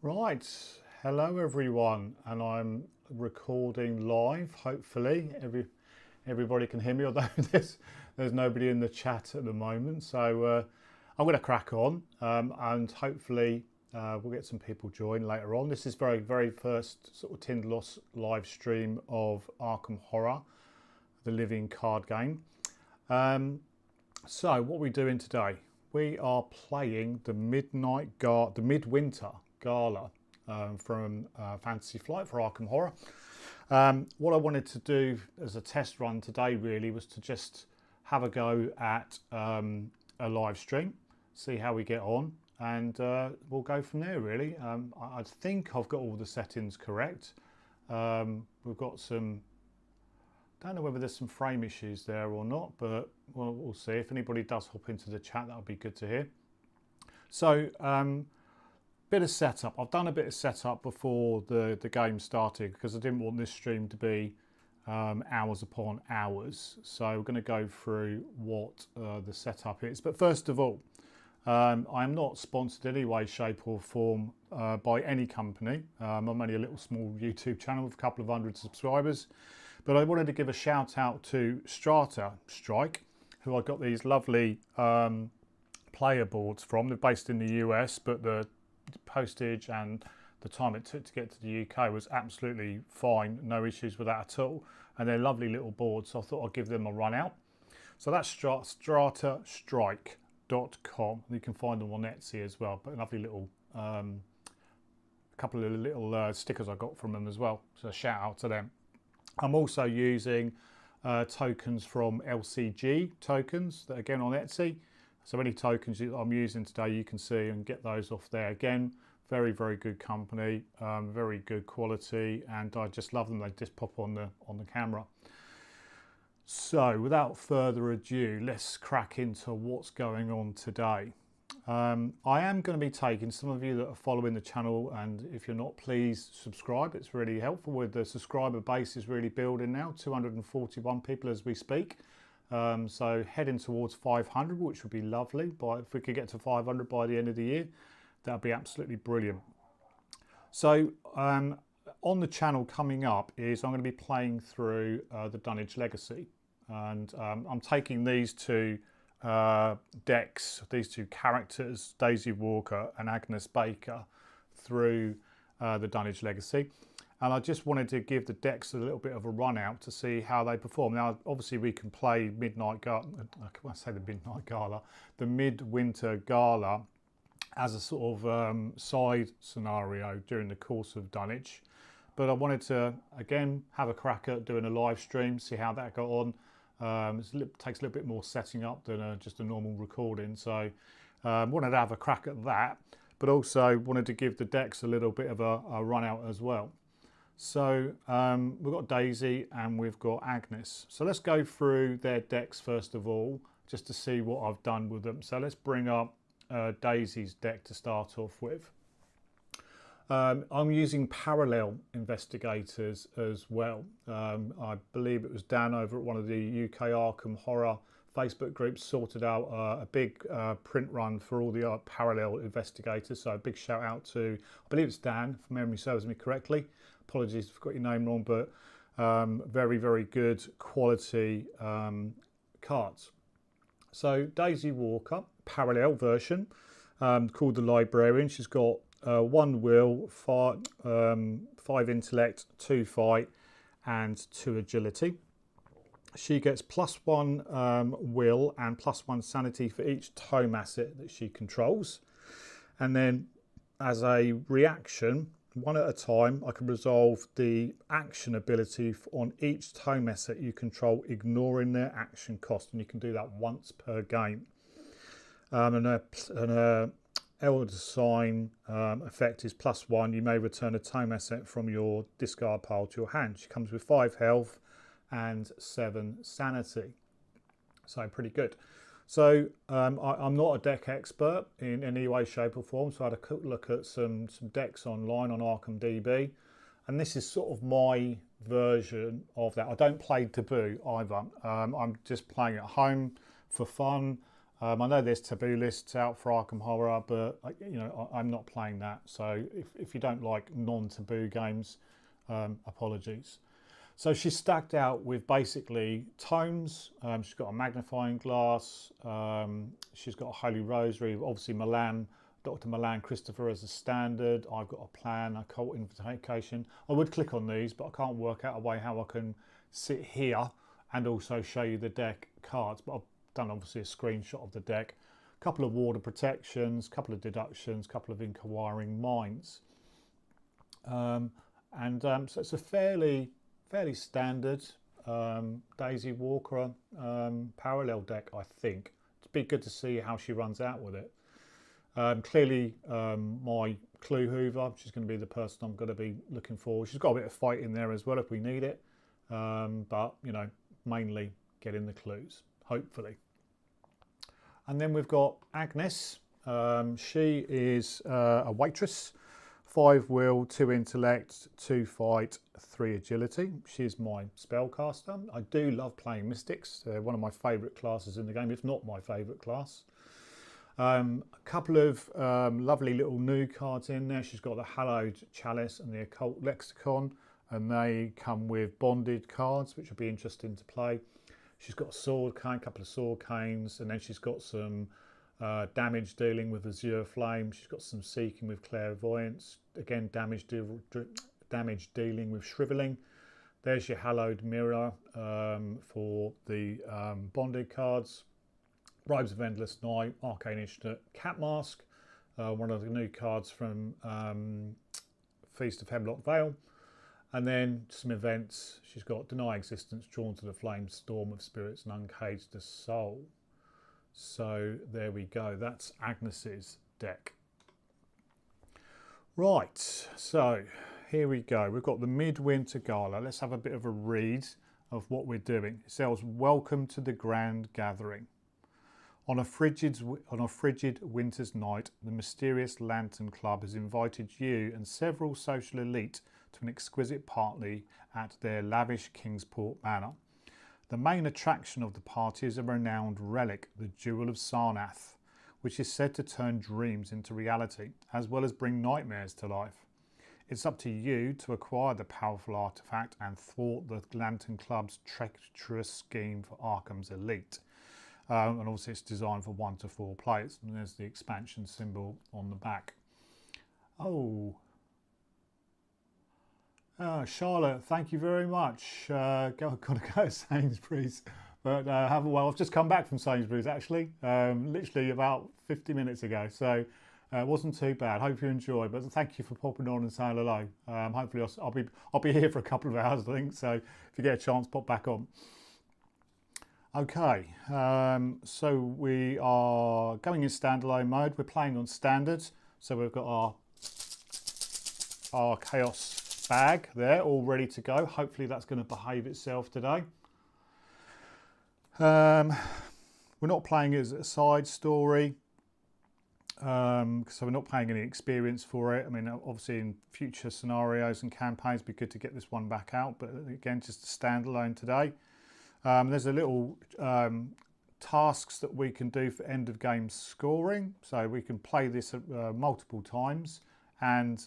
Right, hello everyone, and I'm recording live. Hopefully, everybody can hear me, although there's nobody in the chat at the moment. So I'm going to crack on, and hopefully we'll get some people join later on. This is very first sort of Tinderloss live stream of Arkham Horror, the living card game. So what are we doing today? We are playing the Midwinter Gala from Fantasy Flight for Arkham Horror. What I wanted to do as a test run today really was to just have a go at a live stream, see how we get on, and we'll go from there really. I think I've got all the settings correct. We've got some, don't know whether there's some frame issues there or not, but we'll see. If anybody does hop into the chat, that would be good to hear. So bit of setup. I've done a bit of setup before the game started because I didn't want this stream to be hours upon hours. So we're going to go through what the setup is. But first of all, I'm not sponsored in any way, shape or form by any company. I'm only a little small YouTube channel with a couple of hundred subscribers. But I wanted to give a shout out to Strata Strike, who I got these lovely player boards from. They're based in the US, but the postage and the time it took to get to the UK was absolutely fine. No issues with that at all. And they're lovely little boards, so I thought I'd give them a run out. So that's stratastrike.com. You can find them on Etsy as well. But a lovely little, couple of little stickers I got from them as well. So shout out to them. I'm also using tokens from LCG tokens that again on Etsy. So any tokens I'm using today, you can see and get those off there. Again, very good company, very good quality, and I just love them. They just pop on the camera. So without further ado, let's crack into what's going on today. I am going to be taking some of you that are following the channel, and if you're not, please subscribe. It's really helpful. With the subscriber base is really building now, 241 people as we speak. So heading towards 500, which would be lovely. If we could get to 500 by the end of the year, that'd be absolutely brilliant. So on the channel coming up is I'm going to be playing through the Dunnage Legacy, and I'm taking these two decks, these two characters, Daisy Walker and Agnes Baker, through the Dunnage Legacy. And I just wanted to give the decks a little bit of a run out to see how they perform. Now, obviously we can play the Midwinter Gala as a sort of side scenario during the course of Dunnage. But I wanted to, again, have a crack at doing a live stream, see how that got on. It takes a little bit more setting up than just a normal recording. So wanted to have a crack at that, but also wanted to give the decks a little bit of a run out as well. So we've got Daisy and we've got Agnes. So let's go through their decks first of all, just to see what I've done with them. So let's bring up Daisy's deck to start off with. I'm using parallel investigators as well. I believe it was Dan over at one of the UK Arkham Horror Facebook groups sorted out a big print run for all the parallel investigators. So a big shout out to, I believe it's Dan, if memory serves me correctly. Apologies if I've got your name wrong, but very good quality cards. So Daisy Walker, parallel version, called the Librarian. She's got 1 will, 5 intellect, 2 fight, and 2 agility. She gets +1 will and +1 sanity for each tome asset that she controls. And then as a reaction, one at a time, I can resolve the action ability on each tome asset you control, ignoring their action cost. And you can do that once per game. And her Elder Sign effect is +1. You may return a tome asset from your discard pile to your hand. She comes with 5 health and 7 sanity. So pretty good. So I'm not a deck expert in any way, shape or form. So I had a quick look at some decks online on Arkham DB. And this is sort of my version of that. I don't play Taboo either. I'm just playing at home for fun. I know there's taboo lists out for Arkham Horror, but I'm not playing that. So if you don't like non-taboo games, apologies. So she's stacked out with basically tomes. She's got a magnifying glass. She's got a Holy Rosary. Obviously Milan, Dr. Milan Christopher as a standard. I've got a plan, a cult invocation. I would click on these, but I can't work out a way how I can sit here and also show you the deck cards. But I've done obviously a screenshot of the deck. A couple of water protections, a couple of deductions, a couple of inquiring minds. So it's a fairly standard Daisy Walker parallel deck, I think. It'd be good to see how she runs out with it. Clearly my clue hoover, she's going to be the person I'm going to be looking for. She's got a bit of fight in there as well if we need it, but mainly getting the clues, hopefully. And then we've got Agnes. She is a waitress. 5 will, 2 intellect, 2 fight, 3 agility. She's my spellcaster. I do love playing mystics. They're one of my favourite classes in the game, if not my favourite class. A couple of lovely little new cards in there. She's got the Hallowed Chalice and the Occult Lexicon, and they come with bonded cards, which will be interesting to play. She's got a sword cane, a couple of sword canes, and then she's got some damage dealing with Azure Flame. She's got some seeking with clairvoyance. Again, damage dealing with shriveling. There's your Hallowed Mirror for the bonded cards. Robes of Endless Night, Arcane Instrument, Cat Mask, one of the new cards from Feast of Hemlock Vale. And then some events. She's got Deny Existence, Drawn to the Flame, Storm of Spirits, and Uncaged the Soul. So there we go. That's Agnes's deck. Right, so here we go. We've got the Midwinter Gala. Let's have a bit of a read of what we're doing. It says, welcome to the grand gathering. On a frigid winter's night, the mysterious Lantern Club has invited you and several social elite to an exquisite party at their lavish Kingsport Manor. The main attraction of the party is a renowned relic, the Jewel of Sarnath, which is said to turn dreams into reality, as well as bring nightmares to life. It's up to you to acquire the powerful artifact and thwart the Lantern Club's treacherous scheme for Arkham's elite. And obviously it's designed for 1 to 4 players. And there's the expansion symbol on the back. Charlotte, thank you very much. I've got to go to Sainsbury's. But I've just come back from Sainsbury's actually, literally about 50 minutes ago. So it wasn't too bad. Hope you enjoy. But thank you for popping on and saying hello. Hopefully I'll be here for a couple of hours, I think. So if you get a chance, pop back on. Okay, so we are going in standalone mode. We're playing on standard. So we've got our chaos bag there all ready to go. Hopefully that's going to behave itself today. We're not playing it as a side story. So we're not paying any experience for it. I mean, obviously in future scenarios and campaigns, it'd be good to get this one back out. But again, just a standalone today. There's a little tasks that we can do for end of game scoring. So we can play this multiple times and,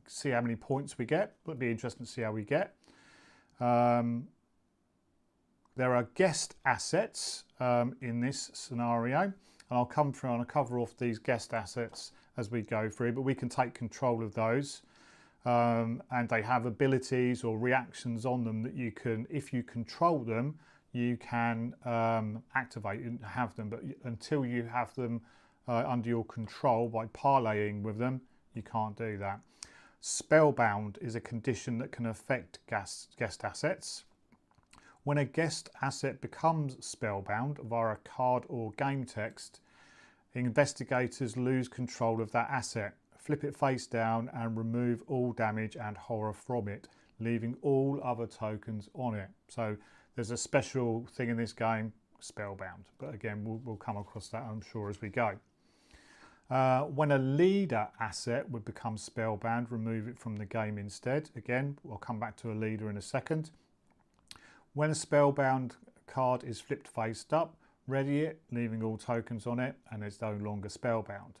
see how many points we get. It'll be interesting to see how we get. There are guest assets in this scenario. And I'll come through and I'll cover off these guest assets as we go through, but we can take control of those. And they have abilities or reactions on them that you can, if you control them, you can activate and have them. But until you have them under your control by parlaying with them, you can't do that. Spellbound is a condition that can affect guest assets. When a guest asset becomes spellbound via a card or game text, investigators lose control of that asset. Flip it face down and remove all damage and horror from it, leaving all other tokens on it. So there's a special thing in this game, spellbound. But again, we'll come across that, I'm sure, as we go. When a leader asset would become spellbound, remove it from the game instead. Again, we'll come back to a leader in a second. When a spellbound card is flipped face up, ready it, leaving all tokens on it, and it's no longer spellbound.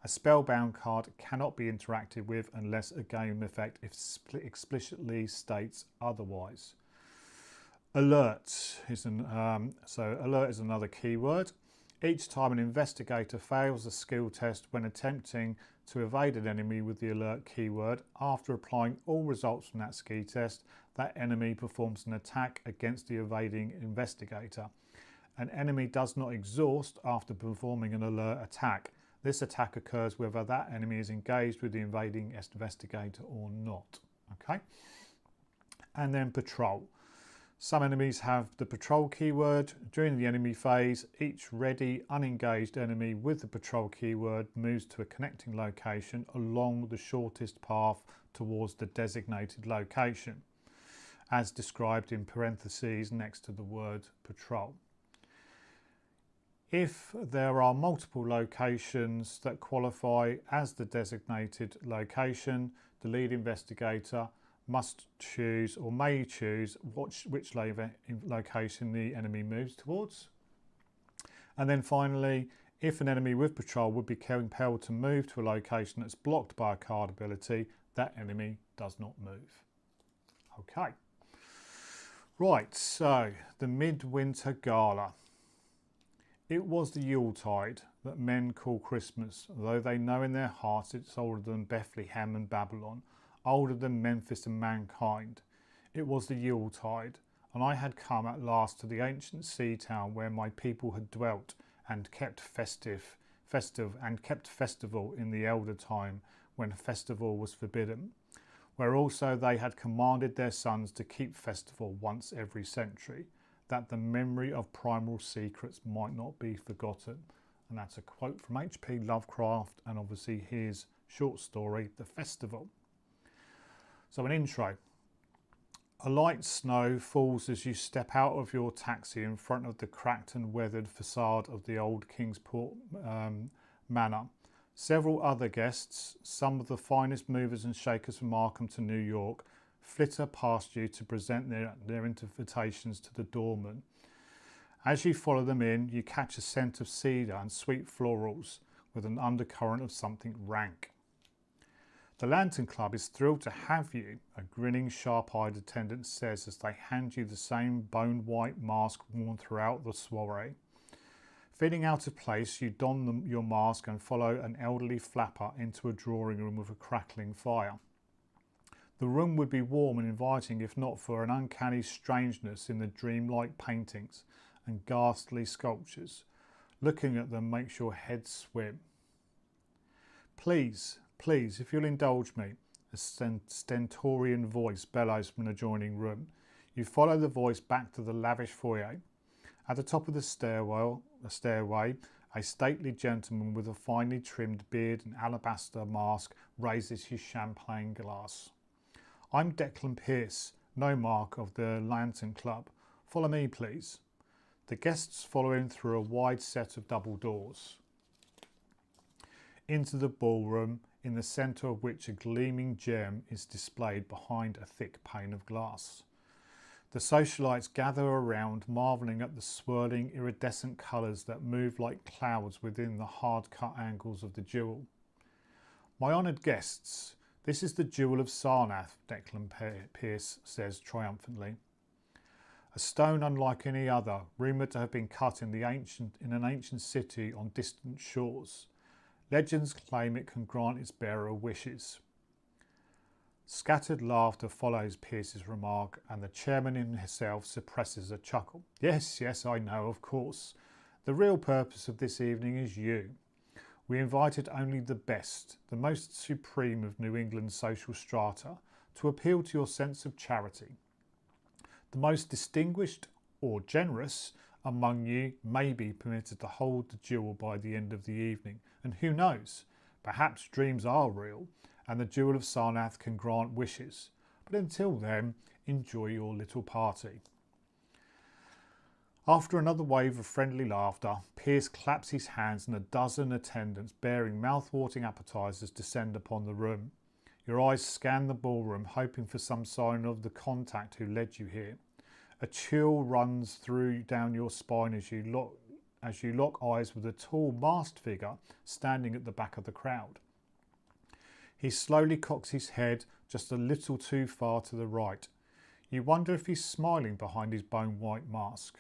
A spellbound card cannot be interacted with unless a game effect explicitly states otherwise. Alert is alert is another keyword. Each time an investigator fails a skill test when attempting to evade an enemy with the alert keyword, after applying all results from that skill test, that enemy performs an attack against the evading investigator. An enemy does not exhaust after performing an alert attack. This attack occurs whether that enemy is engaged with the invading investigator or not. Okay. And then patrol. Some enemies have the patrol keyword. During the enemy phase, each ready, unengaged enemy with the patrol keyword moves to a connecting location along the shortest path towards the designated location, as described in parentheses next to the word patrol. If there are multiple locations that qualify as the designated location, the lead investigator must choose or may choose which location the enemy moves towards. And then finally, if an enemy with patrol would be compelled to move to a location that's blocked by a card ability, that enemy does not move. Okay. Right, so the Midwinter Gala. It was the Yuletide that men call Christmas, though they know in their hearts it's older than Bethlehem and Babylon, older than Memphis and mankind. It was the Yuletide, and I had come at last to the ancient sea town where my people had dwelt and kept festival in the elder time when festival was forbidden, where also they had commanded their sons to keep festival once every century, that the memory of primal secrets might not be forgotten. And that's a quote from H.P. Lovecraft and obviously his short story, The Festival. So an intro. A light snow falls as you step out of your taxi in front of the cracked and weathered facade of the old Kingsport Manor. Several other guests, some of the finest movers and shakers from Arkham to New York, flitter past you to present their invitations to the doorman. As you follow them in, you catch a scent of cedar and sweet florals with an undercurrent of something rank. The Lantern Club is thrilled to have you, a grinning, sharp-eyed attendant says as they hand you the same bone-white mask worn throughout the soiree. Feeling out of place, you don your mask and follow an elderly flapper into a drawing room with a crackling fire. The room would be warm and inviting if not for an uncanny strangeness in the dreamlike paintings and ghastly sculptures. Looking at them makes your head swim. Please, if you'll indulge me, a stentorian voice bellows from an adjoining room. You follow the voice back to the lavish foyer. At the top of the stairway, a stately gentleman with a finely trimmed beard and alabaster mask raises his champagne glass. I'm Declan Pearce, Nomarch of the Lantern Club. Follow me, please. The guests follow him through a wide set of double doors into the ballroom, in the centre of which a gleaming gem is displayed behind a thick pane of glass. The socialites gather around, marvelling at the swirling, iridescent colours that move like clouds within the hard-cut angles of the jewel. My honoured guests, this is the Jewel of Sarnath, Declan Pearce says triumphantly. A stone unlike any other, rumoured to have been cut in an ancient city on distant shores. Legends claim it can grant its bearer wishes. Scattered laughter follows Pearce's remark, and the chairman himself suppresses a chuckle. Yes, I know, of course. The real purpose of this evening is you. We invited only the best, the most supreme of New England's social strata, to appeal to your sense of charity. The most distinguished or generous among you may be permitted to hold the jewel by the end of the evening, and who knows, perhaps dreams are real, and the Jewel of Sarnath can grant wishes. But until then, enjoy your little party. After another wave of friendly laughter, Pearce claps his hands and a dozen attendants bearing mouth-watering appetizers descend upon the room. Your eyes scan the ballroom, hoping for some sign of the contact who led you here. A chill runs down your spine as you as you lock eyes with a tall masked figure standing at the back of the crowd. He slowly cocks his head just a little too far to the right. You wonder if he's smiling behind his bone-white mask.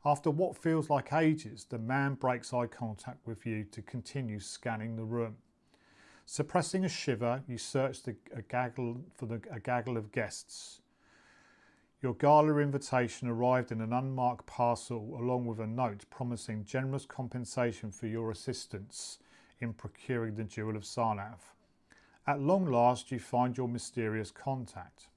After what feels like ages, the man breaks eye contact with you to continue scanning the room. Suppressing a shiver, you search a gaggle of guests. Your gala invitation arrived in an unmarked parcel along with a note promising generous compensation for your assistance in procuring the Jewel of Sarnath. At long last, you find your mysterious contact.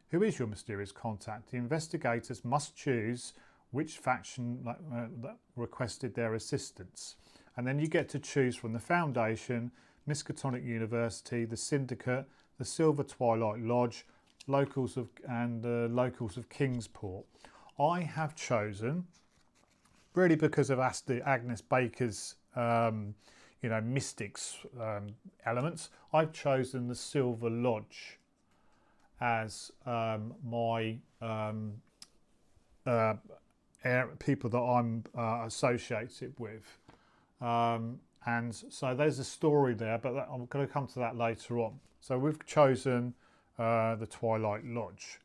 Who is your mysterious contact? The investigators must choose which faction that requested their assistance. And then you get to choose from the Foundation, Miskatonic University, the Syndicate, the Silver Twilight Lodge, locals of Kingsport. I have chosen, really because of Agnes Baker's mystics elements, I've chosen the Silver Lodge as my people that I'm associated with. And so there's a story there, but I'm going to come to that later on. So we've chosen the Twilight Lodge.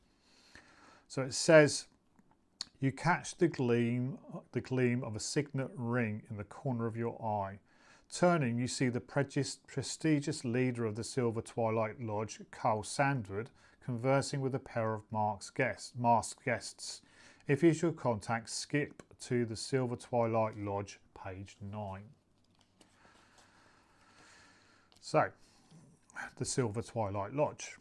So it says, you catch the gleam of a signet ring in the corner of your eye. Turning, you see the prestigious leader of the Silver Twilight Lodge, Carl Sandwood, conversing with a pair of masked guests. If he's your contact, skip to the Silver Twilight Lodge, page 9. So, the Silver Twilight Lodge.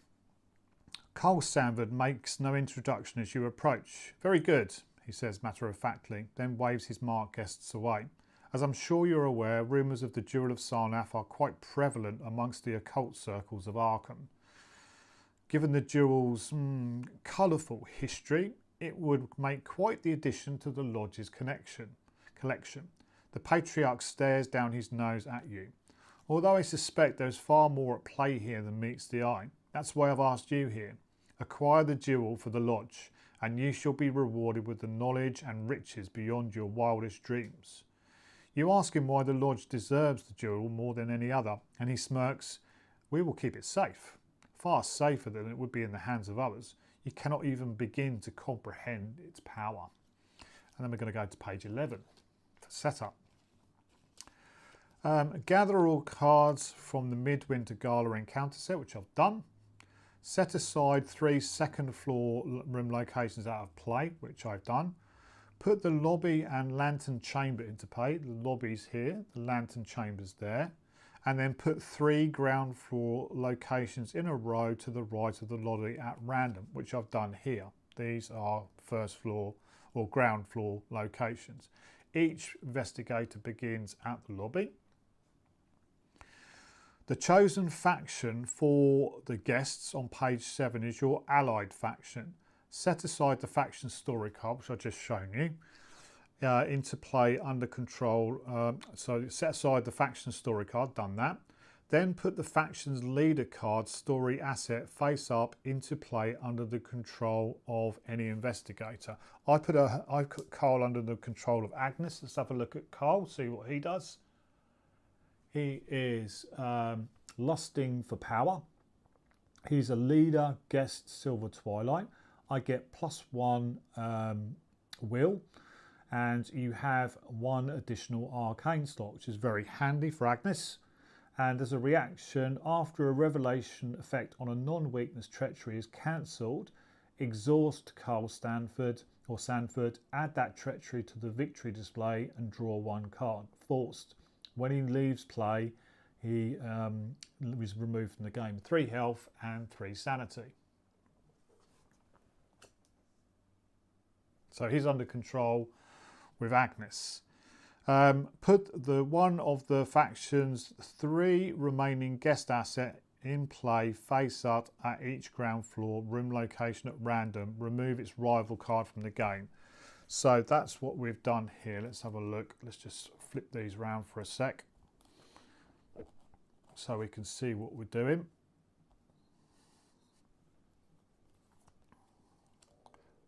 Carl Sandwood makes no introduction as you approach. Very good, he says matter-of-factly, then waves his marked guests away. As I'm sure you're aware, rumours of the Jewel of Sarnath are quite prevalent amongst the occult circles of Arkham. Given the jewel's colourful history, it would make quite the addition to the lodge's collection. The patriarch stares down his nose at you. Although I suspect there's far more at play here than meets the eye, that's why I've asked you here. Acquire the jewel for the lodge, and you shall be rewarded with the knowledge and riches beyond your wildest dreams. You ask him why the lodge deserves the jewel more than any other, and he smirks. We will keep it safe, far safer than it would be in the hands of others. You cannot even begin to comprehend its power. And then we're going to go to page 11 for setup. Gather all cards from the Midwinter Gala encounter set, which I've done. Set aside 3 second floor room locations out of play, which I've done. Put the lobby and lantern chamber into play. The lobby's here, the lantern chamber's there. And then put 3 ground floor locations in a row to the right of the lobby at random, which I've done here. These are first floor or ground floor locations. Each investigator begins at the lobby. The chosen faction for the guests on page 7 is your allied faction. Set aside the faction story card, which I've just shown you, into play under control. So set aside the faction story card, done that. Then put the faction's leader card, story asset, face up into play under the control of any investigator. I put Carl under the control of Agnes. Let's have a look at Carl, see what he does. He is lusting for power. He's a leader, guest, Silver Twilight. I get +1 will, and you have 1 additional arcane slot, which is very handy for Agnes. And as a reaction, after a revelation effect on a non-weakness treachery is cancelled, exhaust Carl Sandford, add that treachery to the victory display and draw 1 card. Forced. When he leaves play, he is removed from the game. 3 health and 3 sanity. So he's under control with Agnes. Put one of the faction's 3 remaining guest asset in play face up at each ground floor room location at random. Remove its rival card from the game. So that's what we've done here. Let's have a look. Let's just flip these around for a sec so we can see what we're doing.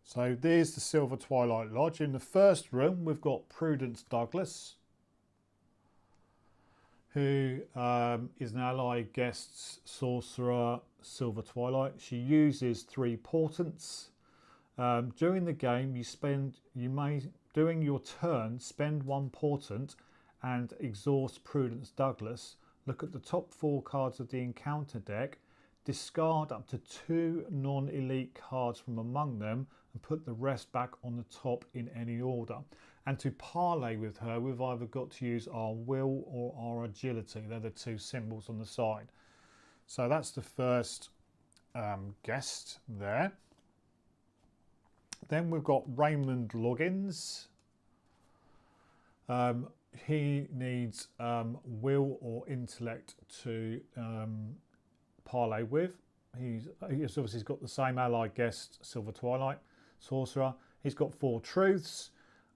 So there's the Silver Twilight Lodge. In the first room, we've got Prudence Douglas, who is an ally guest's sorcerer, Silver Twilight. She uses 3 portents. During the game, you may, during your turn, spend 1 portent and exhaust Prudence Douglas. Look at the top 4 cards of the encounter deck, discard up to 2 non-elite cards from among them, and put the rest back on the top in any order. And to parlay with her, we've either got to use our will or our agility. They're the 2 symbols on the side. So that's the first guest there. Then we've got Raymond Loggins. He needs will or intellect to parlay with. He's obviously got the same ally guest, Silver Twilight sorcerer. He's got 4 truths.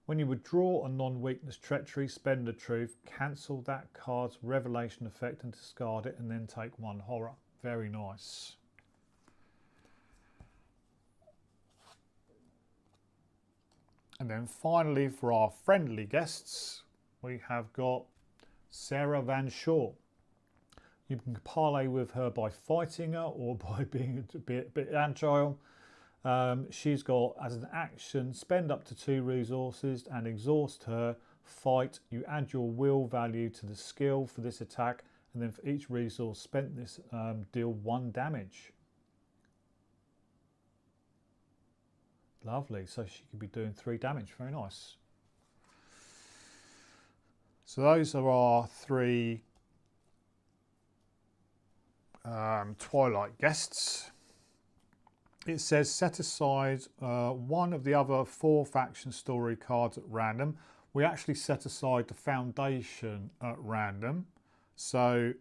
When you withdraw a non-weakness treachery, spend a truth, cancel that card's revelation effect and discard it, and then take 1 horror. Very nice. And then finally, for our friendly guests, we have got Sarah Van Shaw. You can parlay with her by fighting her or by being a bit agile. She's got, as an action, spend up to 2 resources and exhaust her. Fight, you add your will value to the skill for this attack, and then for each resource spent, this deal 1 damage. Lovely, so she could be doing 3 damage, very nice. So those are our 3 Twilight guests. It says set aside 1 of the other 4 faction story cards at random. We actually set aside the Foundation at random. So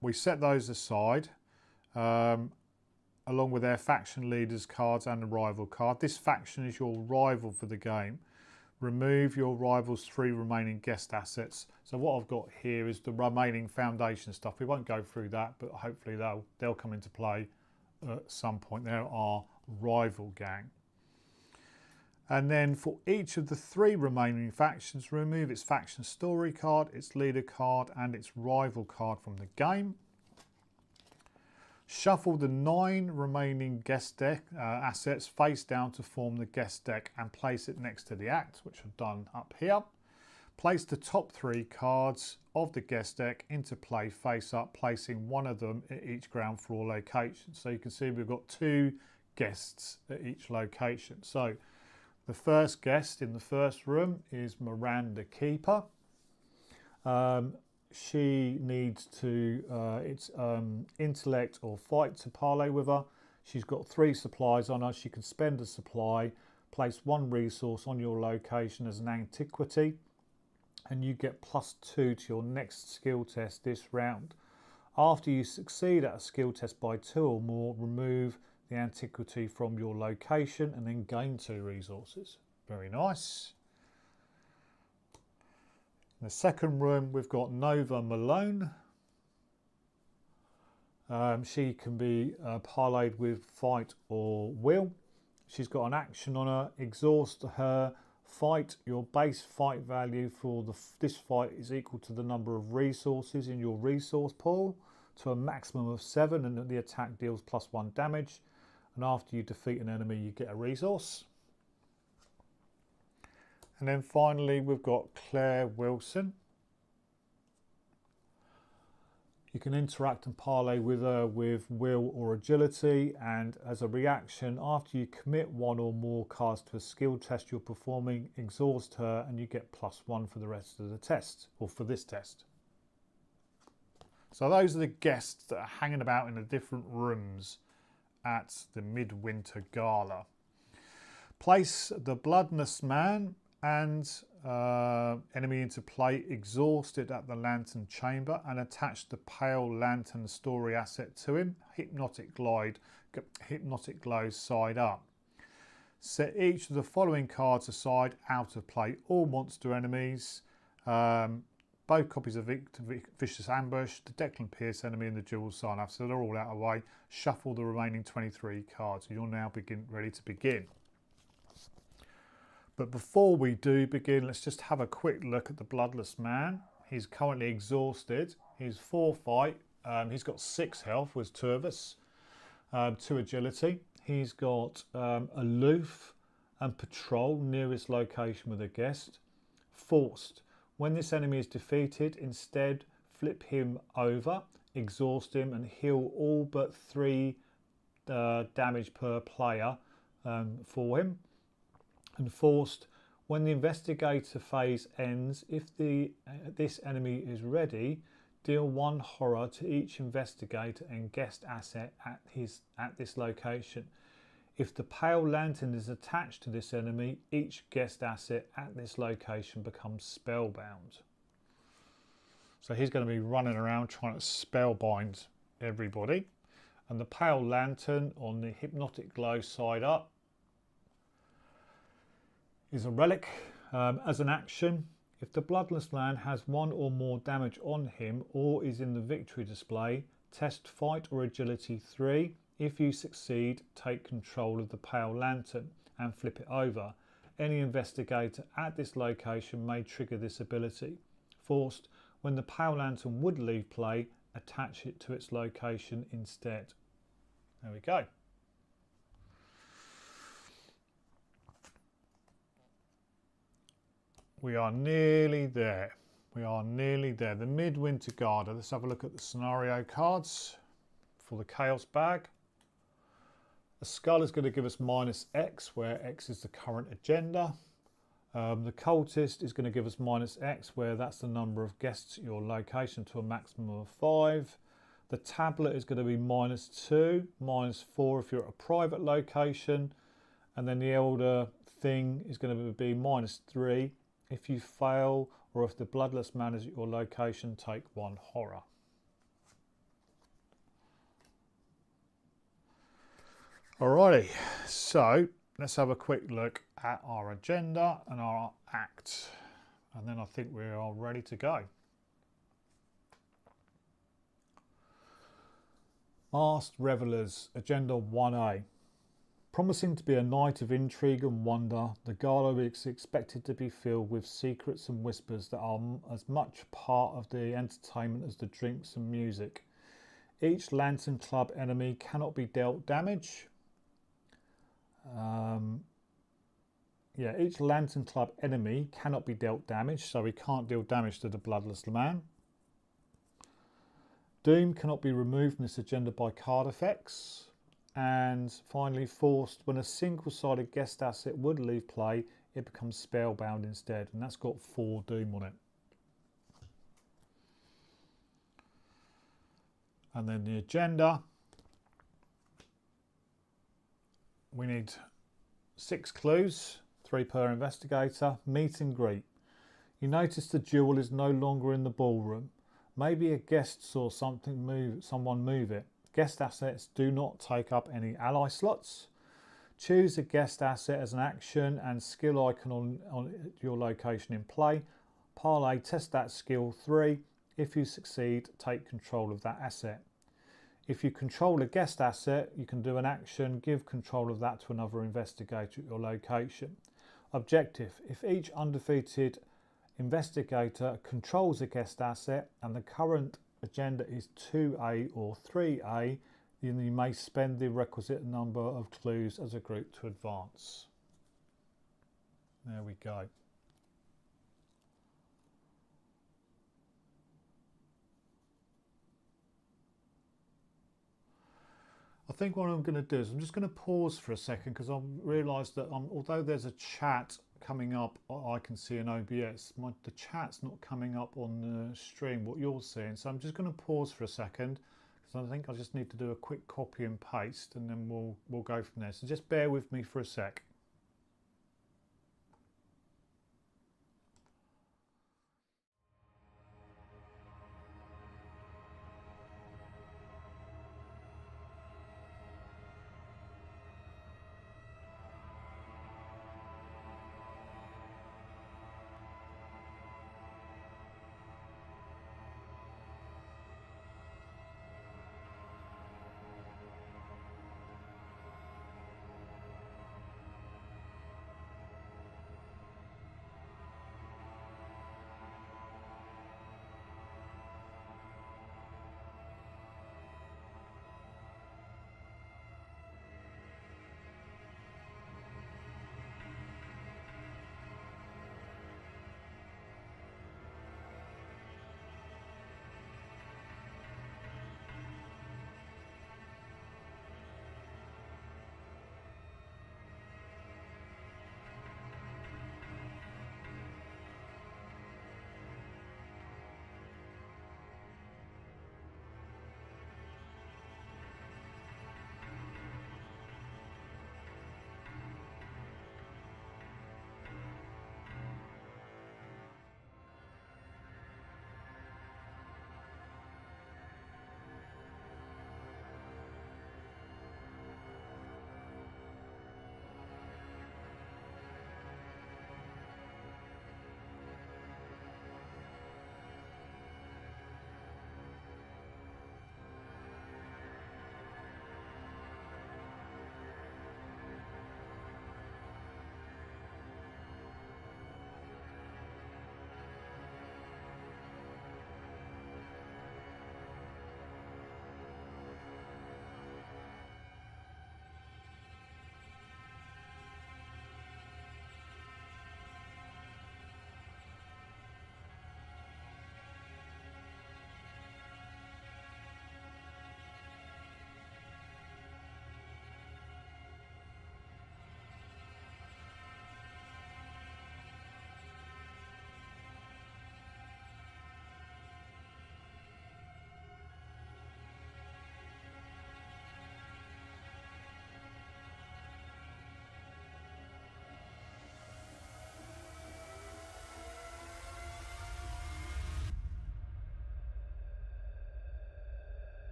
we set those aside along with their faction leaders cards and the rival card. This faction is your rival for the game. Remove your rival's 3 remaining guest assets. So what I've got here is the remaining Foundation stuff. We won't go through that, but hopefully they'll come into play at some point. They're our rival gang. And then for each of the 3 remaining factions, remove its faction story card, its leader card, and its rival card from the game. Shuffle the 9 remaining guest deck assets face down to form the guest deck and place it next to the act, which I've done up here. Place the top 3 cards of the guest deck into play face up, placing 1 of them at each ground floor location. So you can see we've got 2 guests at each location. So the first guest in the first room is Miranda Keeper. She needs to, it's intellect or fight to parlay with her. She's got 3 supplies on her. She can spend a supply, place 1 resource on your location as an antiquity, and you get +2 to your next skill test this round. After you succeed at a skill test by 2 or more, remove the antiquity from your location and then gain 2 resources. Very nice. In the second room, we've got Nova Malone. She can be parlayed with fight or will. She's got an action on her. Exhaust her. Fight. Your base fight value for this fight is equal to the number of resources in your resource pool to a maximum of 7, and the attack deals +1 damage. And after you defeat an enemy, you get a resource. And then finally, we've got Claire Wilson. You can interact and parlay with her with will or agility, and as a reaction, after you commit 1 or more cards to a skill test you're performing, exhaust her and you get +1 for the rest of the test, or for this test. So those are the guests that are hanging about in the different rooms at the Midwinter Gala. Place the Bloodless Man and enemy into play, exhaust it at the Lantern Chamber and attach the Pale Lantern story asset to him. Hypnotic Glow side up. Set each of the following cards aside out of play. All monster enemies, both copies of Vicious Ambush, the Declan Pierce enemy and the dual sign off, so they're all out of the way. Shuffle the remaining 23 cards. You're now ready to begin. But before we do begin, let's just have a quick look at the Bloodless Man. He's currently exhausted. He's 4 fight. He's got 6 health with 2 of us, 2 agility. He's got aloof and patrol nearest location with a guest. Forced. When this enemy is defeated, instead flip him over, exhaust him and heal all but 3 damage per player for him. And forced. When the investigator phase ends, if this enemy is ready, deal 1 horror to each investigator and guest asset at this location. If the pale lantern is attached to this enemy, each guest asset at this location becomes spellbound. So he's going to be running around trying to spellbind everybody. And the pale lantern on the hypnotic glow side up is a relic. As an action, if the Bloodless Man has 1 or more damage on him or is in the victory display, test fight or agility 3. If you succeed, take control of the pale lantern and flip it over. Any investigator at this location may trigger this ability. Forced. When the pale lantern would leave play, attach it to its location instead. There we go. We are nearly there. We are nearly there. The Midwinter Gala. Let's have a look at the scenario cards for the Chaos bag. The skull is going to give us -X, where X is the current agenda. The cultist is going to give us -X, where that's the number of guests at your location to a maximum of 5. The tablet is going to be -2, -4 if you're at a private location. And then the elder thing is going to be -3. If you fail, or if the Bloodless Man is at your location, take 1 horror. Alrighty, so let's have a quick look at our agenda and our act. And then I think we are ready to go. Masked Revellers, Agenda 1A. Promising to be a night of intrigue and wonder, the gala is expected to be filled with secrets and whispers that are as much part of the entertainment as the drinks and music. Each Lantern Club enemy cannot be dealt damage. Each Lantern Club enemy cannot be dealt damage, so we can't deal damage to the Bloodless Man. Doom cannot be removed from this agenda by card effects. And finally, forced. When a single-sided guest asset would leave play, it becomes spellbound instead, and that's got 4 Doom on it. And then the agenda. We need 6 clues, 3 per investigator. Meet and greet. You notice the jewel is no longer in the ballroom. Maybe a guest saw someone move it. Guest assets do not take up any ally slots. Choose a guest asset as an action and skill icon on your location in play. Parlay test that skill 3. If you succeed, take control of that asset. If you control a guest asset, you can do an action, give control of that to another investigator at your location. Objective: if each undefeated investigator controls a guest asset and the current agenda is 2A or 3A, then you may spend the requisite number of clues as a group to advance. There we go. I think what I'm going to do is I'm just going to pause for a second because I've realised that although there's a chat coming up, I can see in OBS, the chat's not coming up on the stream, what you're seeing. So I'm just going to pause for a second because I think I just need to do a quick copy and paste and then we'll go from there. So just bear with me for a sec.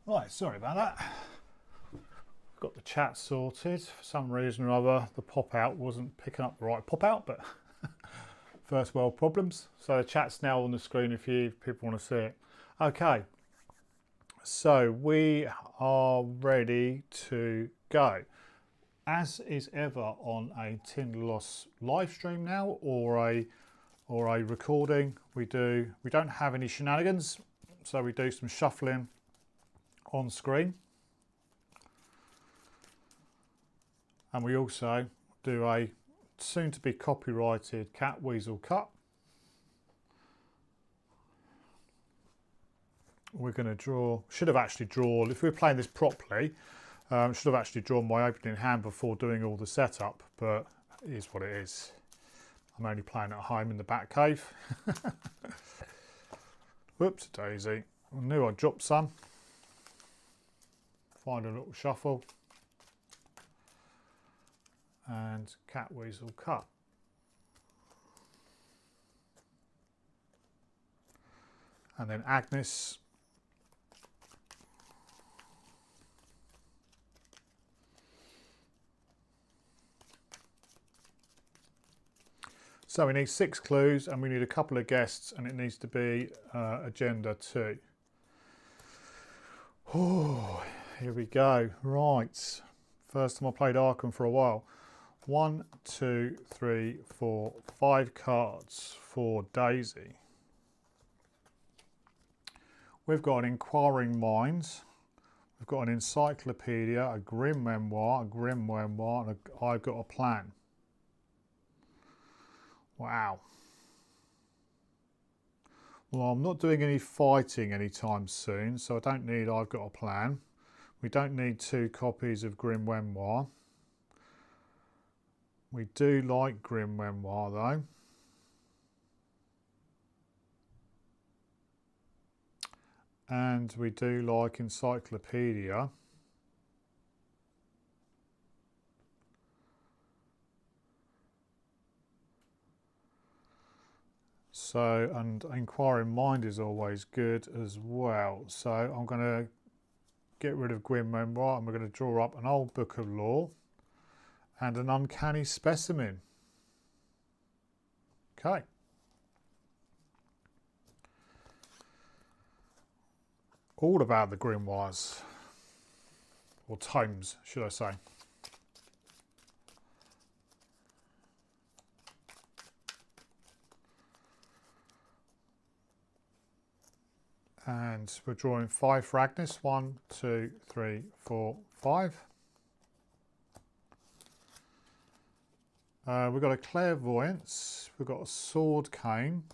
Right, sorry about that. Got the chat sorted. For some reason or other, the pop-out wasn't picking up the right pop-out, but first world problems. So the chat's now on the screen if people want to see it. Okay, so we are ready to go. As is ever on a Tin Loss live stream now, or a recording, we don't have any shenanigans, so we do some shuffling on screen, and we also do a soon to be copyrighted cat weasel cut. We're going to draw, should have actually drawn, if we were playing this properly, should have actually drawn my opening hand before doing all the setup, but it is what it is. I'm only playing at home in the back cave. Whoops, Daisy. I knew I dropped some. Find a little shuffle. And cat weasel cut. And then Agnes. So we need 6 clues and we need a couple of guests, and it needs to be agenda 2. Oh, here we go. Right. First time I played Arkham for a while. 1, 2, 3, 4, 5 cards for Daisy. We've got an inquiring mind. We've got an encyclopedia, a grim memoir, and I've got a plan. Wow. Well, I'm not doing any fighting anytime soon, so I don't need I've got a plan. We don't need 2 copies of Grim Memoir. We do like Grim Memoir though. And we do like Encyclopedia. So, and Inquiring Mind is always good as well. So I'm going to get rid of Grim Memoir and we're going to draw up an old book of law and an uncanny specimen. Okay. All about the grimoires, or tomes, should I say. And we're drawing 5 for Agnes. 1, 2, 3, 4, 5. We've got a clairvoyance. We've got a sword cane.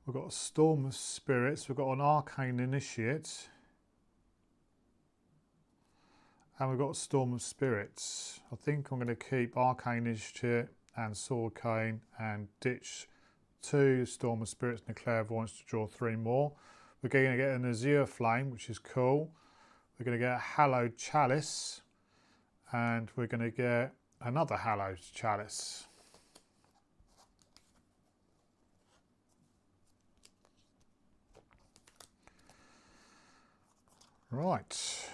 We've got a storm of spirits. We've got an arcane initiate. And we've got a storm of spirits. I think I'm going to keep arcane initiate and sword cane and ditch 2 storm of spirits and a clairvoyance to draw 3 more. We're going to get an azure flame, which is cool. We're going to get a hallowed chalice, and we're going to get another hallowed chalice. Right.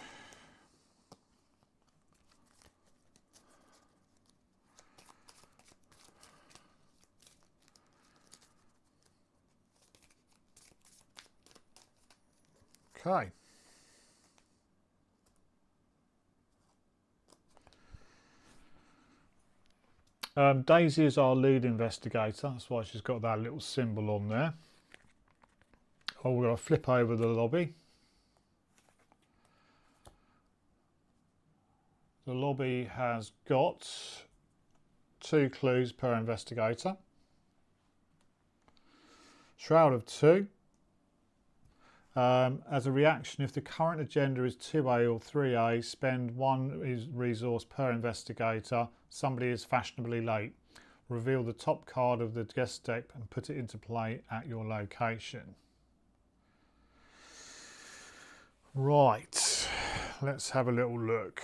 Okay. Daisy is our lead investigator. That's why she's got that little symbol on there. Oh, we're going to flip over the lobby. The lobby has got 2 clues per investigator. Shroud of 2. As a reaction, if the current agenda is 2A or 3A, spend 1 resource per investigator. Somebody is fashionably late. Reveal the top card of the guest deck and put it into play at your location. Right, let's have a little look.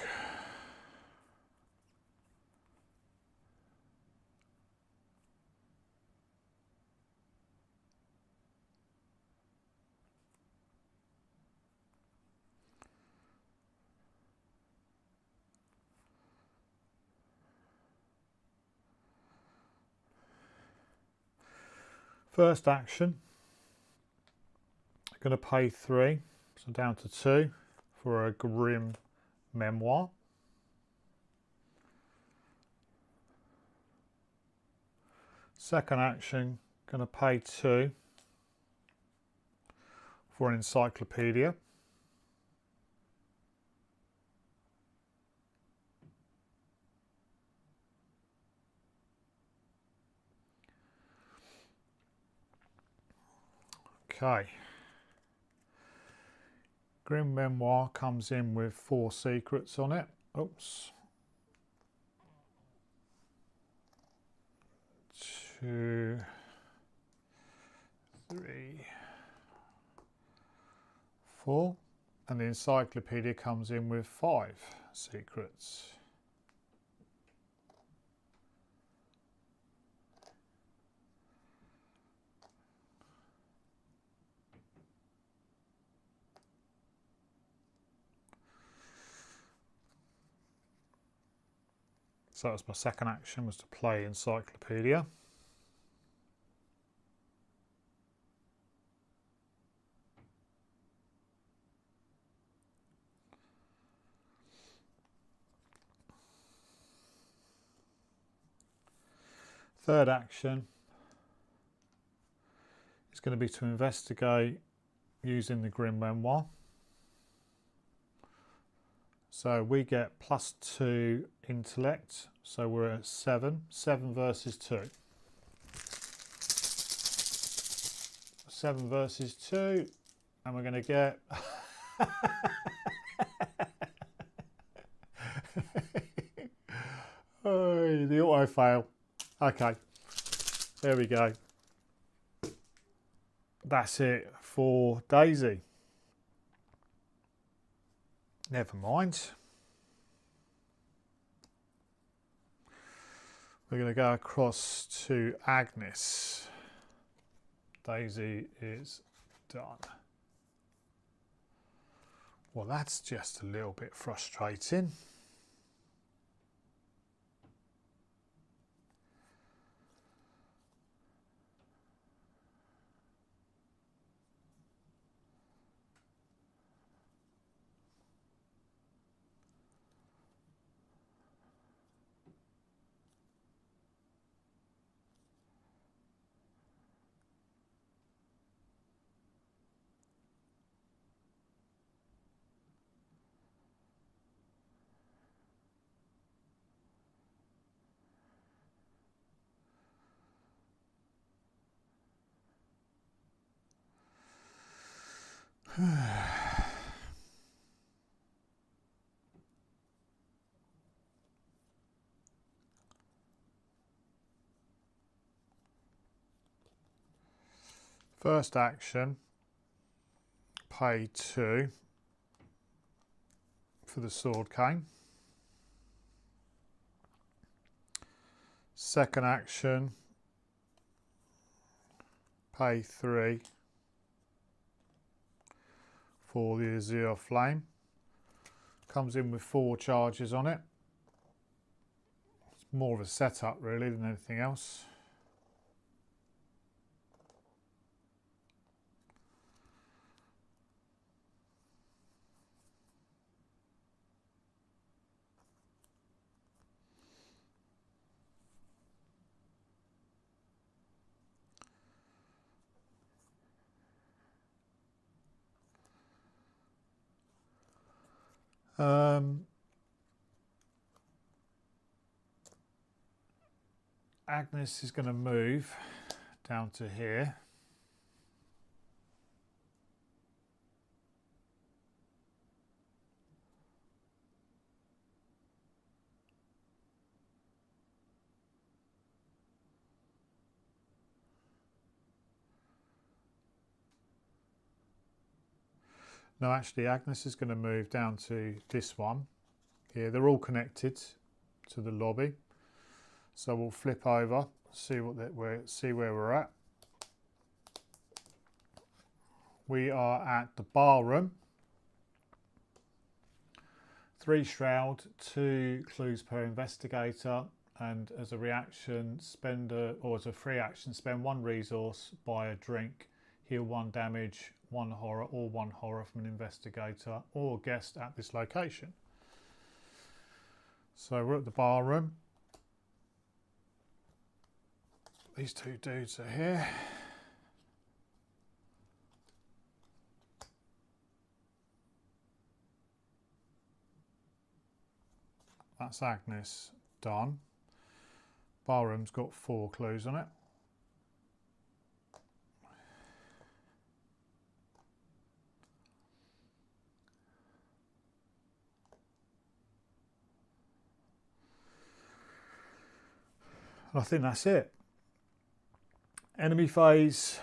First action, going to pay 3, so down to 2 for a grim memoir. Second action, going to pay 2 for an encyclopedia. Okay. Grim Memoir comes in with 4 secrets on it. Oops. 2, 3, 4. And the encyclopedia comes in with 5 secrets. So that was my second action, was to play encyclopedia. Third action is going to be to investigate using the Grim Memoir. So we get +2 intellect, so we're at 7. 7 versus 2. 7 versus 2, and we're going to get oh, the auto fail. Okay, there we go. That's it for Daisy. Never mind. We're going to go across to Agnes. Daisy is done. Well, that's just a little bit frustrating. First action, pay 2 for the sword cane. Second action, pay 3 for the Azure Flame. Comes in with 4 charges on it. It's more of a setup really than anything else. Agnes is going to move down to here. No, actually Agnes is going to move down to this one here. They're all connected to the lobby. So we'll flip over, see where we're at. We are at the bar room. 3 shroud, 2 clues per investigator, and as a reaction, or as a free action, spend 1 resource, buy a drink, heal 1 damage, 1 horror, or 1 horror from an investigator or guest at this location. So we're at the bar room. These 2 dudes are here. That's Agnes done. Barroom's got 4 clues on it. And I think that's it. Enemy phase.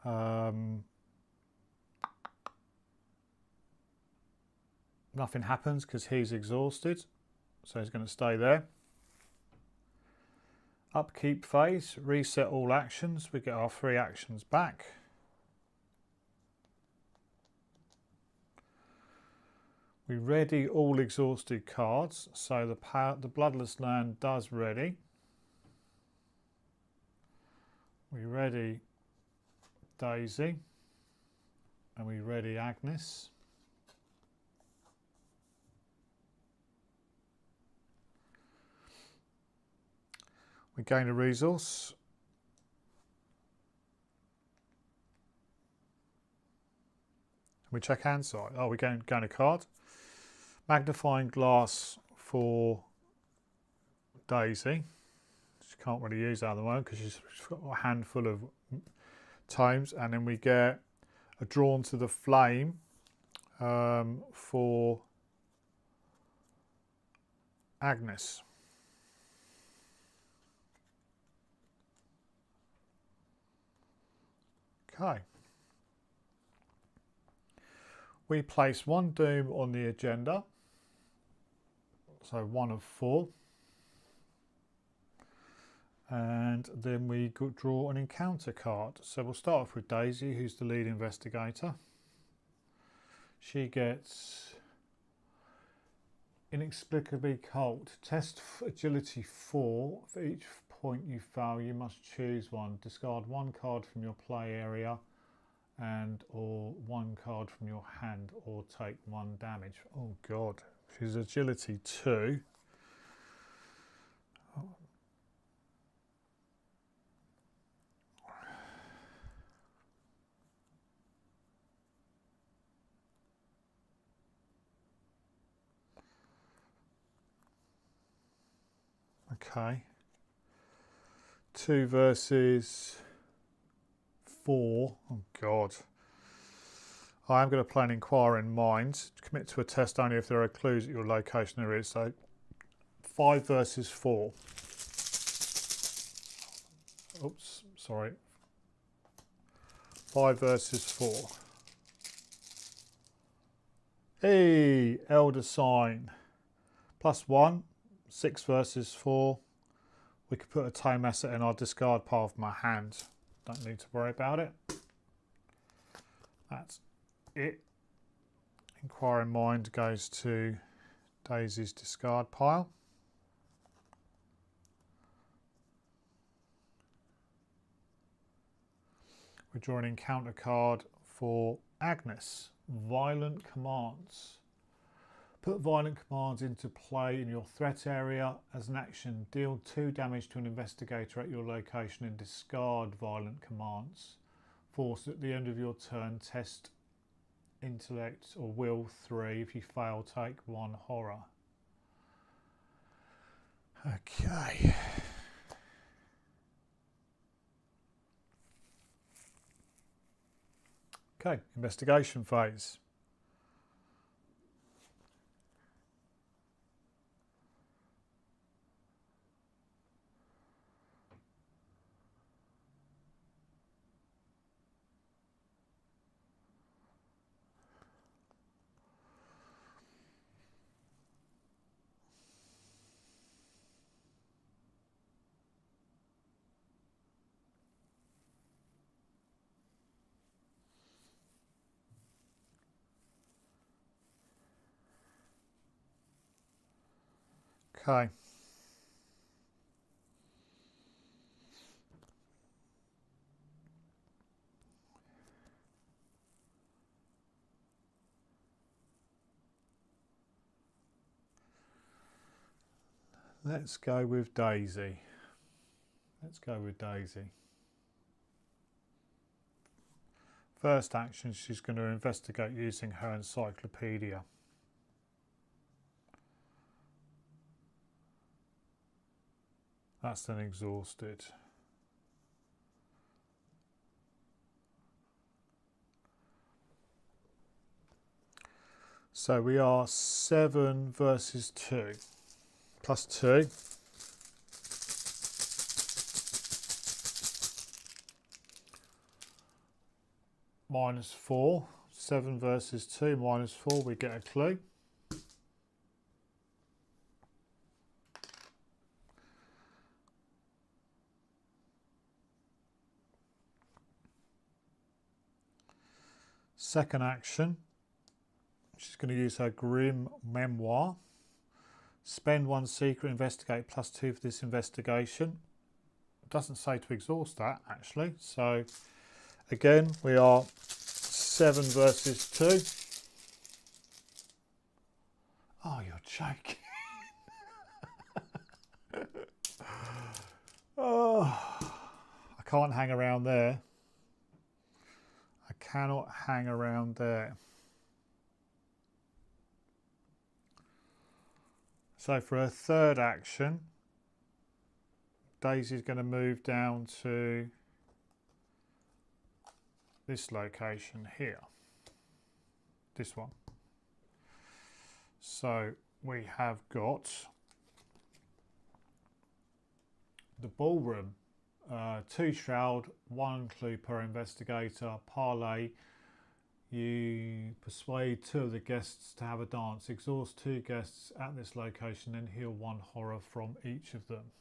Nothing happens because he's exhausted, so he's going to stay there. Upkeep phase, reset all actions. We get our 3 actions back. We ready all exhausted cards, so the Bloodless Land does ready. We ready Daisy, and we ready Agnes. We gain a resource. We check hand side. Oh, we gain a card. Magnifying glass for Daisy. She can't really use that at the moment because she's got a handful of tomes. And then we get a drawn to the flame for Agnes. Okay. We place 1 doom on the agenda, so 1 of 4, and then we draw an encounter card. So we'll start off with Daisy, who's the lead investigator. She gets inexplicably cold. Test agility 4. For each point you fail, you must choose 1. Discard 1 card from your play area or 1 card from your hand, or take 1 damage. Oh god, she's agility 2. Okay. 2 versus 4. Oh god. I am going to play an inquiring mind. Commit to a test only if there are clues at your location there is. So 5 versus 4. Oops, sorry. 5 versus 4. Hey, Elder Sign. +1. 6 versus 4. We could put a tome asset in our discard pile of my hand. Don't need to worry about it. That's it. Inquiring Mind goes to Daisy's discard pile. We draw an encounter card for Agnes. Violent Commands. Put violent commands into play in your threat area. As an action, deal 2 damage to an investigator at your location and discard violent commands. Force at the end of your turn, test intellect or will 3. If you fail, take 1 horror. Okay. Okay, investigation phase. Okay. Let's go with Daisy. Let's go with Daisy. First action, she's going to investigate using her encyclopedia. That's then exhausted. So we are 7 versus 2. Plus 2. Minus 4. 7 versus 2 minus 4, we get a clue. Second action, she's going to use her grim memoir. Spend 1 secret, investigate plus 2 for this investigation. It doesn't say to exhaust that actually. So again, we are 7 versus 2. Oh, you're joking. Oh, I can't hang around there. I cannot hang around there. So for her third action, Daisy's going to move down to this location here. This one. So we have got the ballroom. 2 shroud, 1 clue per investigator. Parlay. You persuade 2 of the guests to have a dance. Exhaust 2 guests at this location, then heal 1 horror from each of them.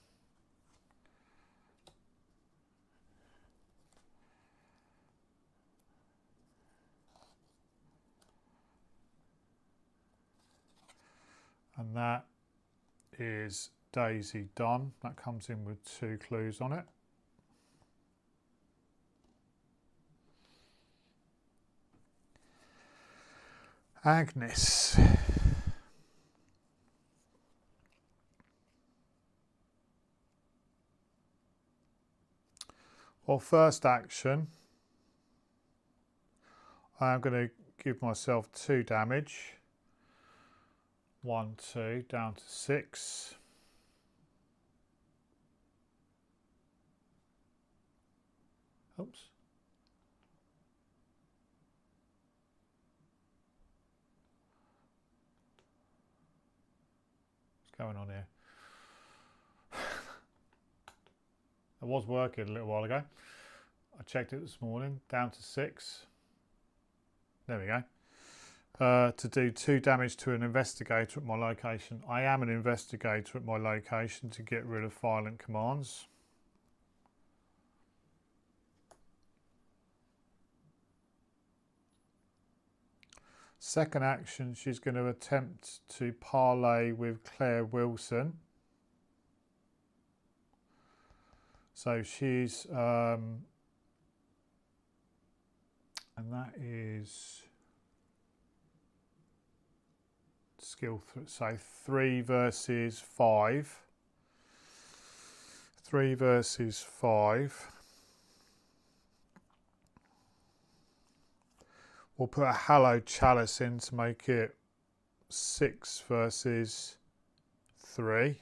And that is Daisy done. That comes in with 2 clues on it. Agnes. Well, first action, I'm going to give myself 2 damage. 1, 2, down to 6. Oops. What's going on here? I was working a little while ago. I checked it this morning, down to 6. There we go. To do 2 damage to an investigator at my location. I am an investigator at my location to get rid of violent commands. Second action, she's going to attempt to parlay with Claire Wilson. So she's, and that is skill, so 3 versus 5. 3 versus 5. We'll put a hallowed chalice in to make it 6 versus 3.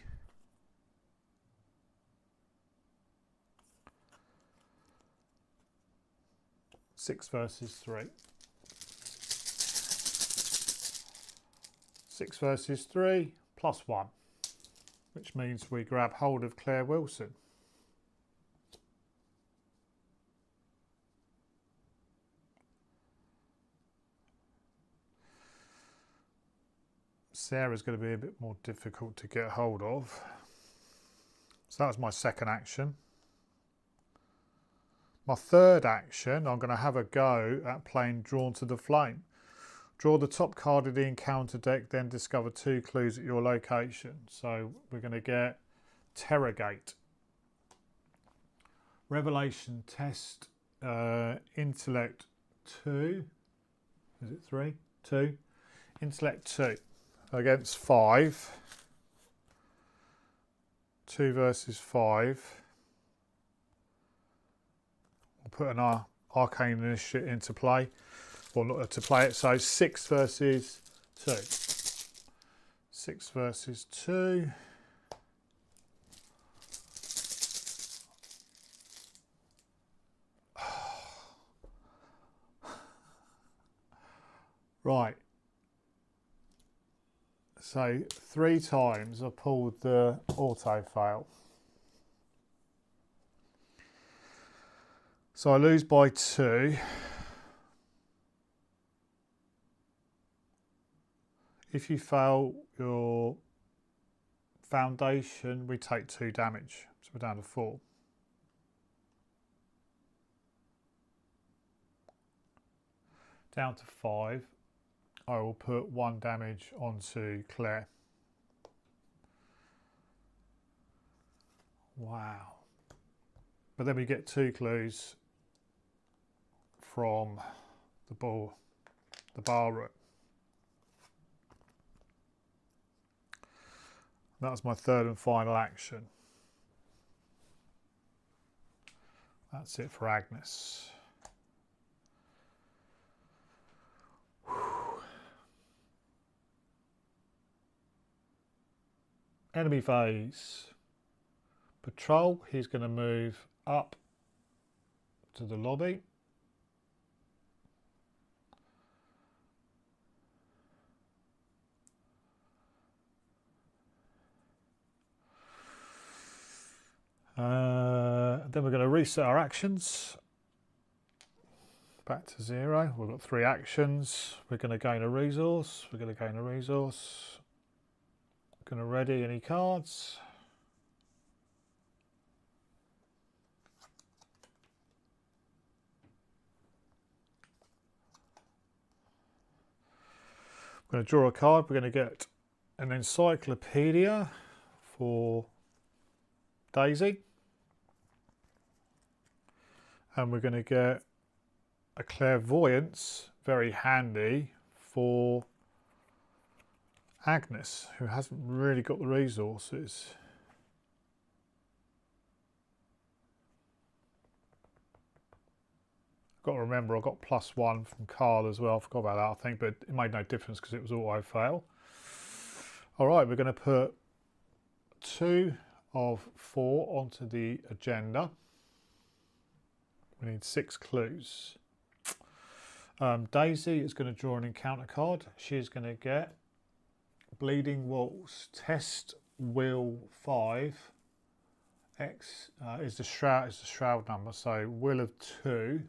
Six versus 3. 6 versus 3 plus 1, which means we grab hold of Claire Wilson. Sarah's going to be a bit more difficult to get hold of. So that was my second action. My third action, I'm going to have a go at playing Drawn to the Flame. Draw the top card of the encounter deck, then discover 2 clues at your location. So we're going to get Interrogate. Revelation test, intellect 2. Is it 3? 2. Intellect 2 against 5. 2 versus 5. We'll put an arcane initiate into play, or not to play it. So 6 versus 2. 6 versus 2. Right. So 3 times I pulled the auto fail. So I lose by 2. If you fail your foundation, we take 2 damage. So we're down to 4. Down to 5. I will put 1 damage onto Claire. Wow. But then we get 2 clues from the bar room. That's my 3rd and final action. That's it for Agnes. Enemy phase. Patrol, he's going to move up to the lobby. Then we're going to reset our actions. Back to 0. We've got 3 actions. We're going to gain a resource. We're going to gain a resource. Going to ready any cards. We're going to draw a card. We're going to get an encyclopedia for Daisy. And we're going to get a clairvoyance, very handy, for Agnes, who hasn't really got the resources. I've got to remember I got +1 from Carl as well. I forgot about that, I think, but it made no difference because it was auto fail. All right, we're going to put 2 of 4 onto the agenda. We need 6 clues. Daisy is going to draw an encounter card. She's going to get Bleeding Walls. Test will 5. X is the shroud number. So will of 2.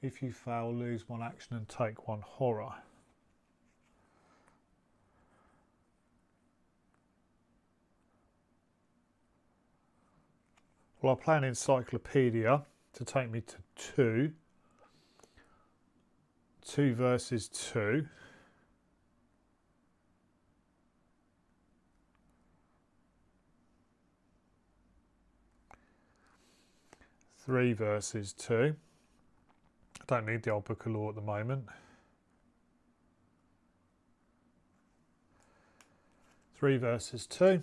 If you fail, lose 1 action and take 1 horror. Well, I play an encyclopedia to take me to 2. 2 versus 2. 3 versus 2. I don't need the old book of law at the moment. 3 versus 2.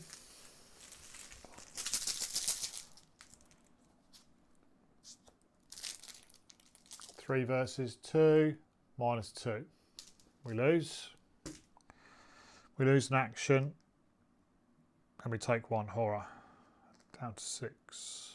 3 versus 2, -2. We lose. We lose an action, and we take 1 horror. Down to 6.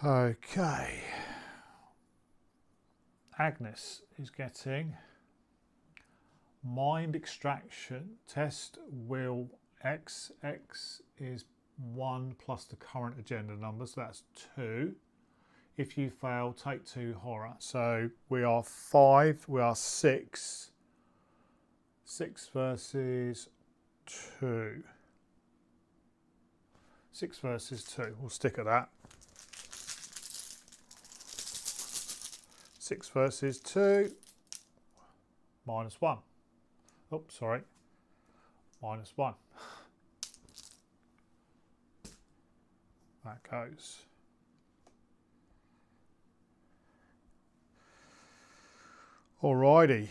Okay. Agnes is getting mind extraction. Test will X. X is 1 plus the current agenda number, so that's 2. If you fail, take 2 horror. So we are 5, we are 6. 6 versus 2. 6 versus 2. We'll stick at that. 6 versus 2. -1. Oh, sorry. -1. that goes. Alrighty.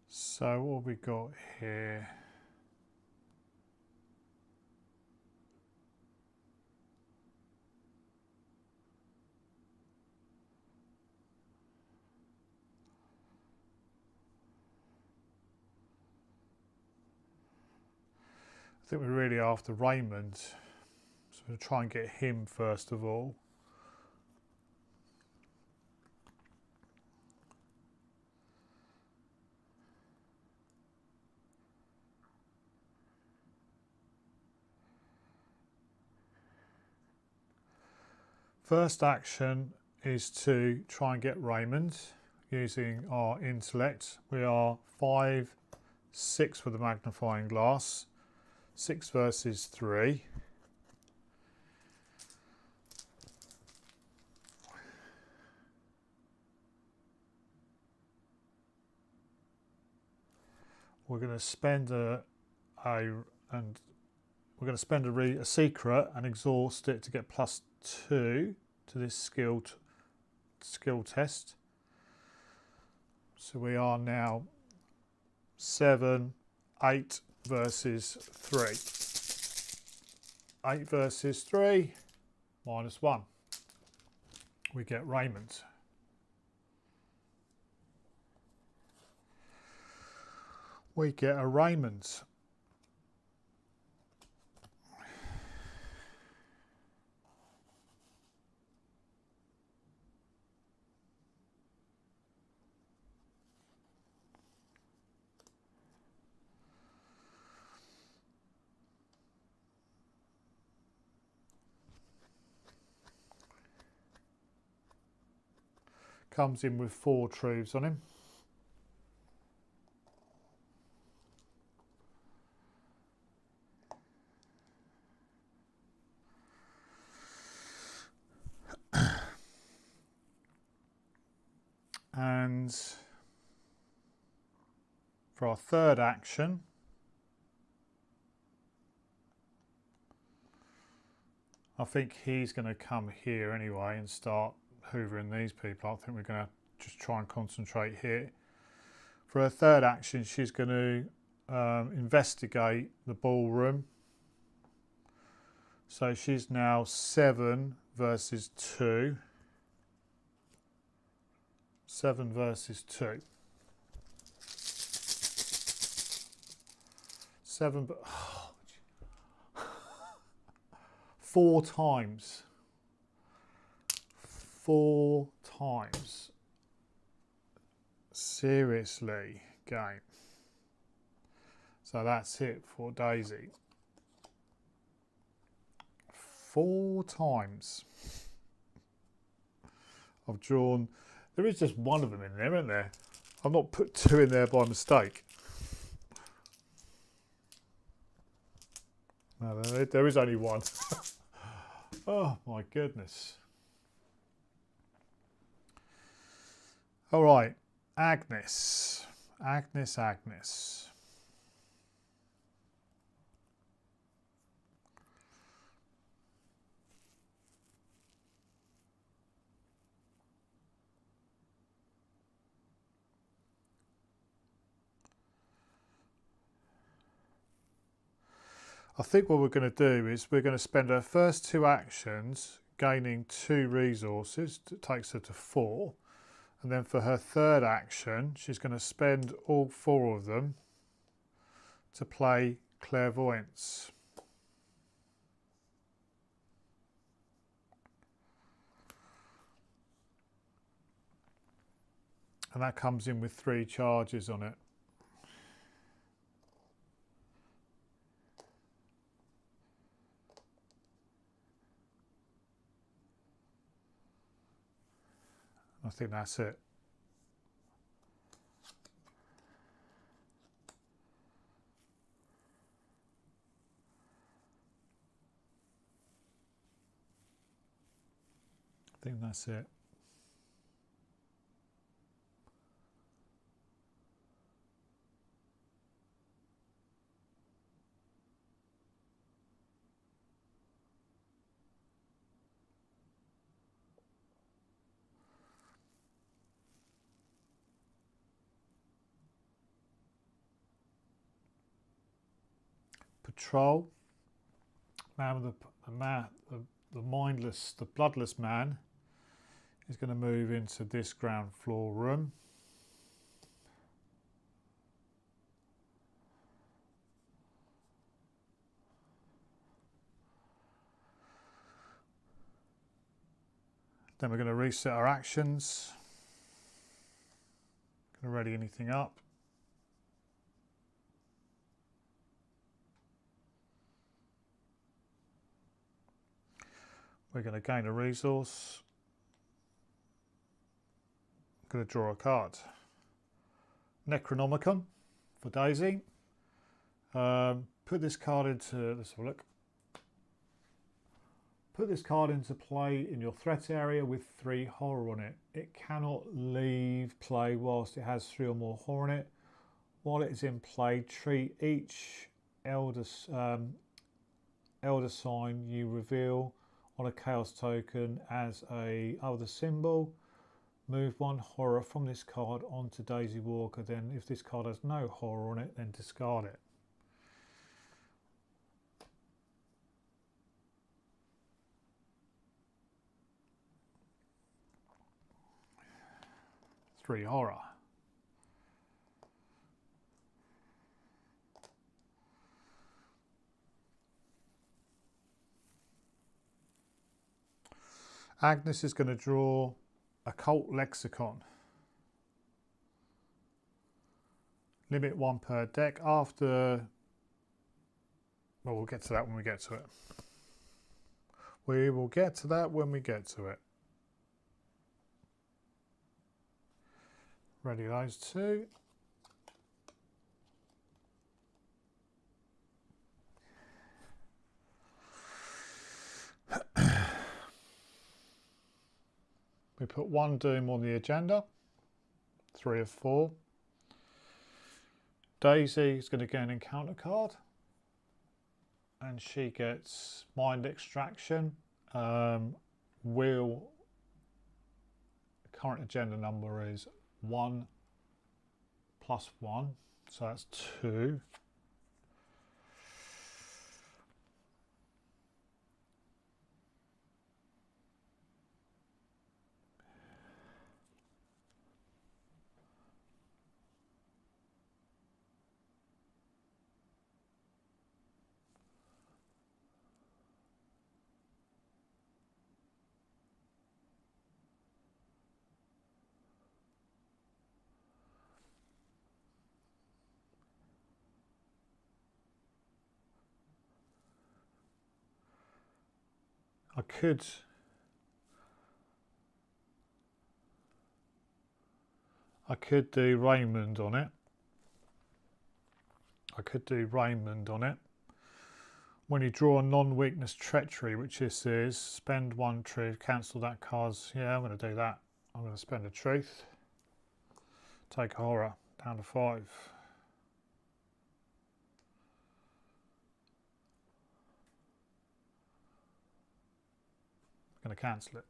So what have we got here? I think we're really after Raymond, so we'll try and get him first of all. First action is to try and get Raymond using our intellect. We are 5, 6 with the magnifying glass. 6 versus 3. We're going to spend a secret and exhaust it to get +2 to this skill test. So we are now 7, 8 versus 3. 8 versus 3, -1. We get Raymond. We get a Raymond. Comes in with 4 truths on him. And for our third action, I think he's going to come here anyway and start hoovering these people. I think we're going to just try and concentrate here. For her third action, she's going to investigate the ballroom. So she's now 7 versus 2. 7 versus 2. 7, but 4 times. 4 times. Seriously, game. So that's it for Daisy. 4 times. I've drawn. There is just one of them in there, isn't there? I've not put 2 in there by mistake. No, there is only one. Oh my goodness. All right, Agnes. Agnes. I think what we're going to do is we're going to spend our first 2 actions gaining 2 resources. It takes her to 4. And then for her third action, she's going to spend all 4 of them to play clairvoyance. And that comes in with 3 charges on it. I think that's it. I think that's it. control. The mindless, the bloodless man is going to move into this ground floor room. Then we're going to reset our actions. Going to ready anything up. We're going to gain a resource. I'm going to draw a card. Necronomicon for Daisy. Put this card into, let's have a look. Put this card into play in your threat area with 3 horror on it. It cannot leave play whilst it has 3 or more horror on it. While it is in play, treat each elder sign you reveal on a chaos token as a other symbol. Move 1 horror from this card onto Daisy Walker. Then if this card has no horror on it, then discard it. Three horror. Agnes is going to draw Occult Lexicon. Limit 1 per deck. After, well, we'll get to that when we get to it. We will get to that when we get to it. Ready those 2. We put 1 doom on the agenda, 3 of 4. Daisy is going to get an encounter card, and she gets mind extraction. Current agenda number is 1 plus 1, so that's 2. I could do Raymond on it. When you draw a non-weakness treachery, which this is, spend 1 truth, cancel that card. Yeah, I'm going to do that. I'm going to spend a truth. Take a horror, down to 5. I'm going to cancel it.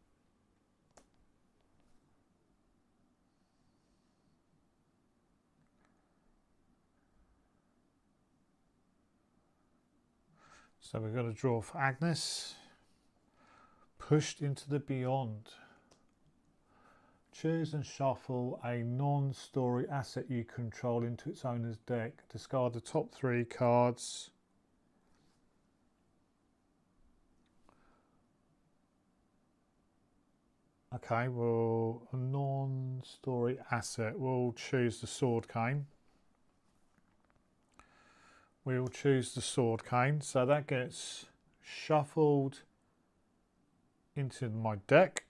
So we're going to draw for Agnes. Pushed into the beyond. Choose and shuffle a non-story asset you control into its owner's deck. Discard the top 3 cards. Okay, well, a non-story asset. We'll choose the sword cane. We'll choose the sword cane. So that gets shuffled into my deck.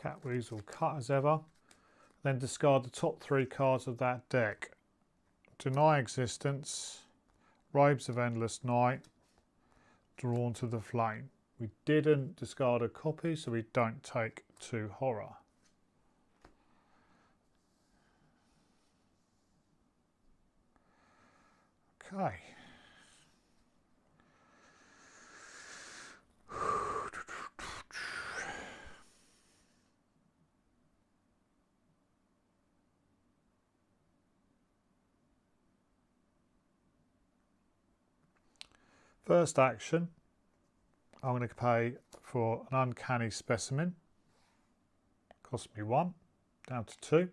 Cat Weasel cut as ever. Then discard the top 3 cards of that deck. Deny existence, Robes of Endless Night, Drawn to the Flame. We didn't discard a copy, so we don't take 2 horror. Okay. First action, I'm going to pay for an uncanny specimen. Cost me 1, down to 2.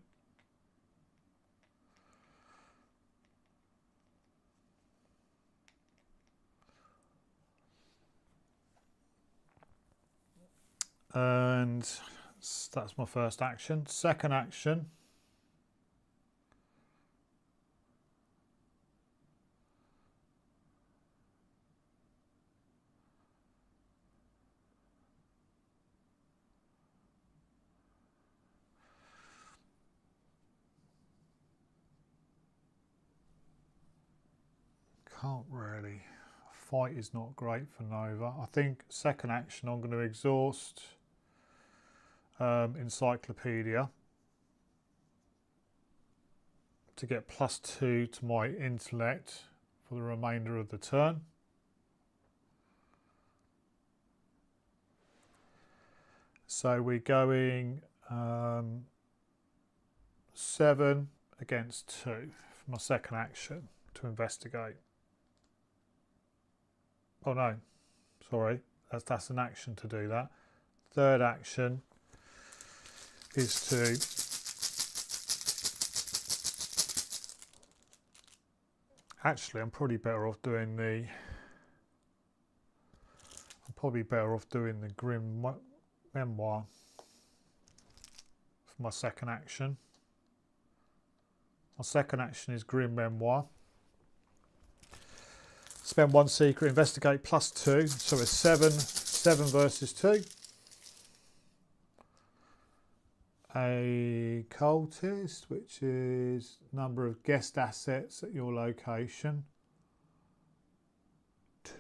And that's my first action. Second action, can't really. Fight is not great for Nova. I think second action I'm going to exhaust Encyclopedia to get +2 to my intellect for the remainder of the turn. So we're going 7 against 2 for my second action to investigate. Oh no, sorry, that's an action to do that. Third action is to actually I'm probably better off doing the grim memoir for my second action. My second action is grim memoir. Spend 1 secret, investigate +2, so it's 7 versus 2. A cultist, which is number of guest assets at your location.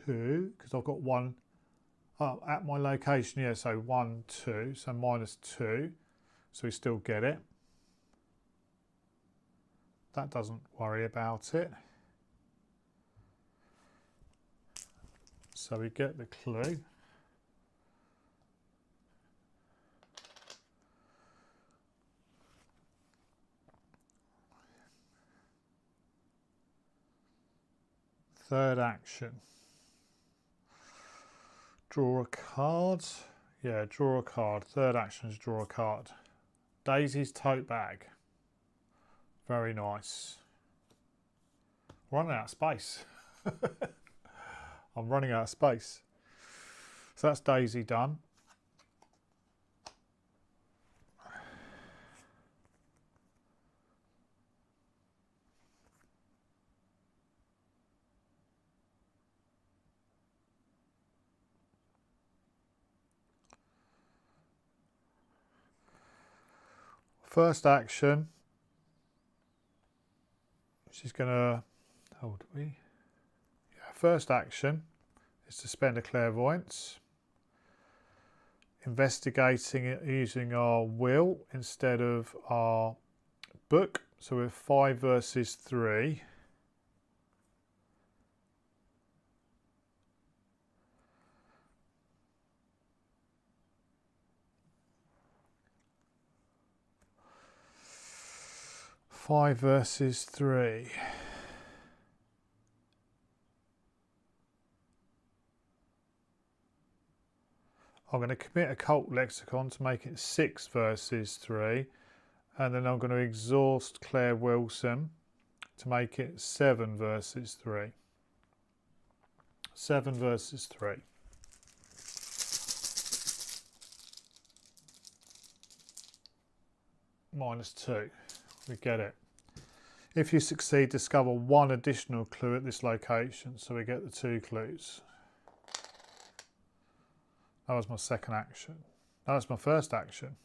2, because I've got 1 at my location, yeah, so 1, 2, so -2, so we still get it. That doesn't worry about it. So we get the clue. Third action. Draw a card. Yeah, draw a card. Third action is draw a card. Daisy's tote bag. Very nice. Running out of space. I'm running out of space. So that's Daisy done. First action, she's gonna, how do we? Yeah, first action is to spend a clairvoyance, investigating it using our will instead of our book. So we're 5 versus 3. Five versus 3. I'm going to commit occult lexicon to make it 6 versus 3, and then I'm going to exhaust Claire Wilson to make it 7 versus 3. 7 versus 3. -2. We get it. If you succeed, discover 1 additional clue at this location. So we get the 2 clues. That was my second action. That was my first action.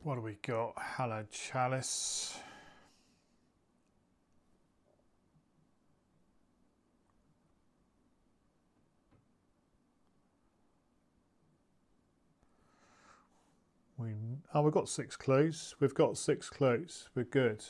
What do we got? Hallowed chalice. We've got 6 clues. We've got 6 clues. We're good.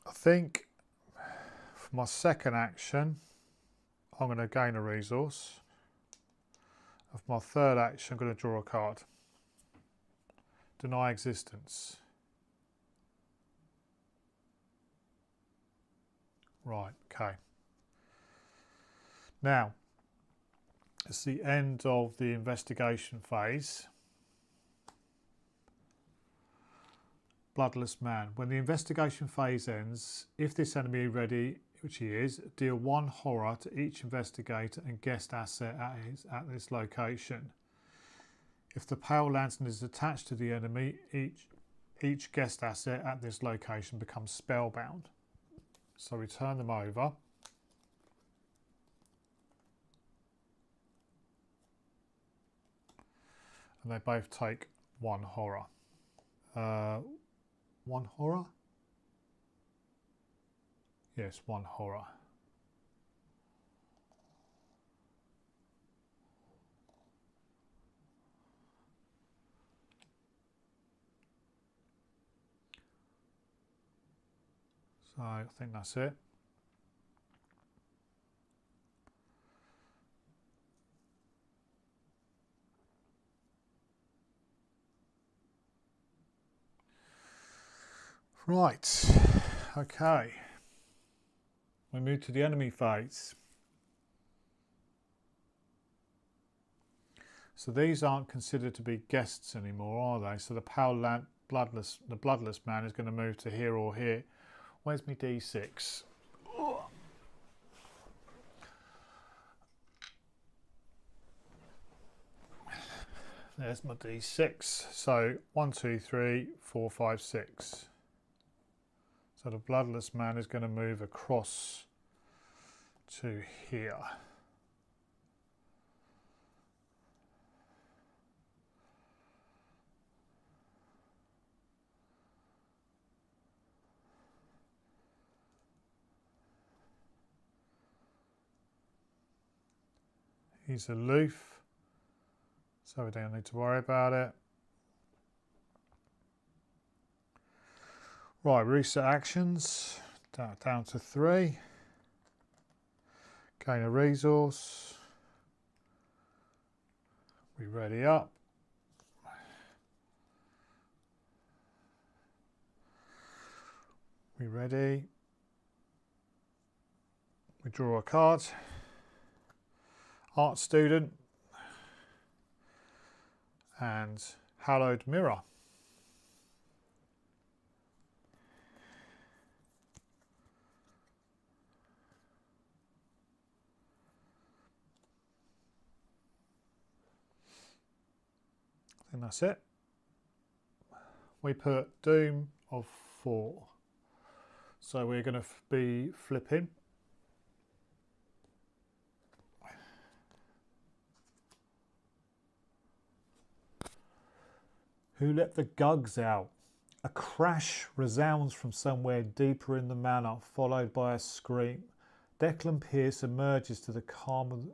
I think for my second action, I'm going to gain a resource. For my third action, I'm going to draw a card. Deny existence. Right, okay. Now, it's the end of the investigation phase. Bloodless man. When the investigation phase ends, if this enemy is ready, which he is, deal 1 horror to each investigator and guest asset at this location. If the pale lantern is attached to the enemy, each guest asset at this location becomes spellbound. So we turn them over. And they both take 1 horror. 1 horror? Yes, 1 horror. So I think that's it. Right, okay. We move to the enemy phase. So these aren't considered to be guests anymore, are they? So the bloodless man is going to move to here or here. Where's my D6? Oh. There's my D6. So 1, 2, 3, 4, 5, 6. So the bloodless man is going to move across to here. He's aloof, so we don't need to worry about it. Right, reset actions, down to 3. Gain a resource. We ready up. We ready. We draw a card. Art student and hallowed mirror. I think that's it. We put doom of 4. So we're going to be flipping. Who let the gugs out? A crash resounds from somewhere deeper in the manor, followed by a scream. Declan Pierce emerges to calm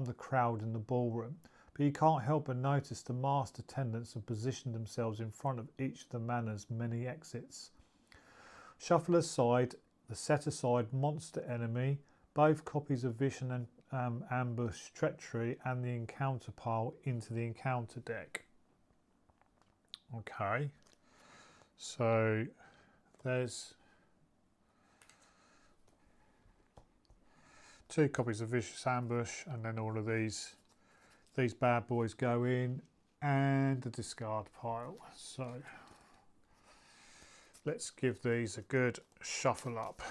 the crowd in the ballroom, but you can't help but notice the masked attendants have positioned themselves in front of each of the manor's many exits. Shuffle aside the set-aside monster enemy, both copies of Vision and Ambush Treachery and the encounter pile into the encounter deck. Okay, so there's 2 copies of Vicious Ambush, and then all of these bad boys go in and the discard pile. So let's give these a good shuffle up.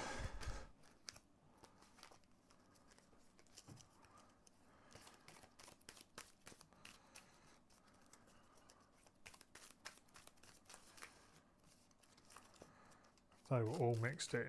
They were all mixed in.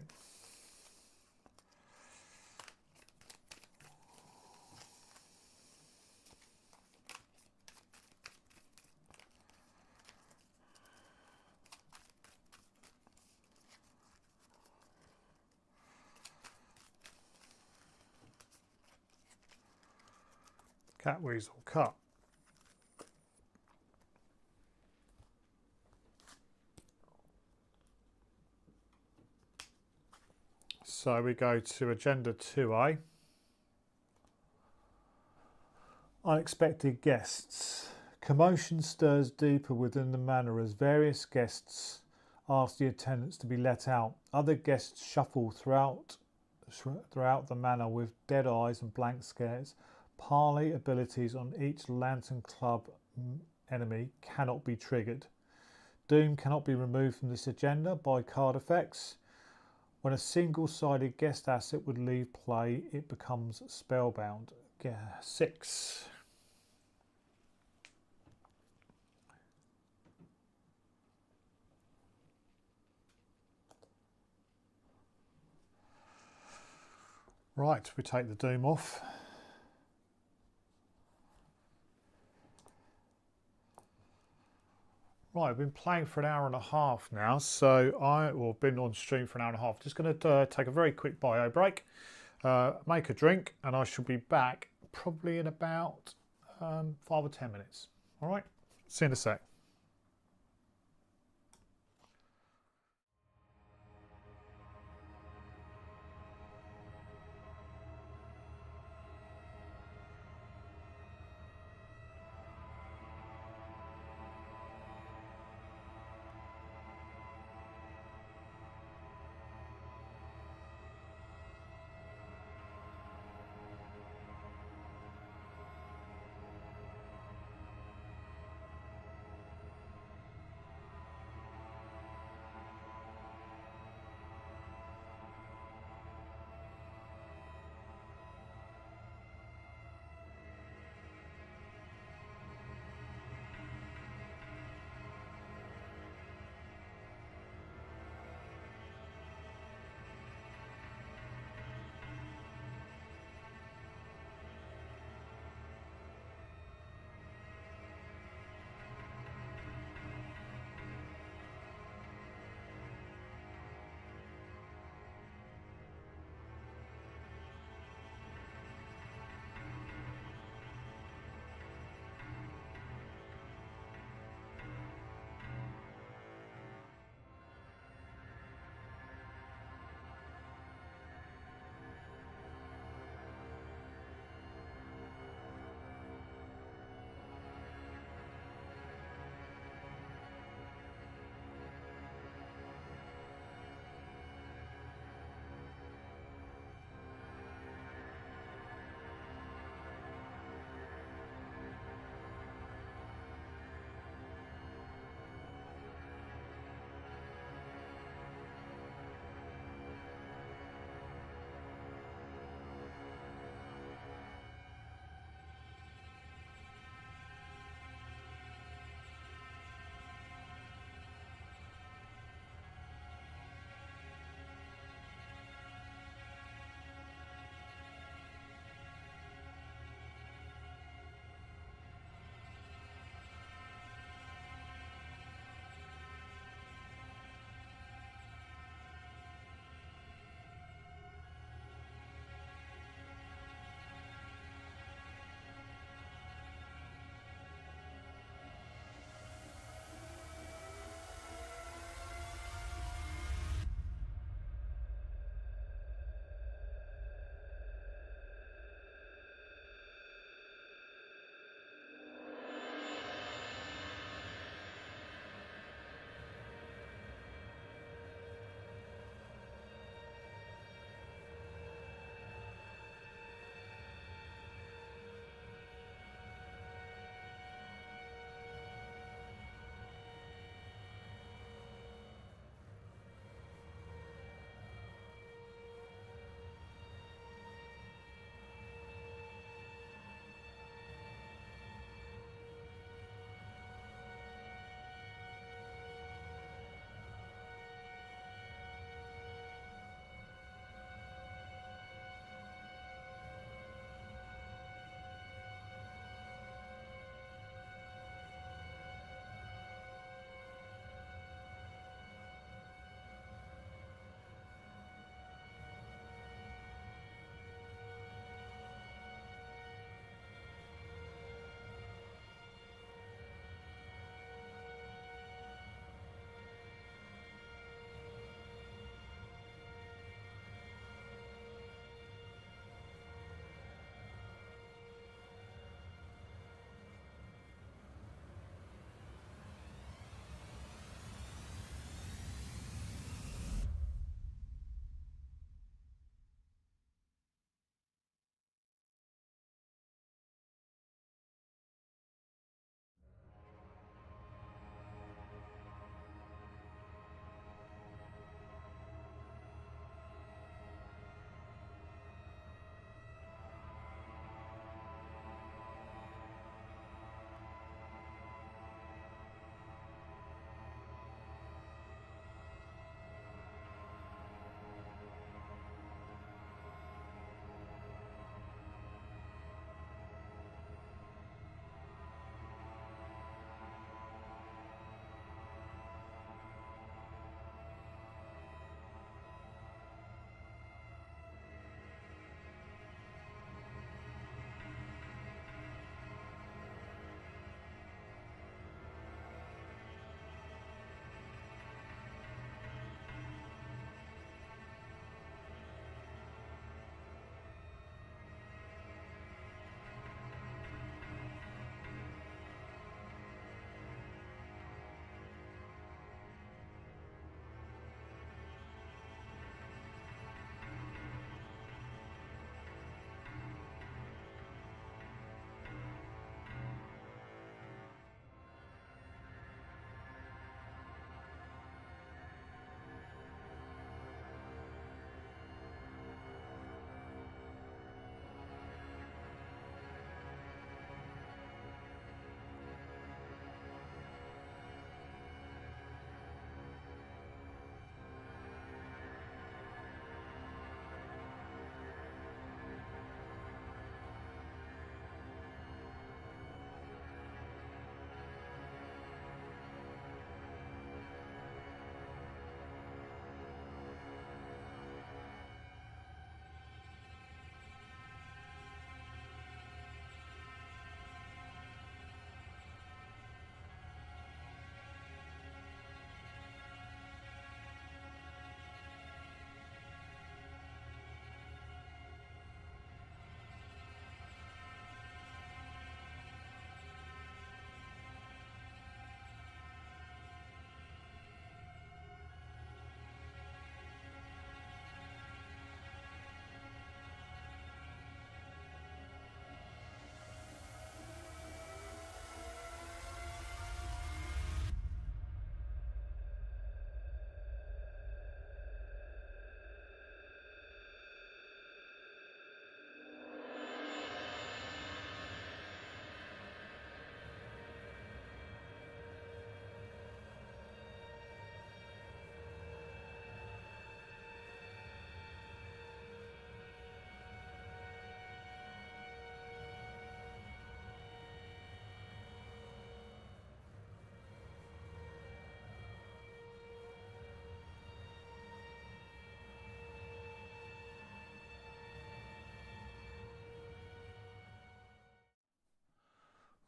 Cat weasel cut. So we go to agenda 2A. Unexpected guests. Commotion stirs deeper within the manor as various guests ask the attendants to be let out. Other guests shuffle throughout the manor with dead eyes and blank scares. Parley abilities on each Lantern Club enemy cannot be triggered. Doom cannot be removed from this agenda by card effects. When a single-sided guest asset would leave play, it becomes spellbound. 6. Right, we take the Doom off. Right, I've been playing for an hour and a half now, so been on stream for an hour and a half. Just going to take a very quick bio break, make a drink, and I shall be back probably in about 5 or 10 minutes. All right, see you in a sec.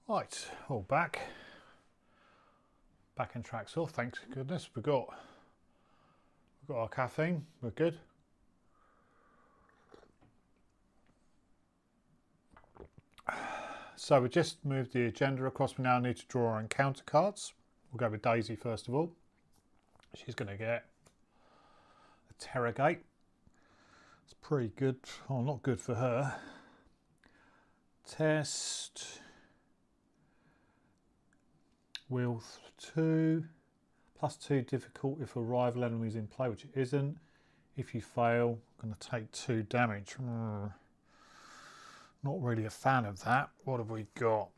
Right, all back. Back in tracks off, thanks goodness. We've got our caffeine, we're good. So we just moved the agenda across. We now need to draw our encounter cards. We'll go with Daisy first of all. She's going to get a Terrorgate. It's pretty good. Oh, not good for her. Test. Wheel 2. +2 difficult if a rival enemy is in play, which it isn't. If you fail, I'm going to take 2 damage. Not really a fan of that. What have we got?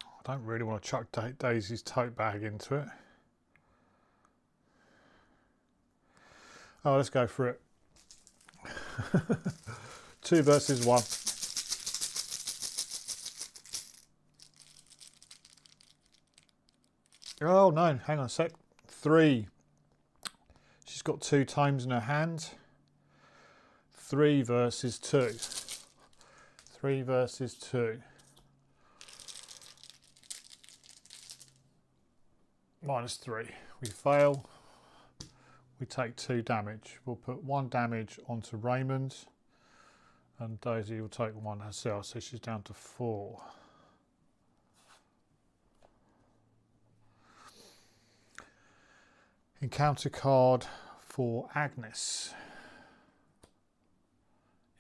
I don't really want to chuck Daisy's tote bag into it. Oh, let's go for it. 2 versus 1. Oh no, hang on a sec. 3. She's got 2 times in her hand. 3 versus 2. 3 versus 2. -3. We fail. We take 2 damage. We'll put 1 damage onto Raymond, and Daisy will take 1 herself, so she's down to 4. Encounter card for Agnes.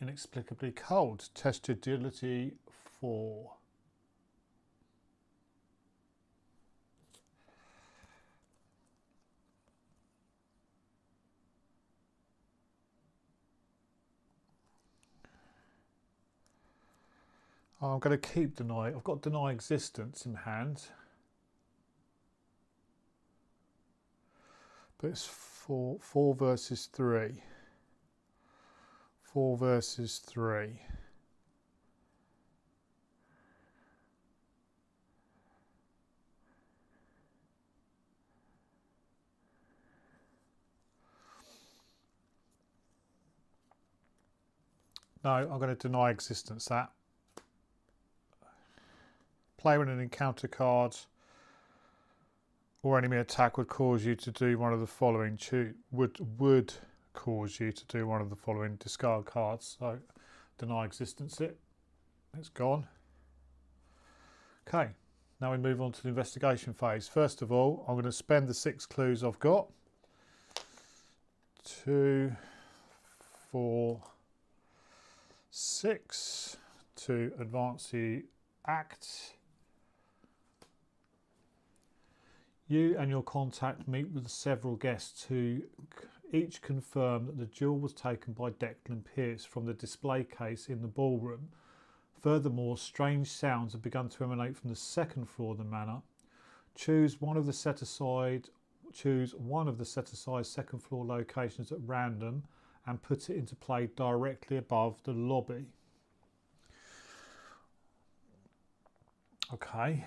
Inexplicably cold. Test agility 4. I'm going to keep deny. I've got deny existence in hand. But it's 4 versus 3. 4 versus 3. No, I'm going to deny existence that. Play when an encounter card or enemy attack would cause you to do one of the following. Would cause you to do one of the following. Discard cards. So deny existence it. It's gone. Okay, now we move on to the investigation phase. First of all, I'm going to spend the 6 clues I've got. 2, 4, 6 to advance the act. You and your contact meet with several guests who each confirm that the jewel was taken by Declan Pierce from the display case in the ballroom. Furthermore, strange sounds have begun to emanate from the 2nd floor of the manor. Choose one of the set aside 2nd floor locations at random and put it into play directly above the lobby. Okay.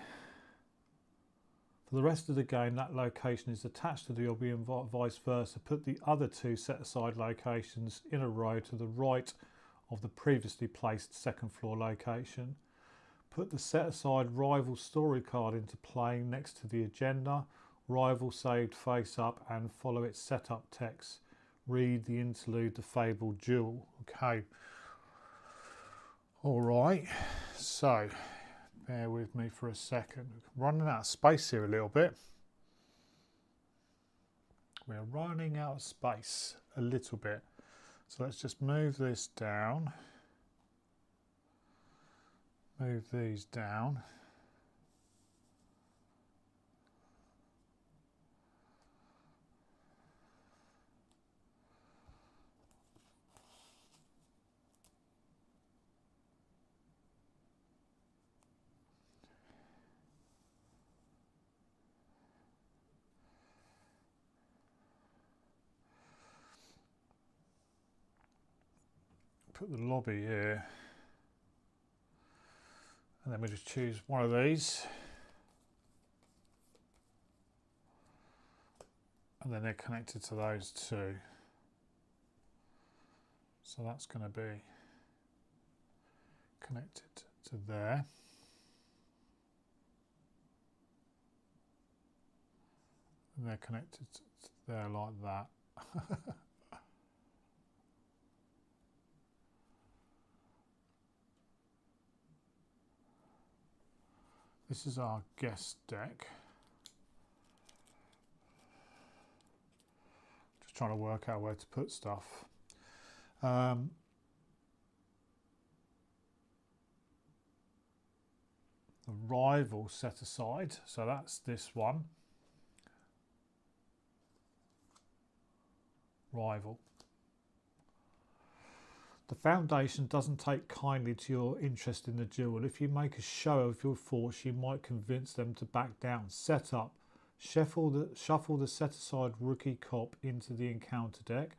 For the rest of the game, that location is attached to the lobby and vice versa. Put the other 2 set aside locations in a row to the right of the previously placed 2nd floor location. Put the set aside rival story card into play next to the agenda. Rival saved face up and follow its setup text. Read the interlude, The Fabled Jewel. Okay. All right. So, bear with me for a second. Running out of space here a little bit. We're running out of space a little bit. So let's just move this down. Move these down. Put the lobby here. And then we just choose one of these. And then they're connected to those 2. So that's going to be connected to there. And they're connected to there like that. This is our guest deck. Just trying to work out where to put stuff. The rival set aside, so that's this one. Rival. The Foundation doesn't take kindly to your interest in the duel. If you make a show of your force, you might convince them to back down. Set up. Shuffle the set-aside rookie cop into the encounter deck.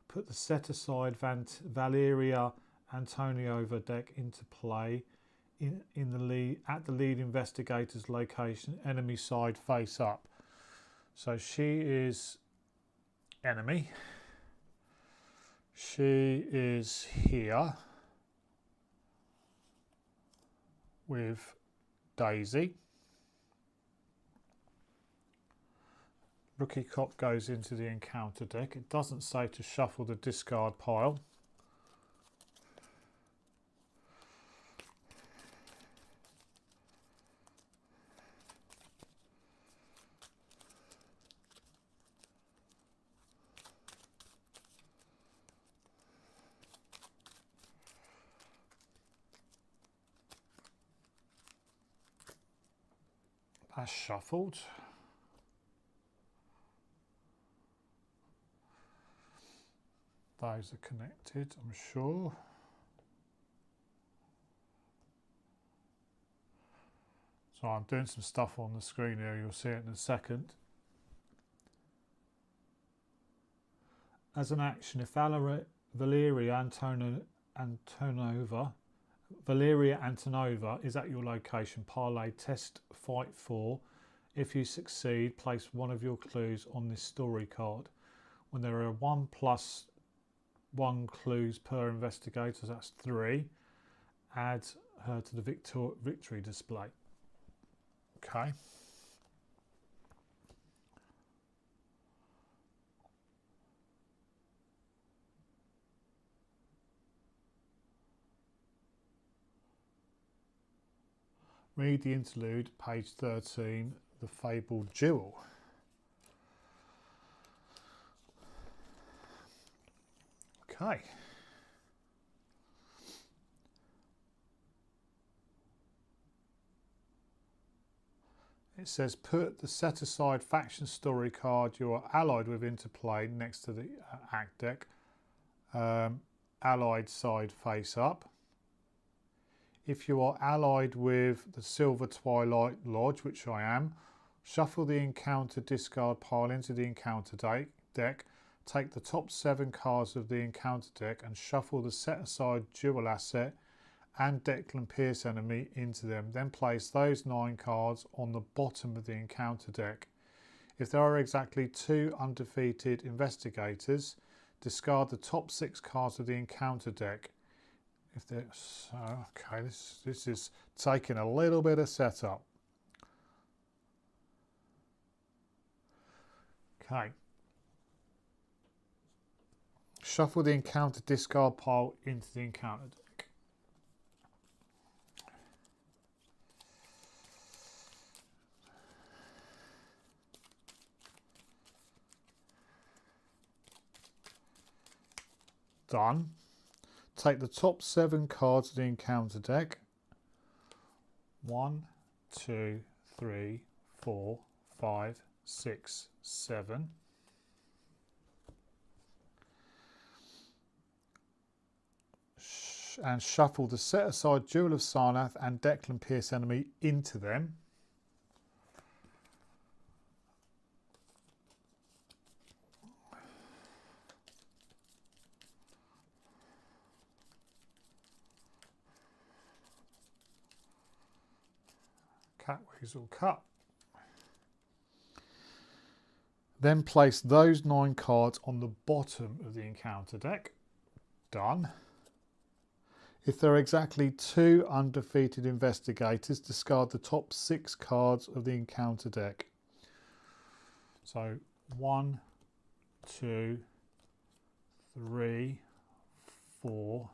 Put the set-aside Valeria Antoniova deck into play at the lead investigator's location, enemy side face up. So she is enemy. She is here with Daisy. Rookie cop goes into the encounter deck. It doesn't say to shuffle the discard pile. That's shuffled. Those are connected, I'm sure. So I'm doing some stuff on the screen here, you'll see it in a second. As an action, if Valeria Antonova is at your location, parlay test fight 4. If you succeed, place one of your clues on this story card. When there are 1+1 clues per investigator, that's 3, add her to the victory display. Okay. Read the interlude, page 13, The Fabled Jewel. Okay. It says put the set aside faction story card you are allied with into play next to the act deck. Allied side face up. If you are allied with the Silver Twilight Lodge, which I am, shuffle the encounter discard pile into the encounter deck. Take the top 7 cards of the encounter deck and shuffle the set aside dual asset and Declan Pierce enemy into them. Then place those 9 cards on the bottom of the encounter deck. If there are exactly 2 undefeated investigators, discard the top 6 cards of the encounter deck. If there's okay, this is taking a little bit of setup. Okay. Shuffle the encounter discard pile into the encounter deck. Done. Take the top 7 cards of the encounter deck. 1, 2, 3, 4, 5, 6, 7. And shuffle the set aside Jewel of Sarnath and Declan Pierce enemy into them. Cat weasel cut. Then place those 9 cards on the bottom of the encounter deck. Done. If there are exactly 2 undefeated investigators, discard the top 6 cards of the encounter deck. So 1, 2, 3, 4,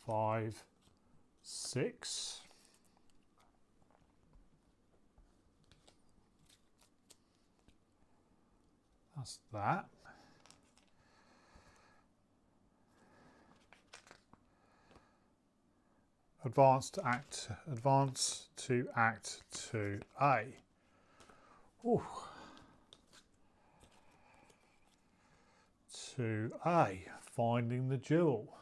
5, 6. That's that. Advance to Act 2A. Ooh. 2A, finding the jewel.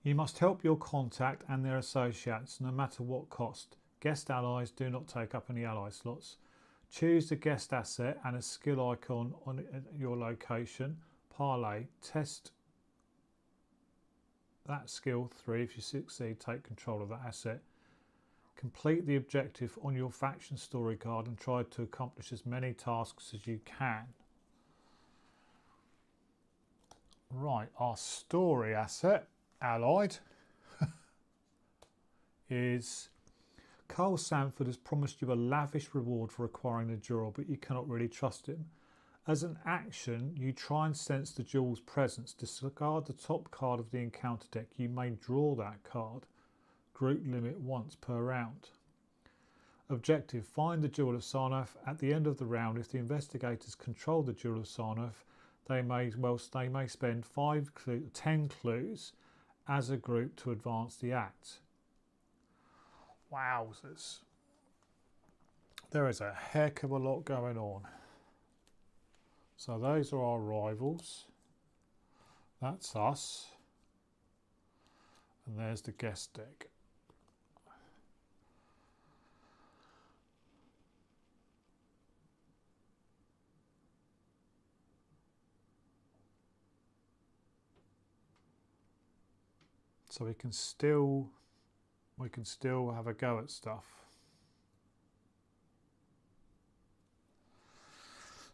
You must help your contact and their associates, no matter what cost. Guest allies do not take up any ally slots. Choose the guest asset and a skill icon on your location. Parlay. Test that skill 3. If you succeed, take control of that asset. Complete the objective on your faction story card and try to accomplish as many tasks as you can. Right, our story asset, allied, is Carl Sanford has promised you a lavish reward for acquiring the jewel, but you cannot really trust him. As an action, you try and sense the jewel's presence. Discard the top card of the encounter deck. You may draw that card. Group limit once per round. Objective, find the Jewel of Sarnath. At the end of the round, if the investigators control the Jewel of Sarnath, they may spend 10 clues as a group to advance the act. Wowzers. There is a heck of a lot going on. So those are our rivals. That's us. And there's the guest deck. So we can still have a go at stuff.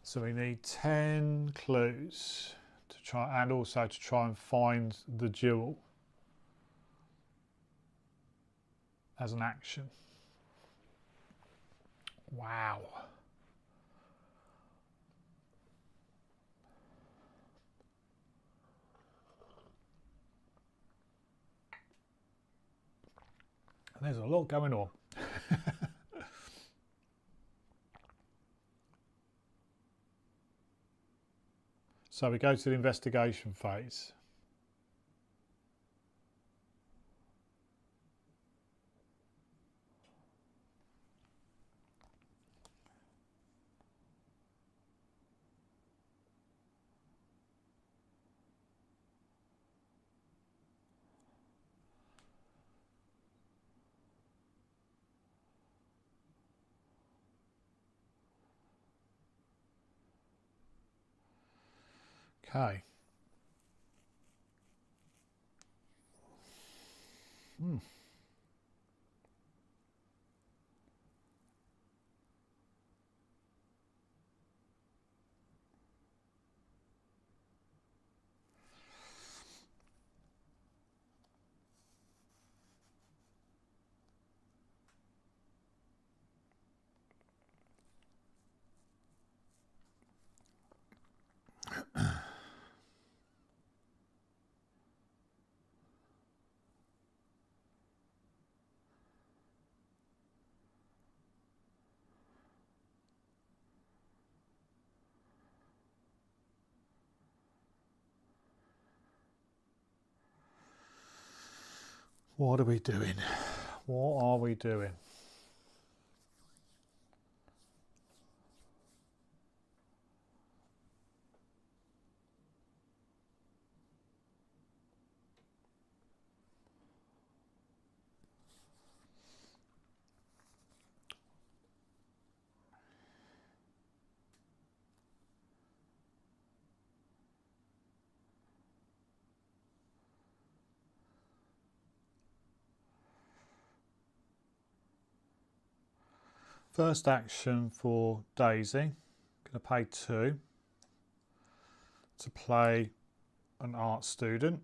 So we need 10 clues to try, and also to try and find the jewel as an action. Wow. And there's a lot going on. So we go to the investigation phase. Okay. What are we doing? What are we doing? First action for Daisy. I'm going to pay 2 to play an art student.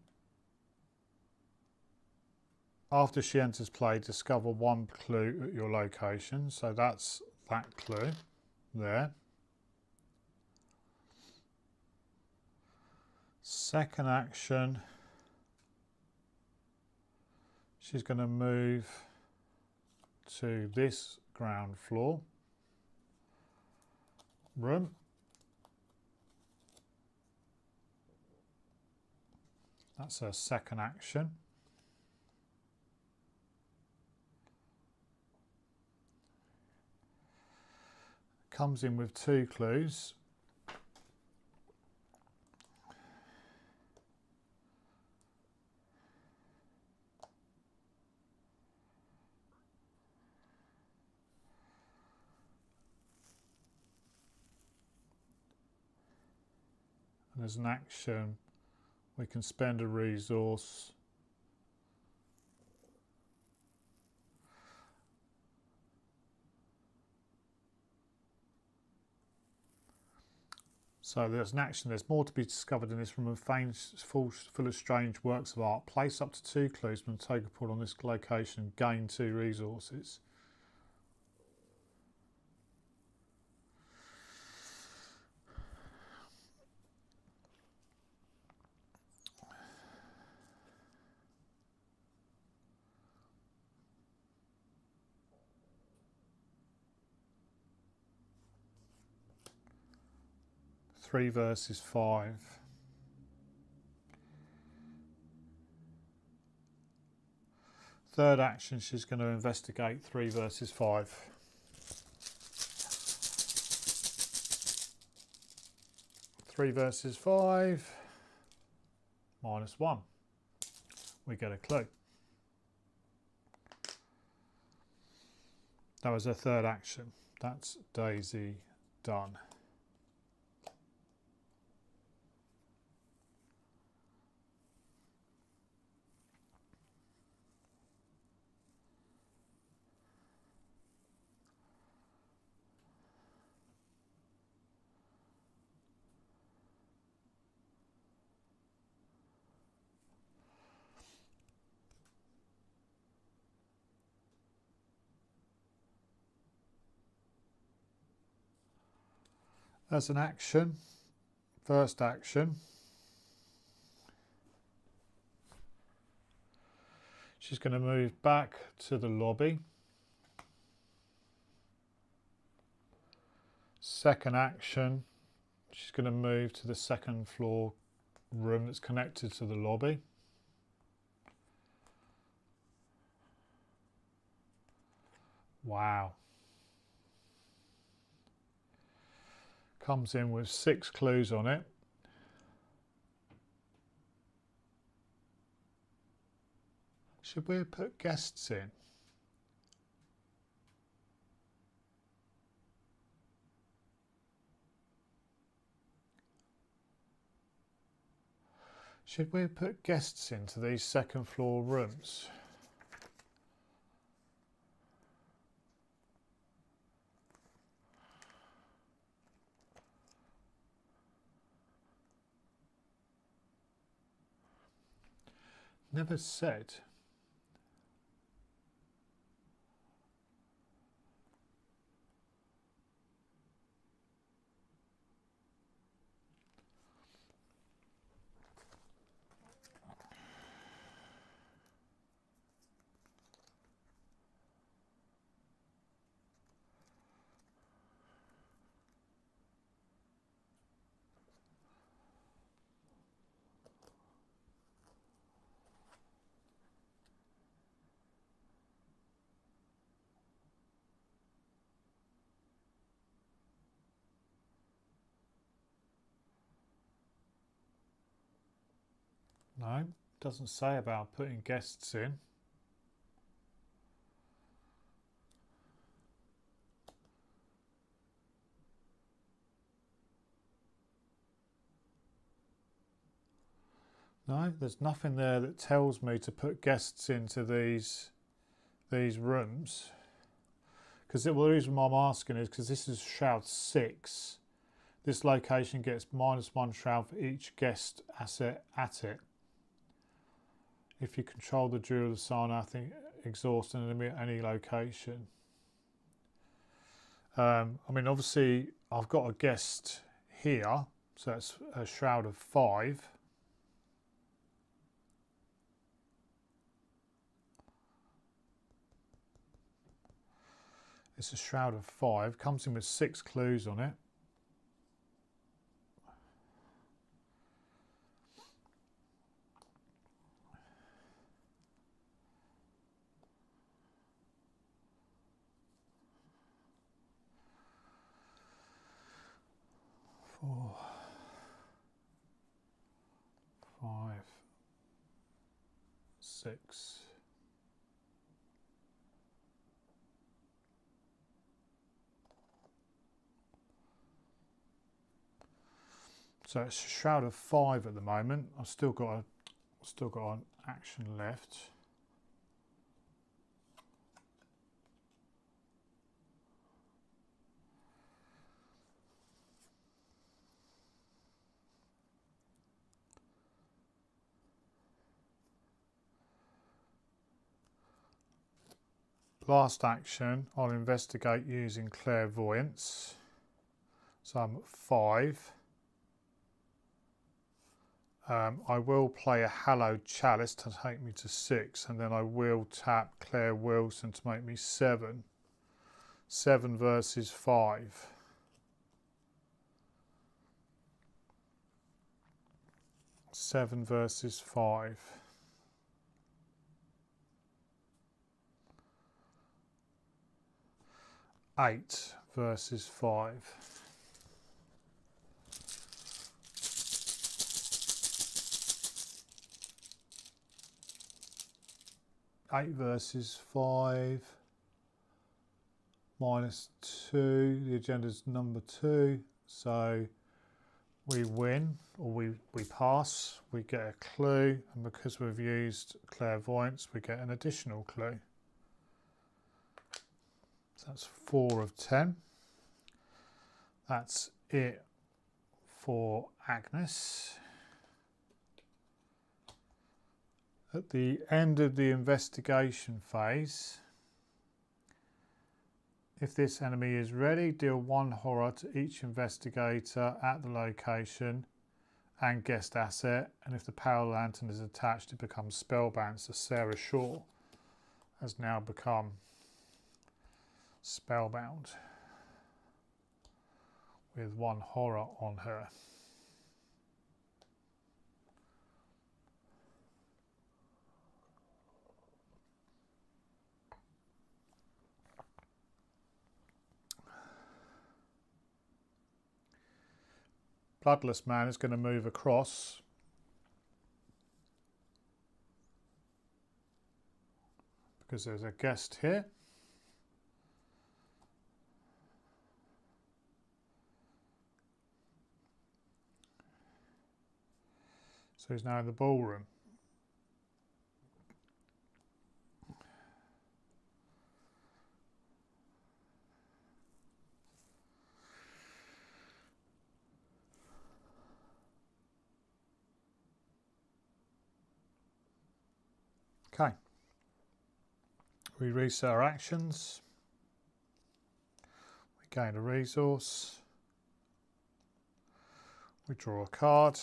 After she enters play, discover one clue at your location. So that's that clue there. Second action, she's going to move to this ground floor room. That's her second action. Comes in with 2 clues. And as an action, we can spend a resource so there's an action. There's more to be discovered in this room of fanes full of strange works of art. Place up to 2 clues from the token pool on this location. Gain 2 resources. Three versus 5. Third action, she's going to investigate 3 versus 5. Three versus 5, -1. We get a clue. That was her third action. That's Daisy done. As an action, first action, she's going to move back to the lobby. Second action, she's going to move to the second floor room that's connected to the lobby. Wow. Comes in with 6 clues on it. Should we put guests in? Should we put guests into these second floor rooms? Never said. No, doesn't say about putting guests in. No, there's nothing there that tells me to put guests into these rooms. Because the reason why I'm asking is because this is shroud 6. This location gets -1 shroud for each guest asset at it. If you control the jewel of the sun, I think exhaust an enemy at any location. I mean, obviously, I've got a guest here, so it's a shroud of 5. It's a shroud of 5. Comes in with 6 clues on it. Four, 5, 6. So it's a shroud of 5 at the moment. I've still got an action left. Last action, I'll investigate using clairvoyance. So I'm at 5. I will play a hallowed chalice to take me to 6, and then I will tap Claire Wilson to make me 7. 7 versus 5. Seven versus 5. Eight versus 5. 8 versus 5. -2. The agenda's number 2. So we win, or we pass. We get a clue, and because we've used clairvoyance, we get an additional clue. So that's 4 of 10. That's it for Agnes. At the end of the investigation phase, if this enemy is ready, deal 1 horror to each investigator at the location and guest asset, and if the power lantern is attached, it becomes spellbound. So Sarah Shaw has now become spellbound with 1 horror on her. Bloodless Man is going to move across because there's a guest here. So he's now in the ballroom. Okay. We reset our actions. We gain a resource. We draw a card.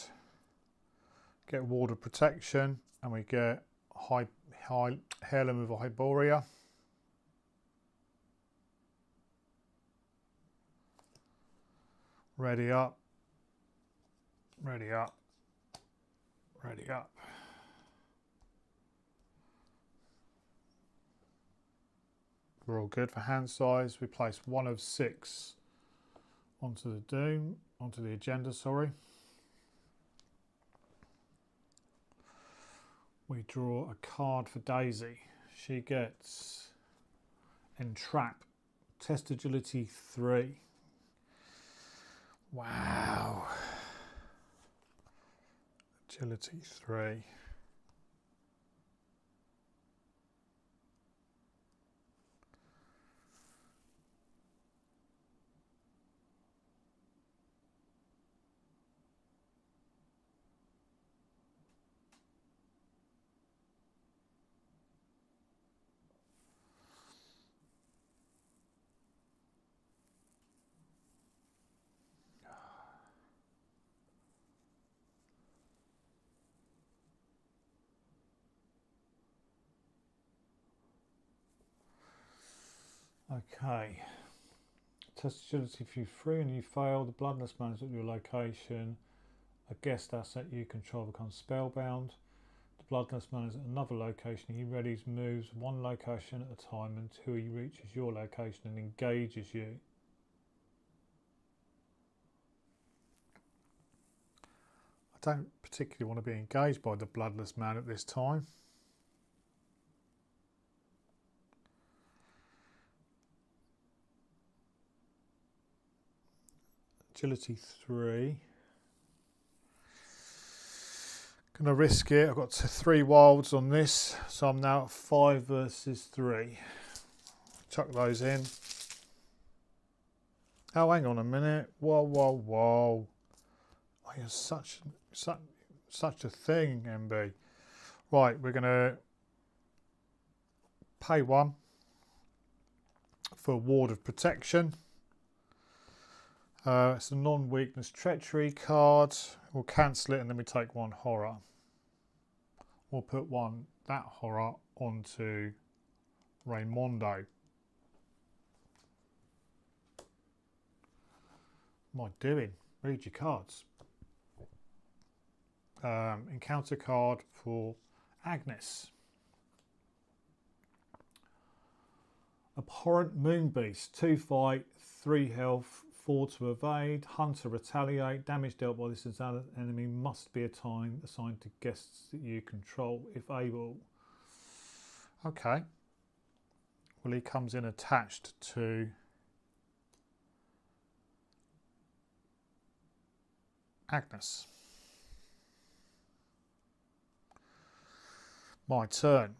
Get ward of protection, and we get Heirloom of Hyboria. Ready up. Ready up. Ready up. We're all good for hand size. We place 1 of 6 onto the agenda, sorry. We draw a card for Daisy. She gets Entrap, Test Agility 3. Wow. Agility 3. Okay. Test agility if you free and you fail. The bloodless man is at your location. A guest asset you control becomes spellbound. The bloodless man is at another location. He readies moves one location at a time until he reaches your location and engages you. I don't particularly want to be engaged by the bloodless man at this time. Agility 3. Gonna risk it. I've got 3 wilds on this, so I'm now at 5 versus 3. Chuck those in. Oh, hang on a minute. Whoa, whoa, whoa. Oh, you're such a thing, MB. Right, we're gonna pay 1 for a ward of protection. It's a non-weakness treachery card. We'll cancel it and then we take 1 horror. We'll put that horror onto Raymondo. What am I doing? Read your cards. Encounter card for Agnes. Abhorrent Moonbeast. 2 fight, 3 health, 4 to evade. Hunter retaliate. Damage dealt by this enemy must be a time assigned to guests that you control if able. Okay. Well, he comes in attached to Agnes. My turn.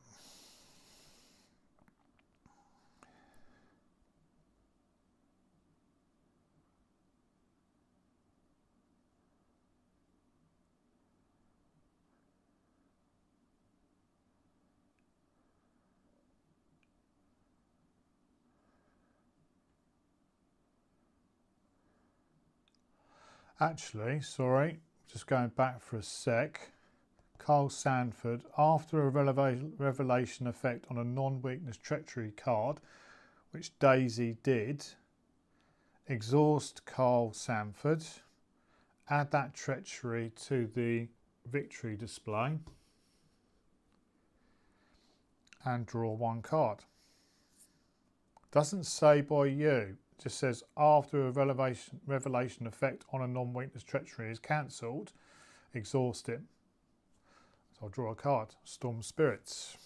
Actually, sorry, just going back for a sec. Carl Sanford, after a revelation effect on a non-weakness treachery card, which Daisy did, exhaust Carl Sanford, add that treachery to the victory display, and draw 1 card. Doesn't say by you. Just says after a revelation effect on a non-weakness treachery is cancelled, exhaust it. So I'll draw a card. Storm Spirits.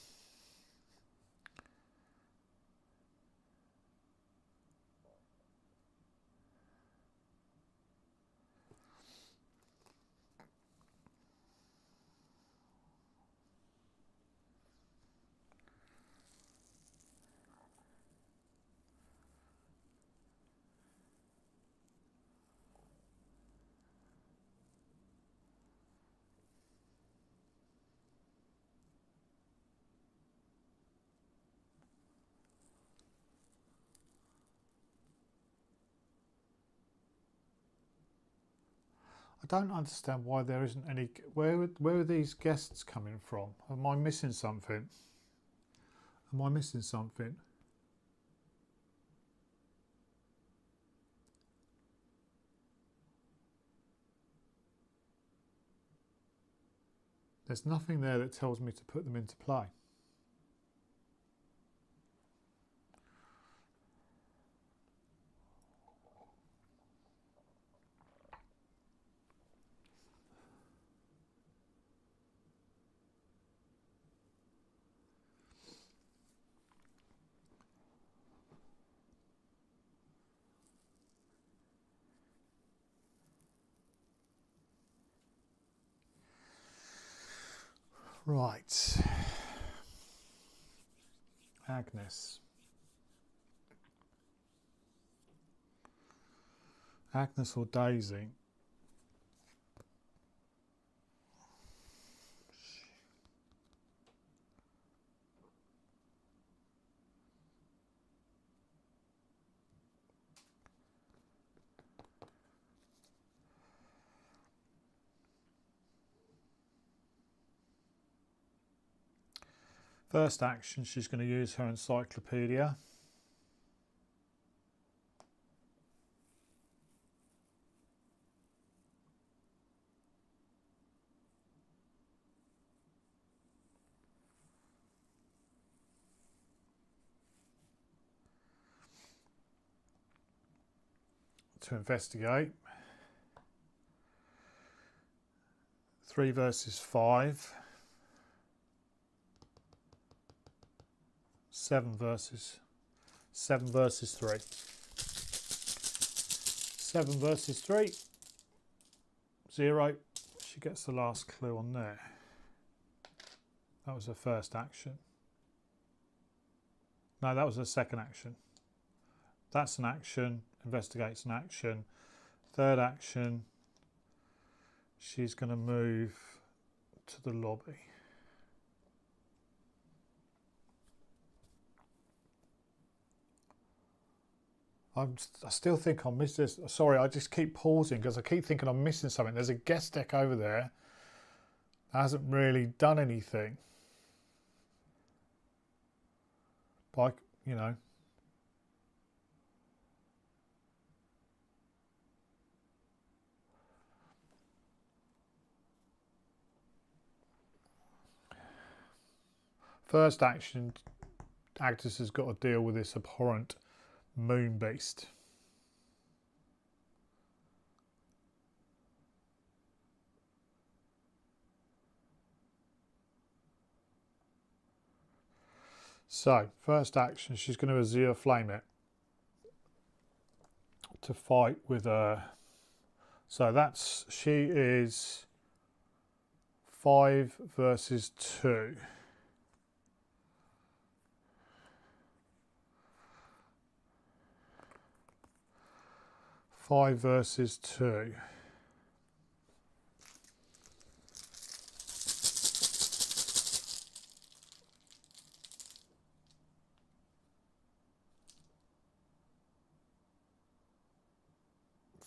I don't understand why there isn't any. Where are these guests coming from? Am I missing something? Am I missing something? There's nothing there that tells me to put them into play. Right. Agnes. Agnes or Daisy? First action, she's going to use her encyclopedia. to investigate. 3 versus 5. 7 versus 3. 7 versus 3. 0. She gets the last clue on there. That was her first action. No, that was her second action. That's an action. Investigates an action. Third action. She's going to move to the lobby. I still think I missed this. Sorry, I just keep pausing because I keep thinking I'm missing something. There's a guest deck over there that hasn't really done anything. But, you know. First action, Agnes has got to deal with this abhorrent moon beast. So, first action, she's going to Azure Flame it to fight with her. So that's, she is 5 versus 2. 5 versus 2.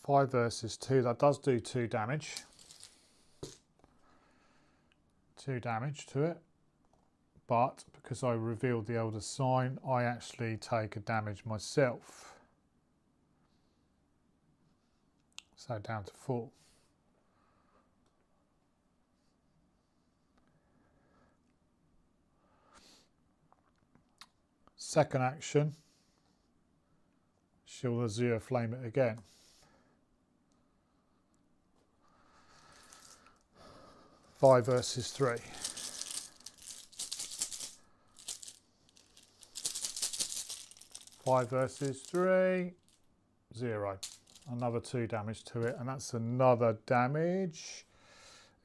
Five versus 2. That does do 2 damage. 2 damage to it. But because I revealed the Elder Sign, I actually take a damage myself. So down to 4. Second action, she'll Azure Flame it again. Five versus 3. 5 versus 3. 0. Another 2 damage to it, and that's another damage.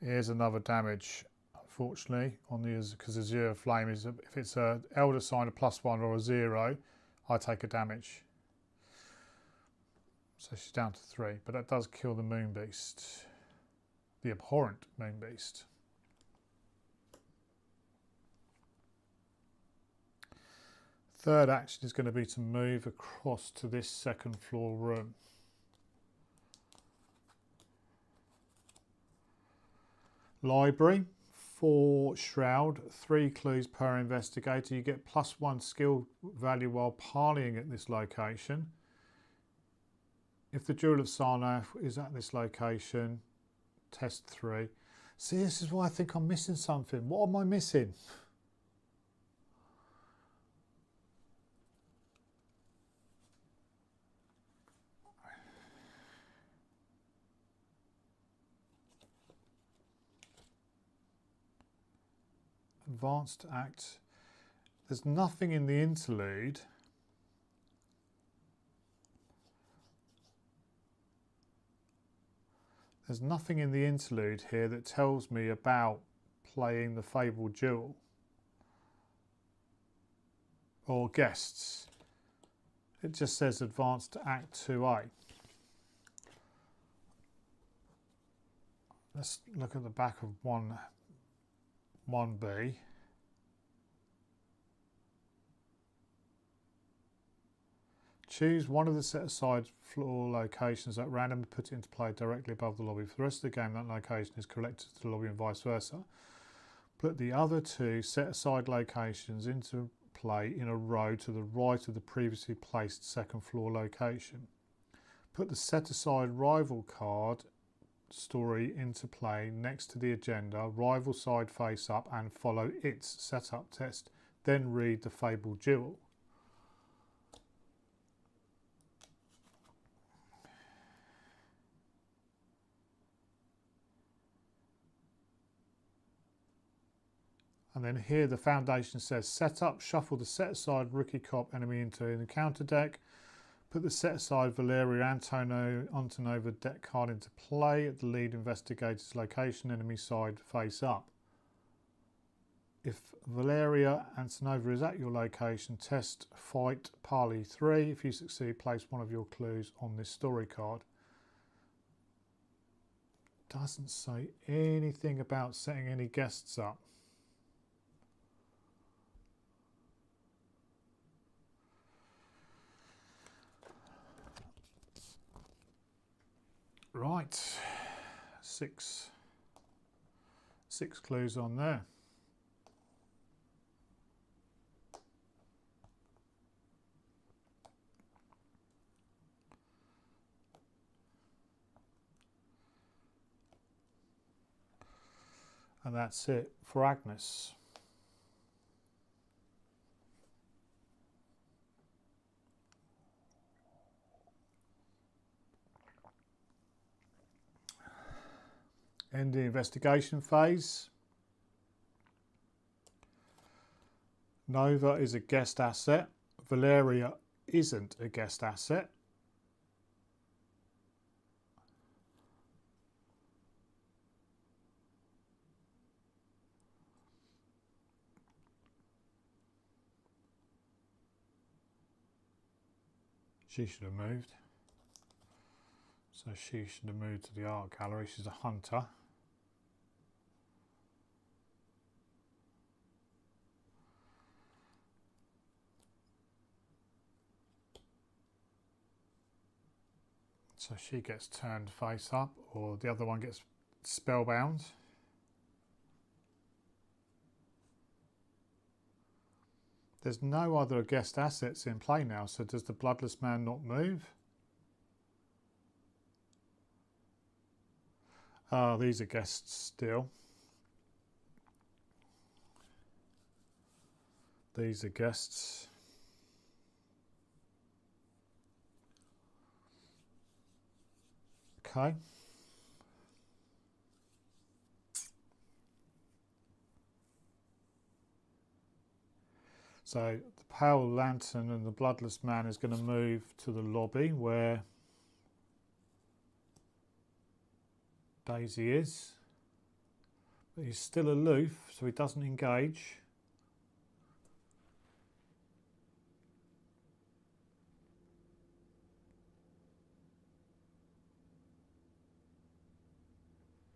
Here's another damage, unfortunately, on the, because Azure Flame is, if it's a Elder Sign, a +1 or a 0, I take a damage. So she's down to 3, but that does kill the Moon Beast, the abhorrent Moon Beast. Third action is going to be to move across to this second floor room. Library, 4 shroud, 3 clues per investigator. You get +1 skill value while parleying at this location. If the Jewel of Sarnath is at this location, test 3. See, this is why I think I'm missing something. What am I missing? Advanced act. There's nothing in the interlude. There's nothing in the interlude here that tells me about playing the Fabled Jewel or guests. It just says Advanced Act 2A. Let's look at the back of 1B. Choose one of the set-aside floor locations at random and put it into play directly above the lobby. For the rest of the game, that location is collected to the lobby and vice versa. Put the other 2 set-aside locations into play in a row to the right of the previously placed second floor location. Put the set-aside rival card story into play next to the agenda, rival side face up, and follow its setup test. Then read the Fabled Jewel. And then here the foundation says set up, shuffle the set aside rookie cop enemy into an encounter deck, put the set aside Valeria Antonova deck card into play at the lead investigator's location, enemy side face up. If Valeria Antonova is at your location, test fight parley 3. If you succeed, place one of your clues on this story card. Doesn't say anything about setting any guests up. Right, six clues on there. And that's it for Agnes. End the investigation phase. Nova is a guest asset. Valeria isn't a guest asset. She should have moved. So she should have moved to the art gallery. She's a hunter. So she gets turned face up, or the other one gets spellbound. There's no other guest assets in play now, so does the Bloodless Man not move? These are guests still. These are guests. Okay. So the Pale Lantern and the Bloodless Man is going to move to the lobby where Daisy is. But he's still aloof, so he doesn't engage.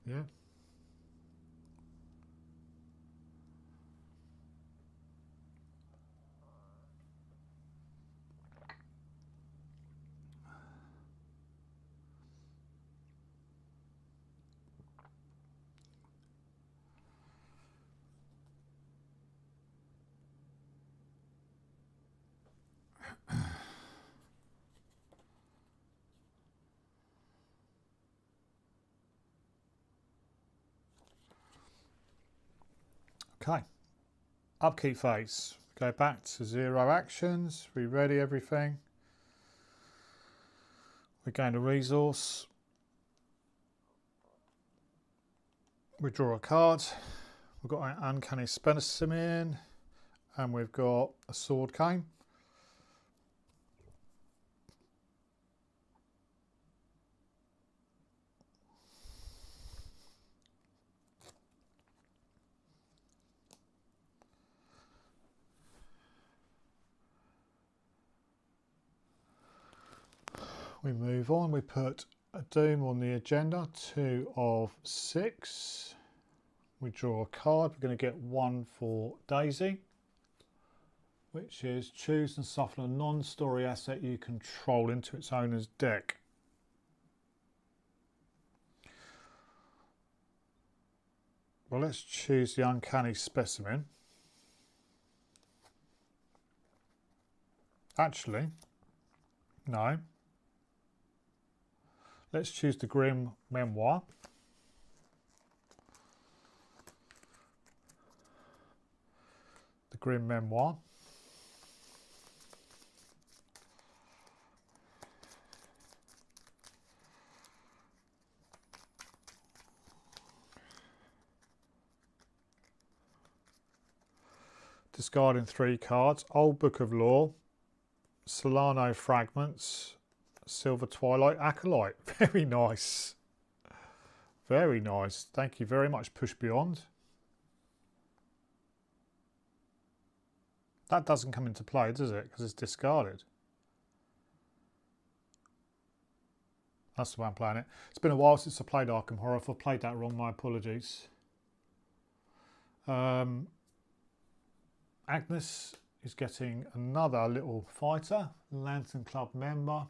Yeah. Okay, upkeep phase. Go back to 0 actions. We ready everything. We gain a resource. We draw a card. We've got an uncanny specimen, and we've got a sword cane. We move on, we put a Doom on the agenda, 2 of 6. We draw a card, we're going to get 1 for Daisy, which is choose and shuffle a non-story asset you control into its owner's deck. Well, let's choose the uncanny specimen. Actually, no. Let's choose the Grim Memoir. The Grim Memoir. discarding 3 cards. Old Book of Law, Solano Fragments, Silver Twilight Acolyte. Very nice. Very nice. Thank you very much, Push Beyond. That doesn't come into play, does it? Because it's discarded. That's the way I'm playing it. It's been a while since I played Arkham Horror. If I played that wrong, my apologies. Agnes is getting another little fighter, Lantern Club member.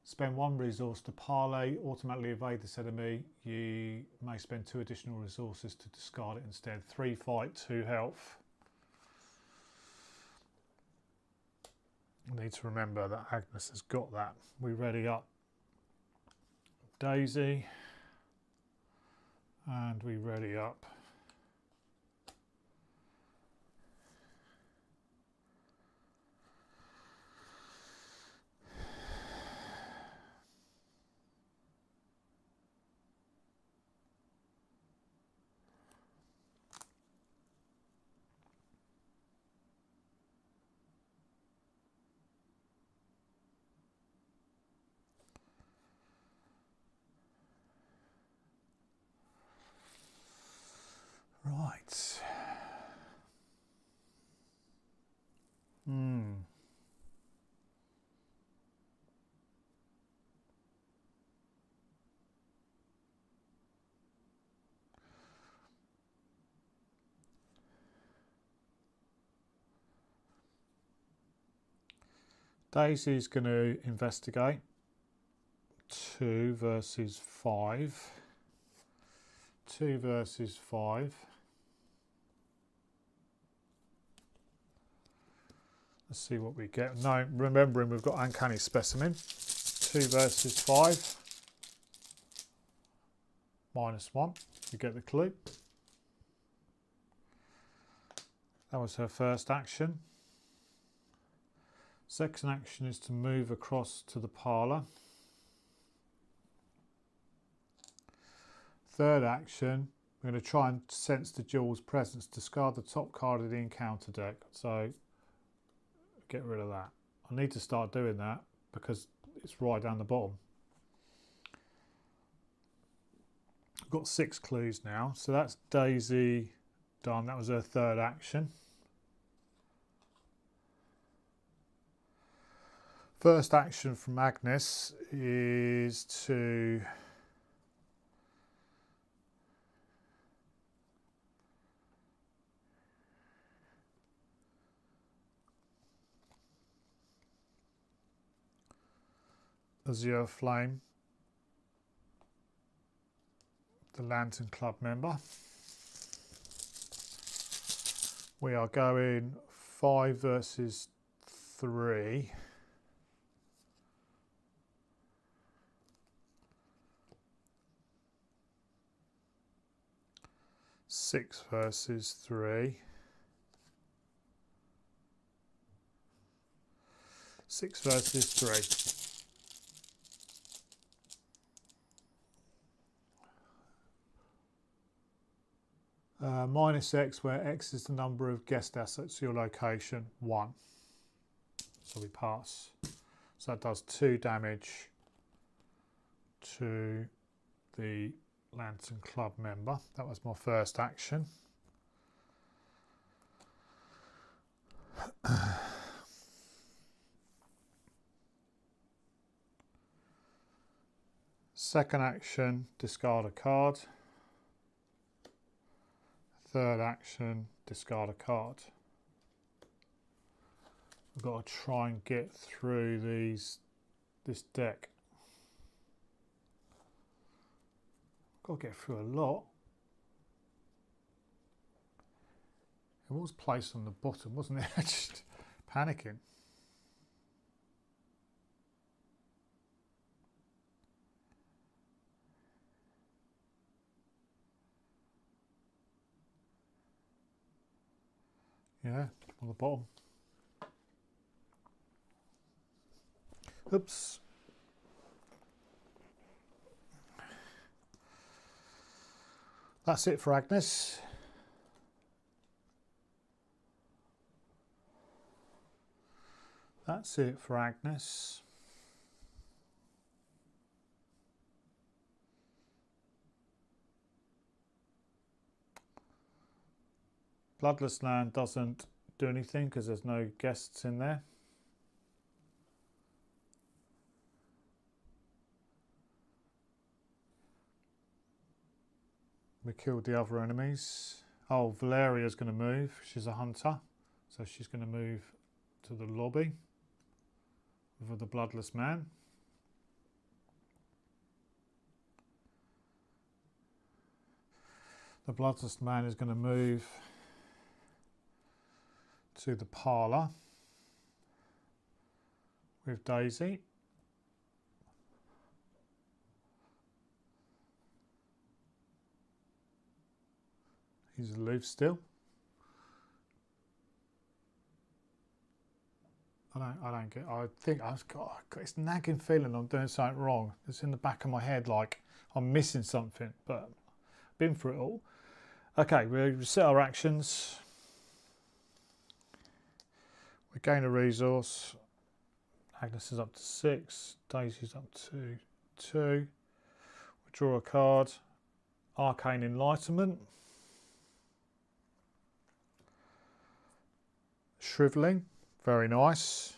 Spend 1 resource to parlay, automatically evade this enemy. You may spend 2 additional resources to discard it instead. 3 fight, 2 health. I need to remember that Agnes has got that. We ready up Daisy, and we ready up right. Daisy's going to investigate. 2 versus 5. 2 versus 5. Let's see what we get. No, remembering we've got Uncanny Specimen. 2 versus 5. -1. You get the clue. That was her first action. Second action is to move across to the parlour. Third action, we're going to try and sense the Jewel's presence. Discard the top card of the encounter deck. So get rid of that. I need to start doing that because it's right down the bottom. I've got 6 clues now. So that's Daisy done. That was her third action. First action from Agnes is to Azure Flame, the Lantern Club member. We are going 5 versus 3. Six versus 3. 6 versus 3. Minus X, where X is the number of guest assets, your location, 1. So we pass. So that does 2 damage to the Lantern Club member. That was my first action. Second action, discard a card. Third action, discard a card. We've got to try and get through this deck. Got to get through a lot. It was placed on the bottom, wasn't it? Just panicking. Yeah, on the bottom. Oops. That's it for Agnes. that's it for Agnes. Bloodless Land doesn't do anything because there's no guests in there. We killed the other enemies. Oh, Valeria's going to move. She's a hunter, so she's going to move to the lobby with the Bloodless Man. The Bloodless Man is going to move to the parlour with Daisy. He's aloof still. I think I've got this nagging feeling I'm doing something wrong. It's in the back of my head, like I'm missing something, but I've been through it all. Okay, we reset our actions. We gain a resource. Agnes is up to 6. Daisy's up to 2. We draw a card. Arcane Enlightenment. Shriveling, very nice.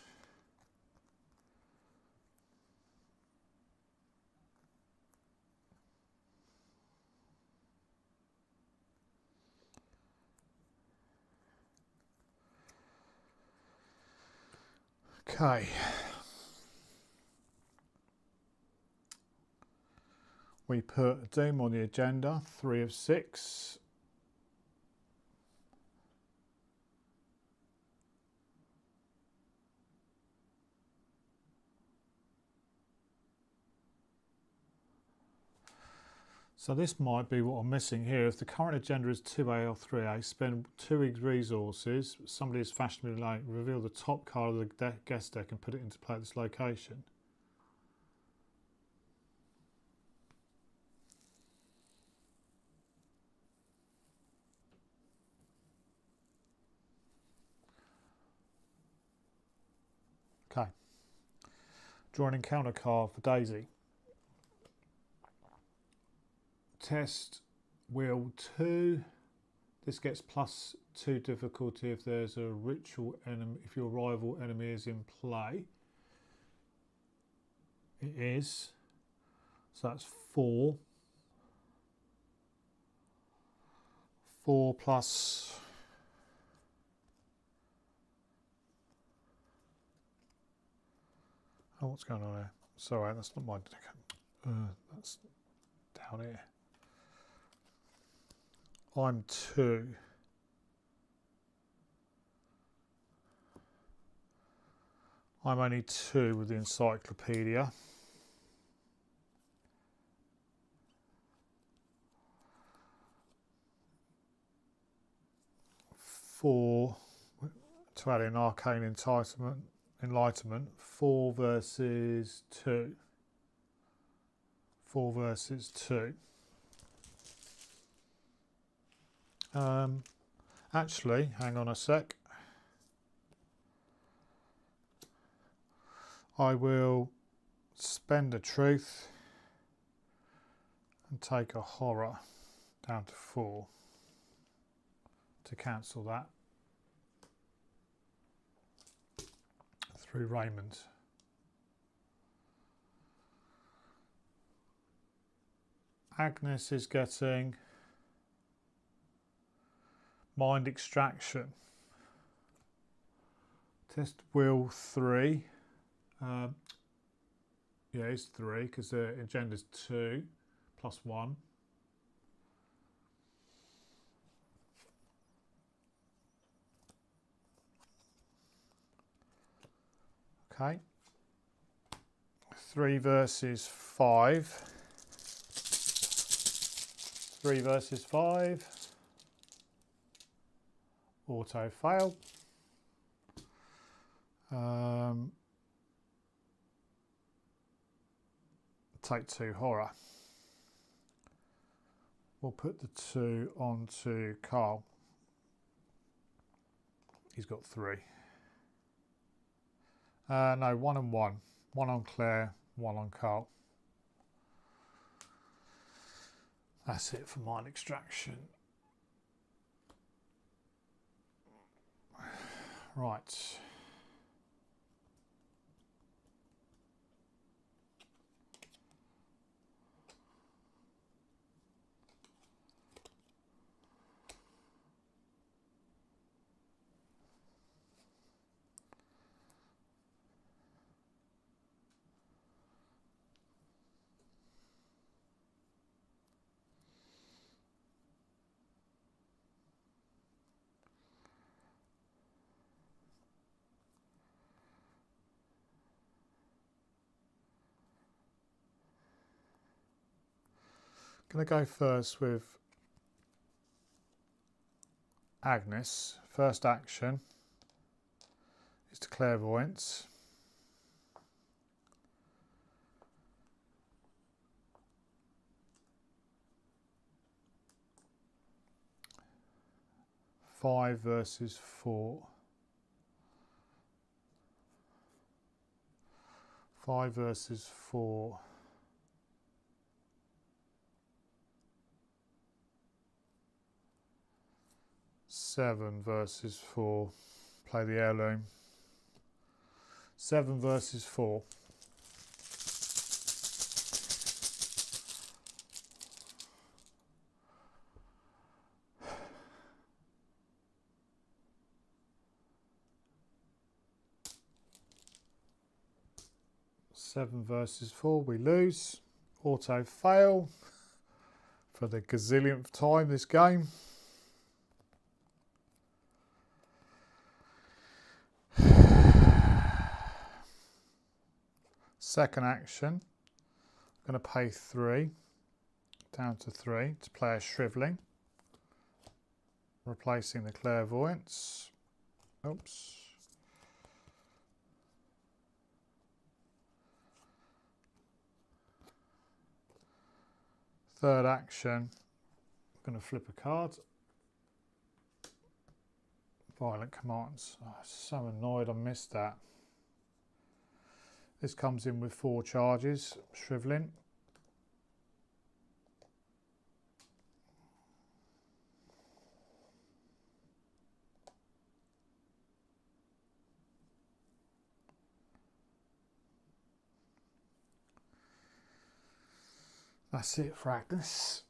Okay. We put Doom on the agenda, 3 of 6. So this might be what I'm missing here. If the current agenda is 2A or 3A, spend 2 resources. Somebody is fashionably late. Reveal the top card of the guest deck and put it into play at this location. Okay. Draw an encounter card for Daisy. Test wheel 2. This gets +2 difficulty if there's a ritual enemy, if your rival enemy is in play. It is. So that's 4. 4 plus. Oh, what's going on here? Sorry, that's not my deck. That's down here. I'm 2. I'm only 2 with the encyclopedia. Four to add in arcane enlightenment. 4 versus 2. 4 versus 2. Actually, hang on a sec. I will spend a truth and take a horror down to 4 to cancel that through Raymond. Agnes is getting Mind Extraction. Test wheel 3. Yeah, it's 3 because the agenda is 2 plus 1. Okay. 3 versus 5. 3 versus 5. Auto fail. Take 2 horror. We'll put the 2 onto Carl. He's got 3. No, 1 and 1. 1 on Claire, 1 on Carl. That's it for mind extraction. Right. Going to go first with Agnes. First action is to clairvoyance. Five versus 4. 5 versus 4. 7 versus 4. Play the heirloom. 7 versus 4. Seven versus 4, we lose. Auto fail for the gazillionth time this game. Second action, I'm going to pay 3, down to 3, to play a shrivelling, replacing the clairvoyance. Oops. Third action, I'm going to flip a card. Violent commands. Oh, so annoyed I missed that. This comes in with 4 charges, shrivelling. That's it for Agnes.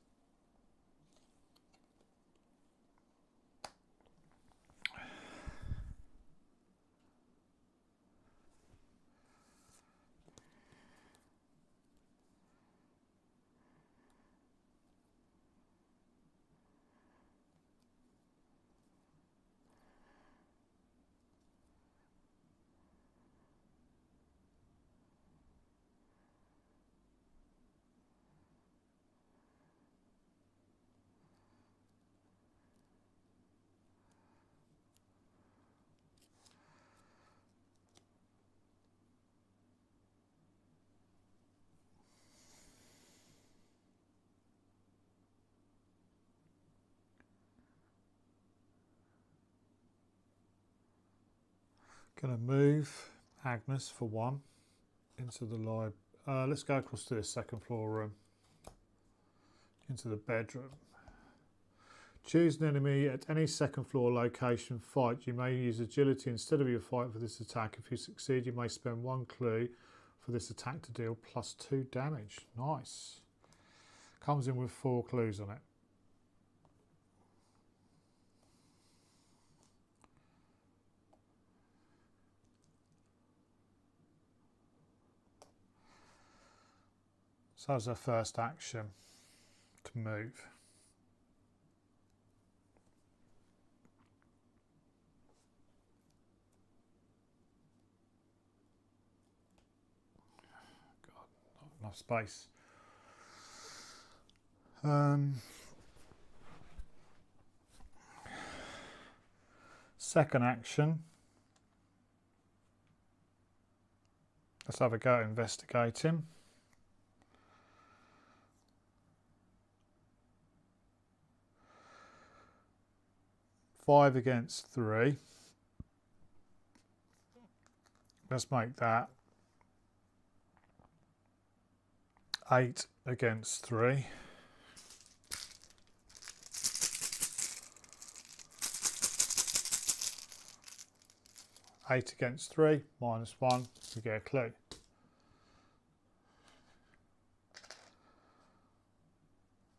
Going to move Agnes for 1 into the library. Let's go across to the second floor room, into the bedroom. Choose an enemy at any second floor location. Fight. You may use agility instead of your fight for this attack. If you succeed, you may spend 1 clue for this attack to deal +2 damage. Nice. Comes in with 4 clues on it. So that's our first action, to move. God, not enough space. Second action. Let's have a go at investigating. 5 against 3. let's make that 8 against 3. Eight against 3, -1, we get a clue.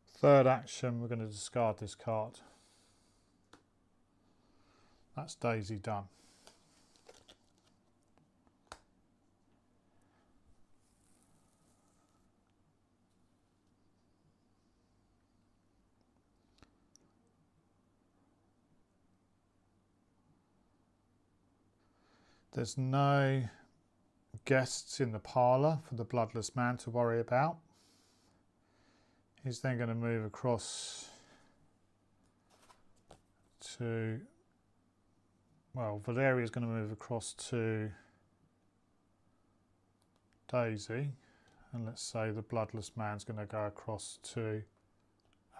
Third action, we're going to discard this card. That's Daisy done. There's no guests in the parlour for the bloodless man to worry about. He's then going to move across to, well, Valeria's going to move across to Daisy, and let's say the bloodless man's going to go across to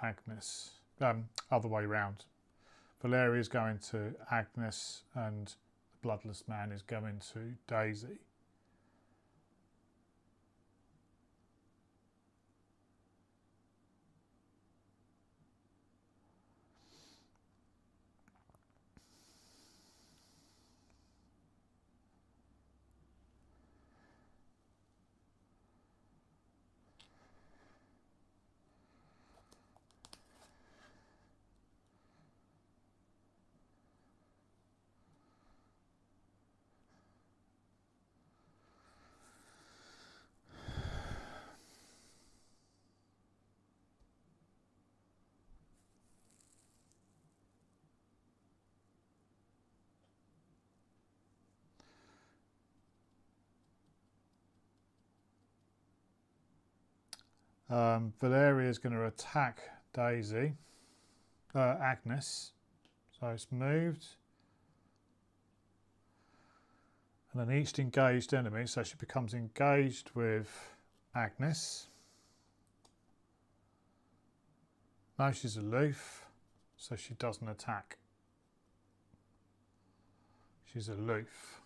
Agnes. Other way round. Valeria's going to Agnes and the bloodless man is going to Daisy. Valeria is going to attack Daisy, Agnes, so it's moved, and then each engaged enemy, so she becomes engaged with Agnes. Now she's aloof, so she doesn't attack. She's aloof.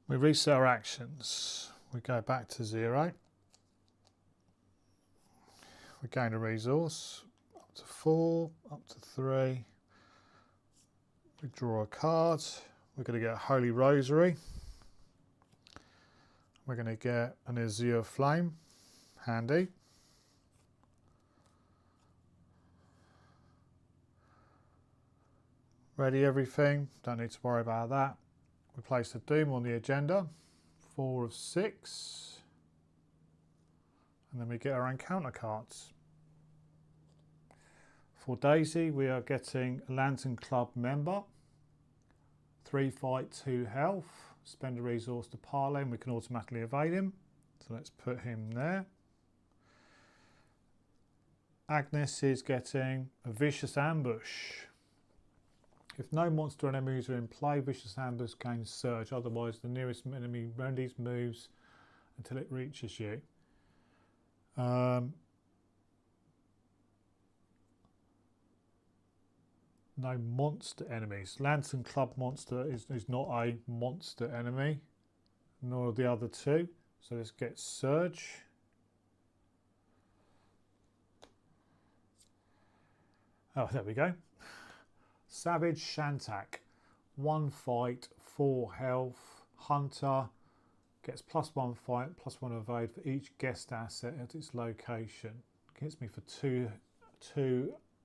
We reset our actions. We go back to 0. We gain a resource, up to 4, up to 3. We draw a card. We're going to get a Holy Rosary. We're going to get an Azure Flame, handy. Ready everything, don't need to worry about that. We place the Doom on the agenda, 4 of 6, and then we get our encounter cards. For Daisy, we are getting a Lantern Club member, 3 fight, 2 health, spend a resource to parlay, and we can automatically evade him. So let's put him there. Agnes is getting a Vicious Ambush. If no monster enemies are in play, Vicious Ambush gains Surge. Otherwise, the nearest enemy remedies moves until it reaches you. No monster enemies. Lantern Club monster is not a monster enemy, nor are the other two. So let's get Surge. Oh, there we go. Savage Shantak, 1 fight, 4 health, Hunter, gets +1 fight, +1 evade for each guest asset at its location. Gets me for 2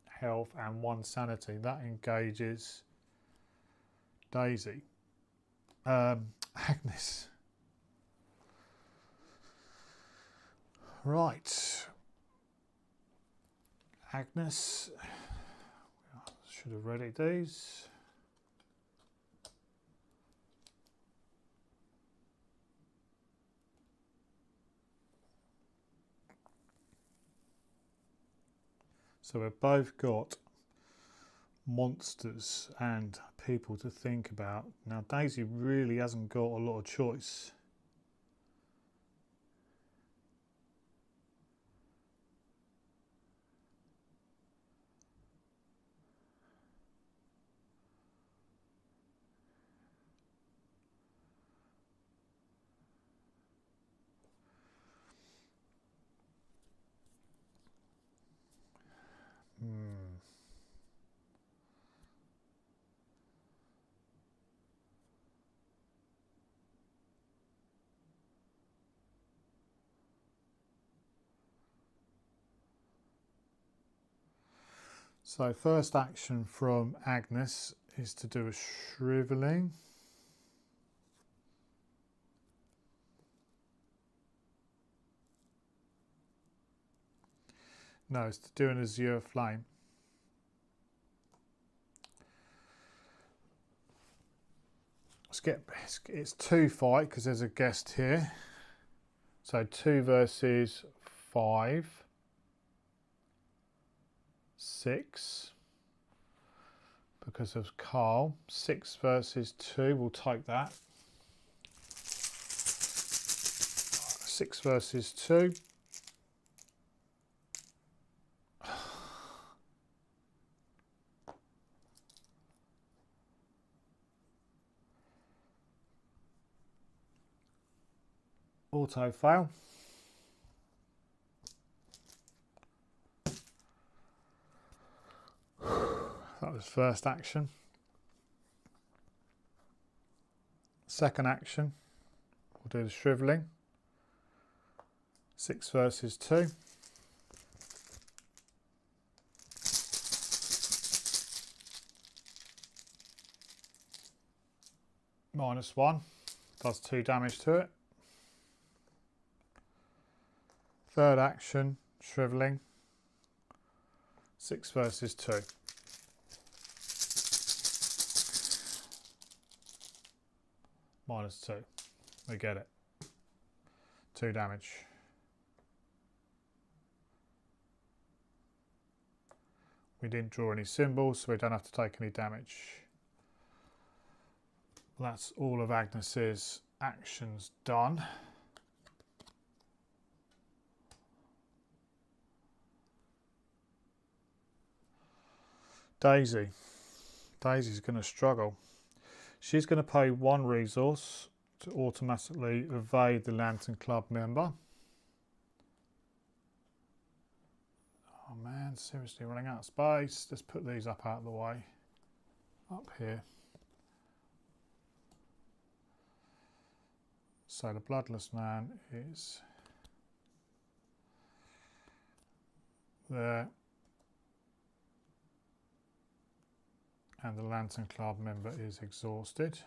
health and 1 sanity. That engages Daisy. Agnes. Right. Agnes. Should have readied these. So we've both got monsters and people to think about. Now Daisy really hasn't got a lot of choice. So first action from Agnes is to do a shrivelling. No, it's to do an azure flame. It's 2 fight because there's a guest here. So 2 versus 5, 6 because of Carl. 6 versus 2, we'll take that. 6 versus 2. Auto fail. That was first action. Second action, we'll do the shrivelling. 6 versus 2. -1, does 2 damage to it. Third action, shrivelling. 6 versus 2. -2. We get it. 2 damage. We didn't draw any symbols, so we don't have to take any damage. That's all of Agnes's actions done. Daisy. Daisy's going to struggle. She's going to pay 1 resource to automatically evade the Lantern Club member. Oh man, seriously running out of space. Let's put these up out of the way. Up here. So the Bloodless Man is there. And the Lantern Club member is exhausted.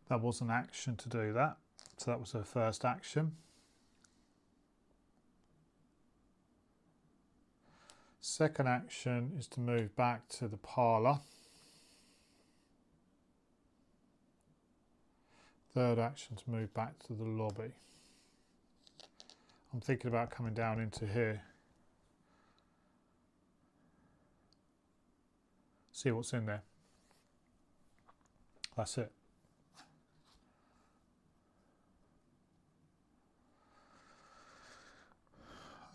That was an action to do that. So that was her first action. Second action is to move back to the parlour. Third action to move back to the lobby. I'm thinking about coming down into here. See what's in there. That's it.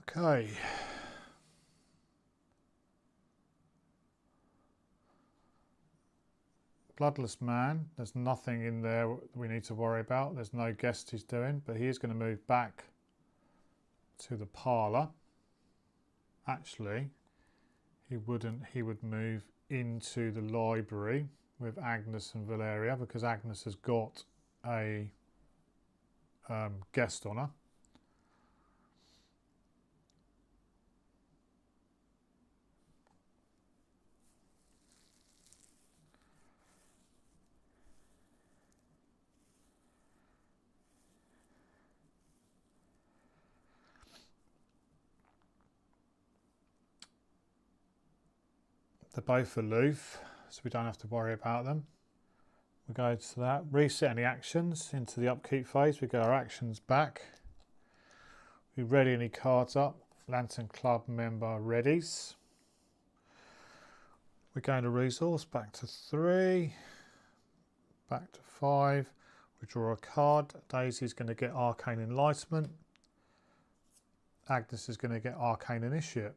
Okay. Bloodless Man, there's nothing in there we need to worry about. There's no guest he's doing, but he is going to move back to the parlour. Actually, he wouldn't. He would move into the library with Agnes and Valeria because Agnes has got a guest on her. They're both aloof, so we don't have to worry about them. We go to that, reset any actions into the upkeep phase. We get our actions back. We ready any cards up. Lantern Club member readies. We go into resource, back to 3, back to 5. We draw a card. Daisy's going to get Arcane Enlightenment. Agnes is going to get Arcane Initiate.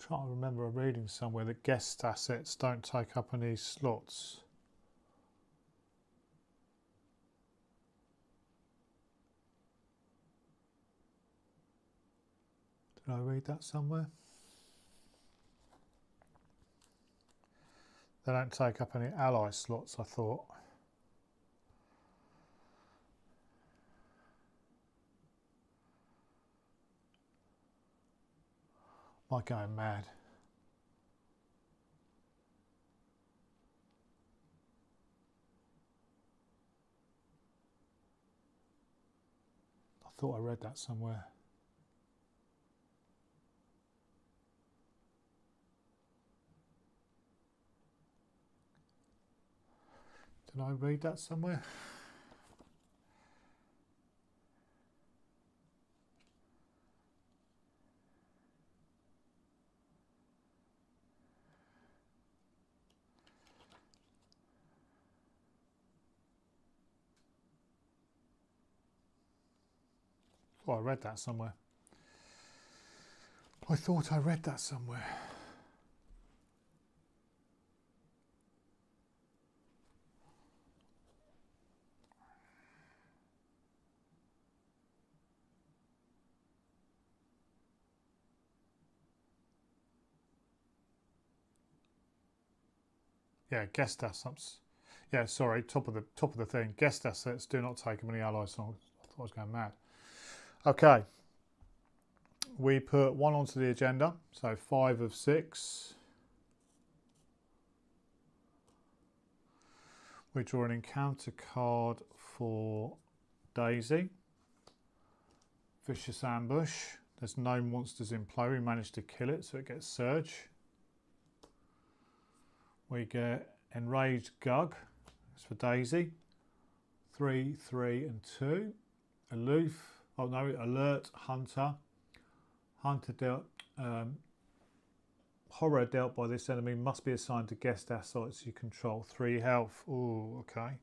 Trying to remember a reading somewhere that guest assets don't take up any slots. Did I read that somewhere? They don't take up any ally slots, I thought. Am I going mad? I thought I read that somewhere. Did I read that somewhere? Oh, I read that somewhere. I thought I read that somewhere. Yeah, guest assets. Yeah, sorry, top of the thing. Guest assets do not take many ally songs. I thought I was going mad. Okay. We put one onto the agenda, so 5 of 6. We draw an encounter card for Daisy. Vicious ambush. There's no monsters in play. We managed to kill it, so it gets surge. We get enraged Gug. It's for Daisy. 3, 3, and 2. Aloof. Oh no, alert Hunter. Hunter dealt. Horror dealt by this enemy must be assigned to guest assets you control. 3 health. Ooh, okay.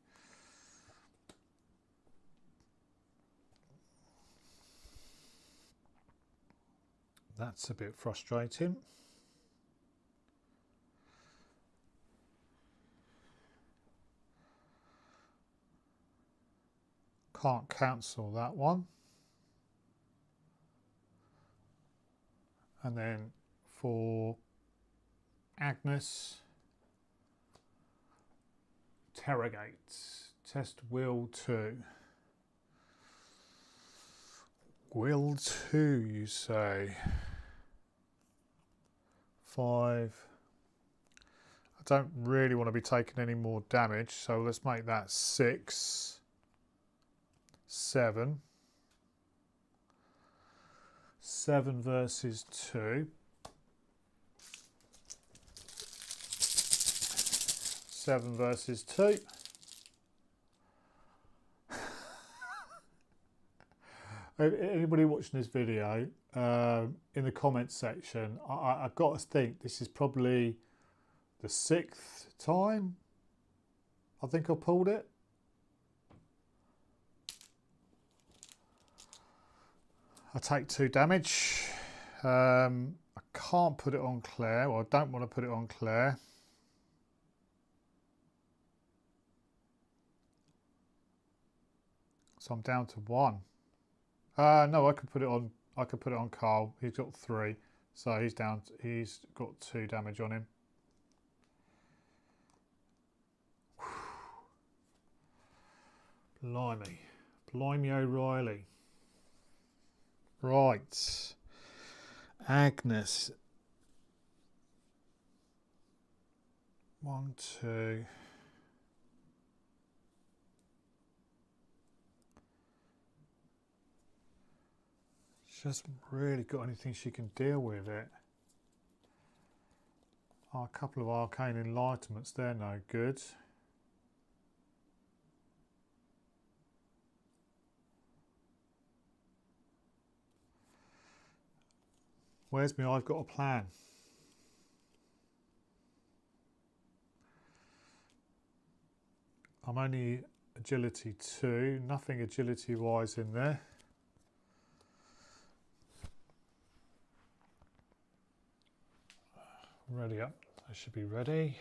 That's a bit frustrating. Can't cancel that one. And then for Agnes, interrogate. Test will 2. Will 2, you say? 5. I don't really want to be taking any more damage, so let's make that 6. 7. 7 versus 2. 7 versus 2. Anybody watching this video, in the comments section, I've got to think this is probably the 6th time I think I pulled it. I take 2 damage. I can't put it on Claire, or I don't want to put it on Claire. So I'm down to 1. No, I could put it on. I could put it on Carl. He's got 3, so he's down. He's got 2 damage on him. Blimey, blimey O'Reilly. Right, Agnes. 1, 2. She hasn't really got anything she can deal with it. Oh, a couple of arcane enlightenments, they're no good. Where's me? I've got a plan. I'm only agility 2, nothing agility wise in there. ready up. I should be ready.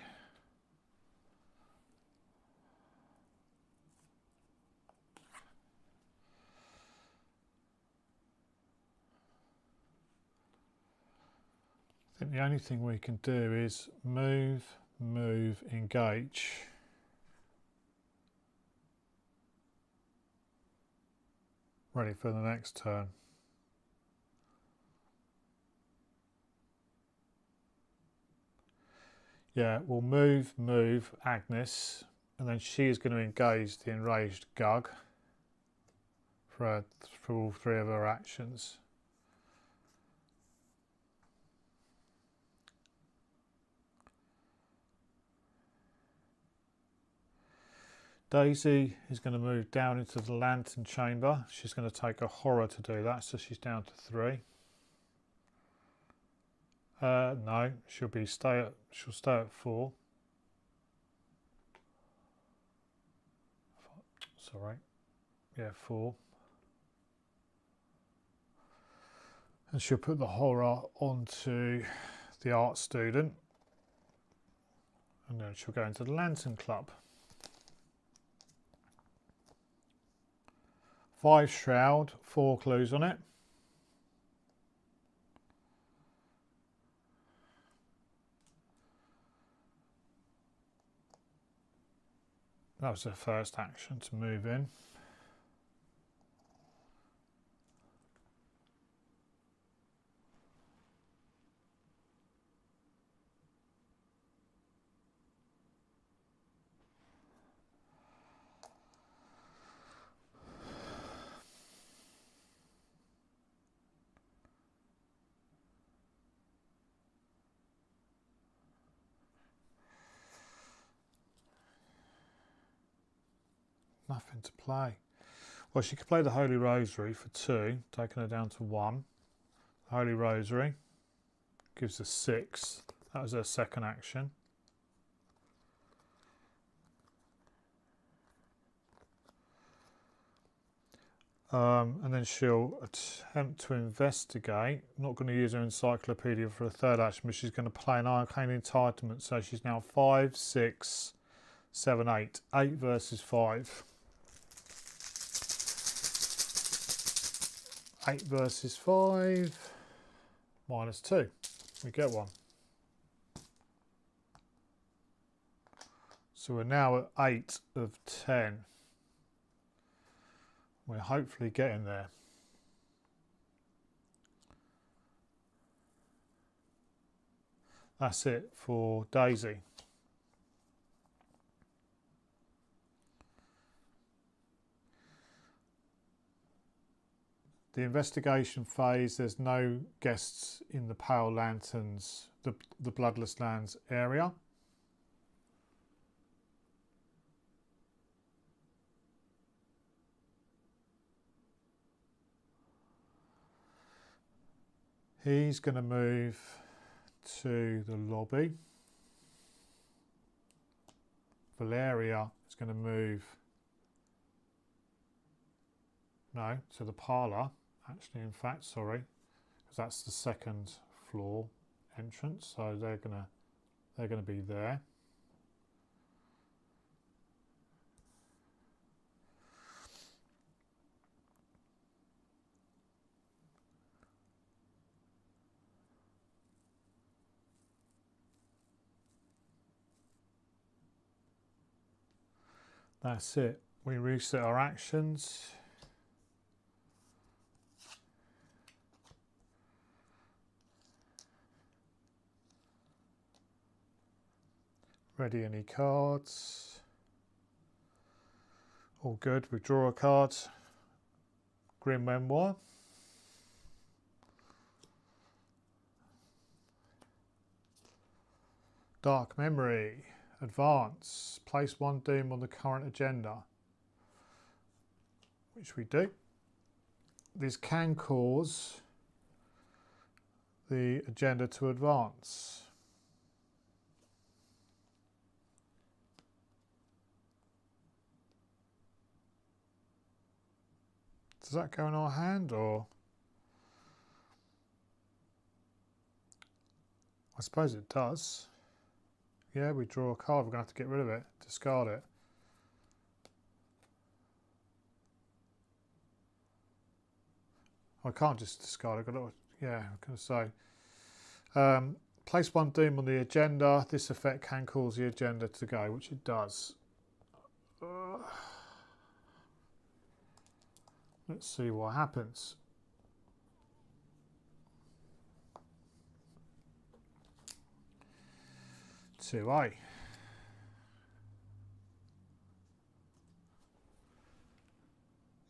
I think the only thing we can do is move, engage. Ready for the next turn. Yeah, we'll move, Agnes, and then she is going to engage the enraged Gug for all three of her actions. Daisy is going to move down into the lantern chamber. She's going to take a horror to do that, so she's down to 3. No, she'll stay at 4. Sorry, yeah, 4. And she'll put the horror onto the art student, and then she'll go into the lantern club. 5 shroud, 4 clues on it. That was the first action to move in. Nothing to play. Well, she could play the Holy Rosary for 2, taking her down to 1. The Holy Rosary gives her 6. That was her second action. And then she'll attempt to investigate. Not going to use her encyclopedia for a third action, but she's going to play an arcane entitlement. So she's now 5, 6, 7, 8. 8 versus 5. 8 versus 5, minus 2. We get 1. So we're now at 8 of 10. We're hopefully getting there. That's it for Daisy. The investigation phase, there's no guests in the Pale Lanterns, the Bloodless Lands area. He's going to move to the lobby. Valeria is going to move, no, to the parlour. Actually, in fact, sorry, because that's the second floor entrance, so they're gonna be there. That's it. We reset our actions. Ready any cards? All good. We draw a card. Grim Memoir. Dark Memory. Advance. Place 1 doom on the current agenda. Which we do. This can cause the agenda to advance. Does that go in our hand, or? I suppose it does. Yeah, we draw a card. We're going to have to get rid of it, discard it. I can't just discard it. Yeah, I'm going to say. Place one doom on the agenda. This effect can cause the agenda to go, which it does. Let's see what happens. Two A.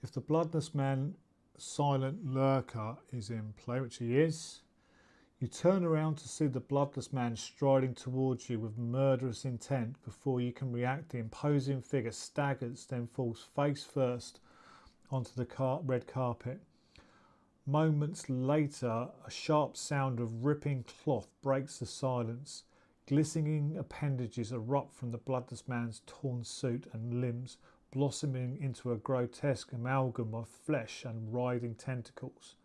If the bloodless man silent lurker is in play, which he is, you turn around to see the bloodless man striding towards you with murderous intent. Before you can react, the imposing figure staggers, then falls face first onto the red carpet. Moments later, a sharp sound of ripping cloth breaks the silence. Glistening appendages erupt from the bloodless man's torn suit and limbs, blossoming into a grotesque amalgam of flesh and writhing tentacles.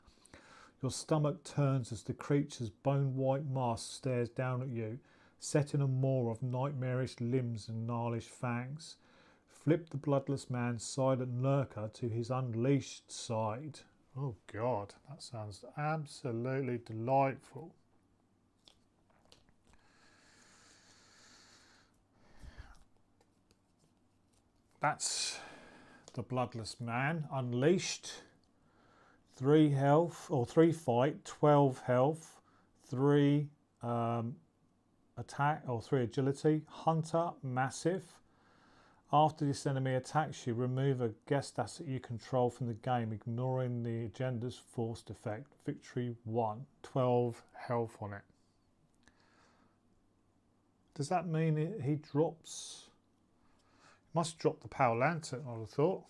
Your stomach turns as the creature's bone-white mask stares down at you, set in a maw of nightmarish limbs and gnarlish fangs. Flip the bloodless man's silent lurker to his unleashed side. Oh God, that sounds absolutely delightful. That's the bloodless man unleashed. 3 health, or 3 fight, 12 health, 3 attack, or 3 agility. Hunter, massive. After this enemy attacks you, remove a guest asset you control from the game, ignoring the agenda's forced effect. Victory 1. 12 health on it. Does that mean he drops? Must drop the power lantern, I would have thought.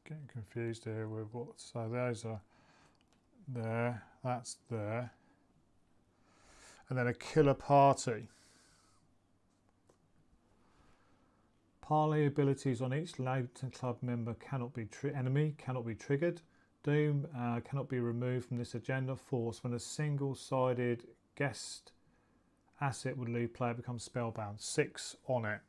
Getting confused here with what. So those are there, that's there. And then a killer party. Parley abilities on each latent club member cannot be cannot be triggered. Doom cannot be removed from this agenda force when a single-sided guest asset would leave player becomes spellbound. 6 on it.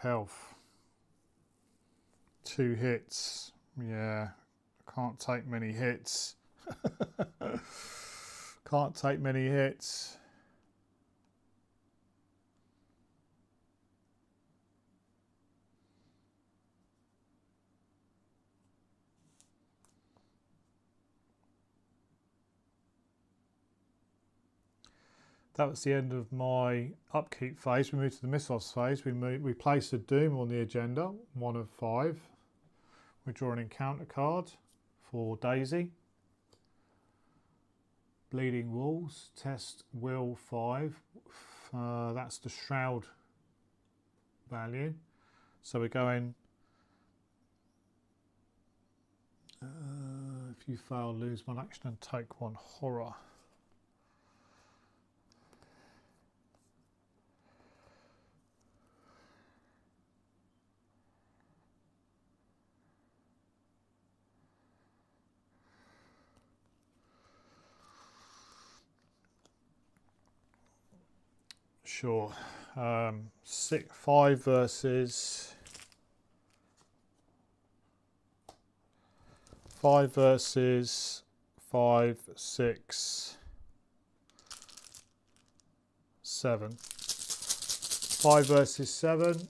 Health. 2 hits. Yeah, can't take many hits. Can't take many hits. That was the end of my upkeep phase. We moved to the missiles phase. We place a Doom on the agenda, 1 of 5. We draw an encounter card for Daisy. Bleeding Walls, test will 5. That's the Shroud value. So we're going, if you fail, lose 1 action and take 1 horror. Sure. 5 versus 5 versus 5, 6, 7. 5 versus 7,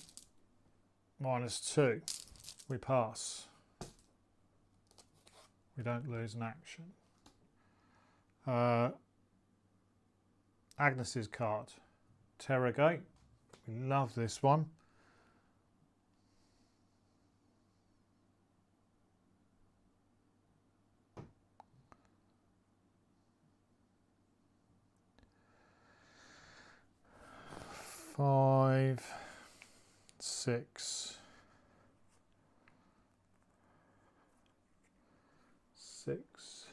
-2. We pass. We don't lose an action. Agnes's card. Interrogate. We love this one. 5, 6, 6.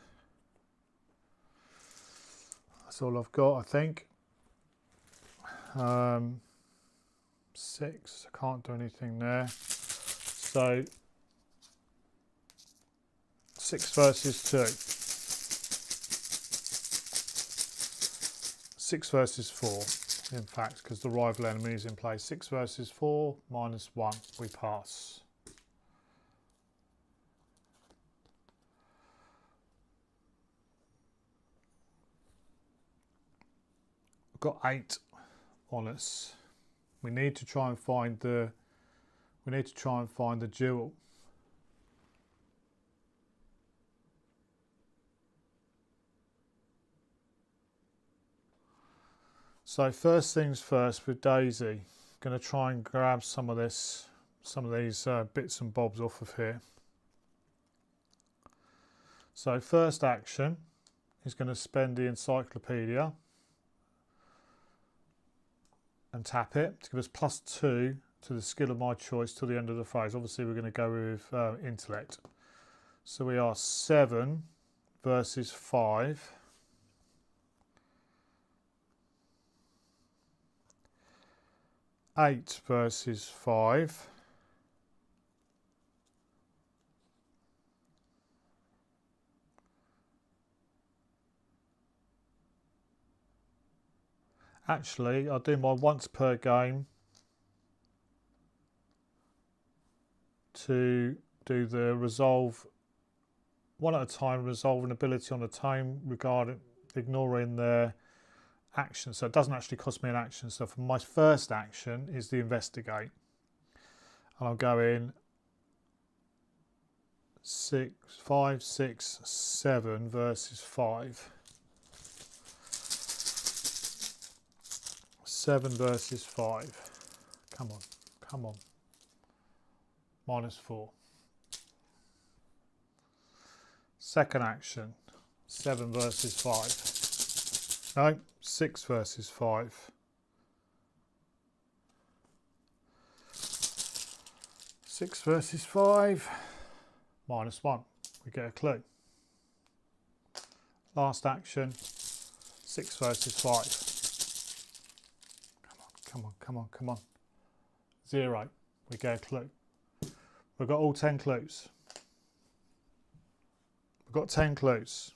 That's all I've got, I think. 6. I can't do anything there. So 6 versus 2. 6 versus 4, in fact, because the rival enemy is in play. 6 versus 4, -1. We pass. We've got 8 on us. We need to try and find the. We need to try and find the jewel. So first things first with Daisy, going to try and grab some of these bits and bobs off of here. So first action is going to spend the encyclopedia and tap it to give us +2 to the skill of my choice till the end of the phase. Obviously we're going to go with intellect. So we are 7 versus 5. Eight versus 5. Actually, I'll do my once per game to do the resolve one at a time, resolve an ability on a tome regarding ignoring their action. So it doesn't actually cost me an action. So for my first action is the investigate. And I'll go in 6, 5, 6, 7 versus 5. 7 versus 5. Come on, come on. -4. Second action, 7 versus 5. No, 6 versus 5. 6 versus 5. -1. We get a clue. Last action, 6 versus 5. Come on, come on, come on. 0. We get a clue. We've got all 10 clues. We've got 10 clues.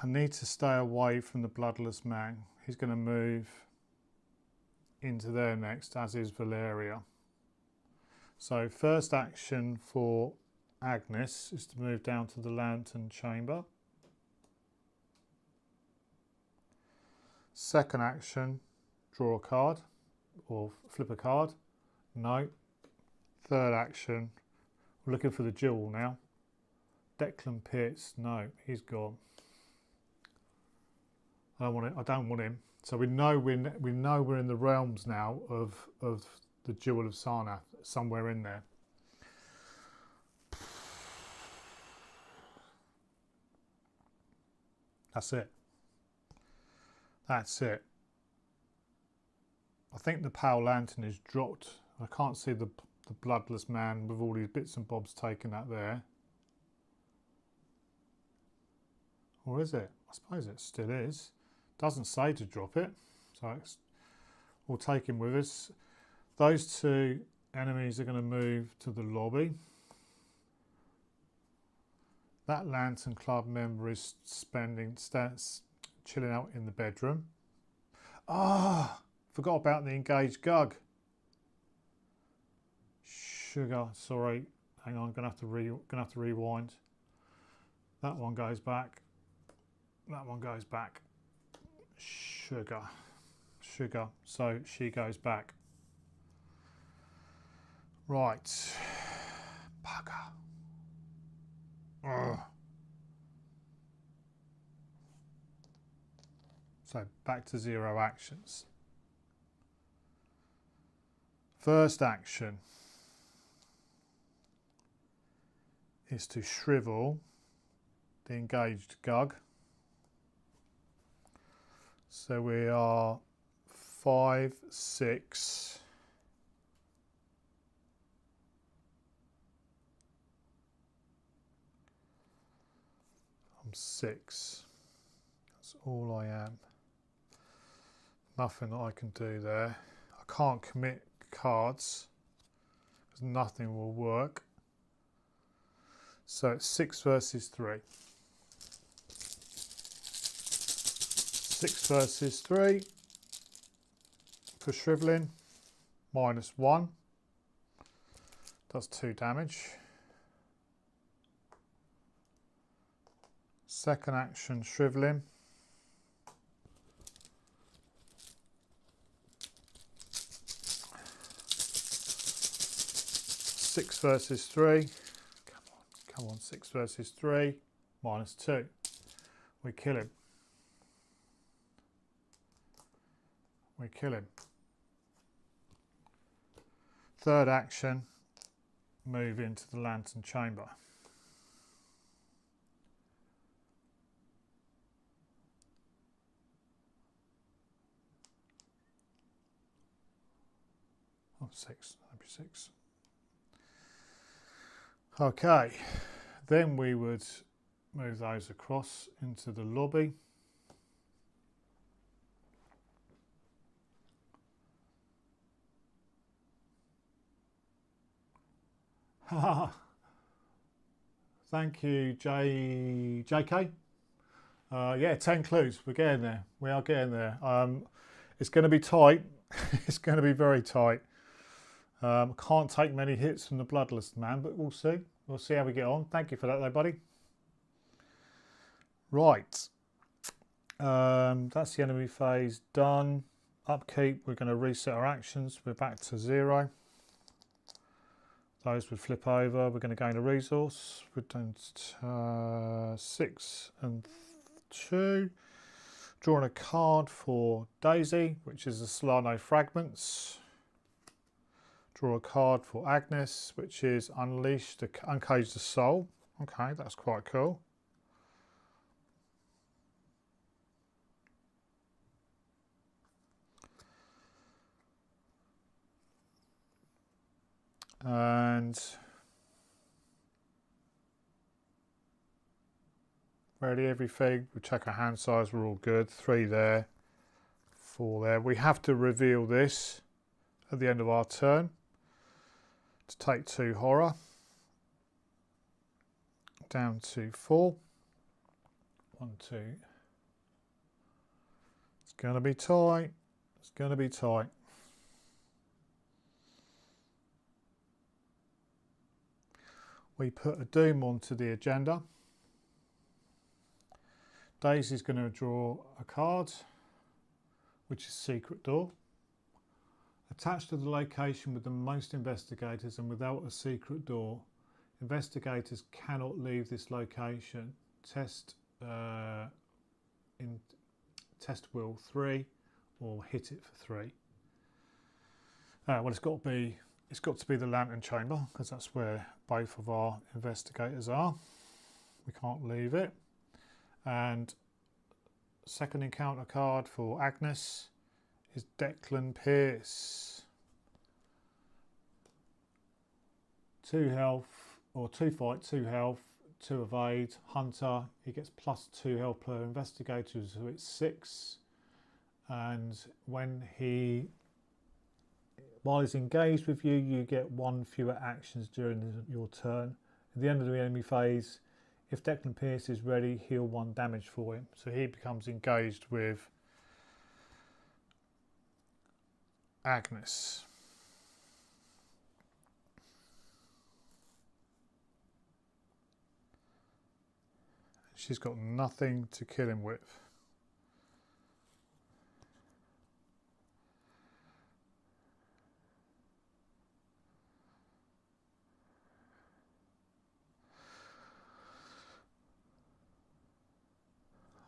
I need to stay away from the bloodless man. He's going to move into there next, as is Valeria. So first action for Agnes is to move down to the lantern chamber. Second action, draw a card or flip a card. No. Third action, we're looking for the jewel now. Declan Pitts, no, he's gone. I don't want him. So we know we're in the realms now of the jewel of Sarnath, somewhere in there. That's it. That's it. I think the pale lantern is dropped. I can't see the bloodless man with all these bits and bobs taking that there. Or is it? I suppose it still is. Doesn't say to drop it, so we'll take him with us. Those two enemies are going to move to the lobby. That Lantern Club member is chilling out in the bedroom. Ah, forgot about the engaged Gug. Sugar, sorry. Hang on, gonna have to rewind. That one goes back. That one goes back. Sugar. So she goes back. Right. Bugger. Ugh. So back to 0 actions. First action is to shrivel the engaged Gug. So we are 5, 6. I'm 6. That's all I am. Nothing that I can do there. I can't commit cards because nothing will work. So it's 6 versus 3. 6 versus 3 for shriveling, -1. Does 2 damage. Second action, shriveling. Six versus 3. Come on, 6 versus 3, -2. We kill him. We kill him. Third action, move into the lantern chamber. Oh, 6, that'd be 6. Okay, then we would move those across into the lobby. Thank you, JK. Yeah, 10 clues. We're getting there. We are getting there. It's going to be tight. It's going to be very tight. Can't take many hits from the Bloodless Man, but we'll see. We'll see how we get on. Thank you for that, though, buddy. Right. That's the enemy phase done. Upkeep. We're going to reset our actions. We're back to 0. Those would flip over. We're going to gain a resource. We're down to 6 and 2. Drawing a card for Daisy, which is the Solano Fragments. Draw a card for Agnes, which is Uncage the Soul. Okay, that's quite cool. And ready everything. We check our hand size, we're all good. 3 there, 4 there. We have to reveal this at the end of our turn to take 2 horror. Down to 4. 1, 2. It's going to be tight. It's going to be tight. We put a doom onto the agenda. Daisy's going to draw a card, which is Secret Door. Attached to the location with the most investigators and without a secret door, investigators cannot leave this location. Test in test will 3 or hit it for 3. Well, it's got to be the lantern chamber because that's where both of our investigators are. We can't leave it. And second encounter card for Agnes is Declan Pierce. 2 health, or 2 fight, 2 health, 2 evade. Hunter, he gets +2 health per investigator, so it's 6. And while he's engaged with you, you get 1 fewer actions during your turn. At the end of the enemy phase, if Declan Pierce is ready, heal 1 damage for him. So he becomes engaged with Agnes. She's got nothing to kill him with.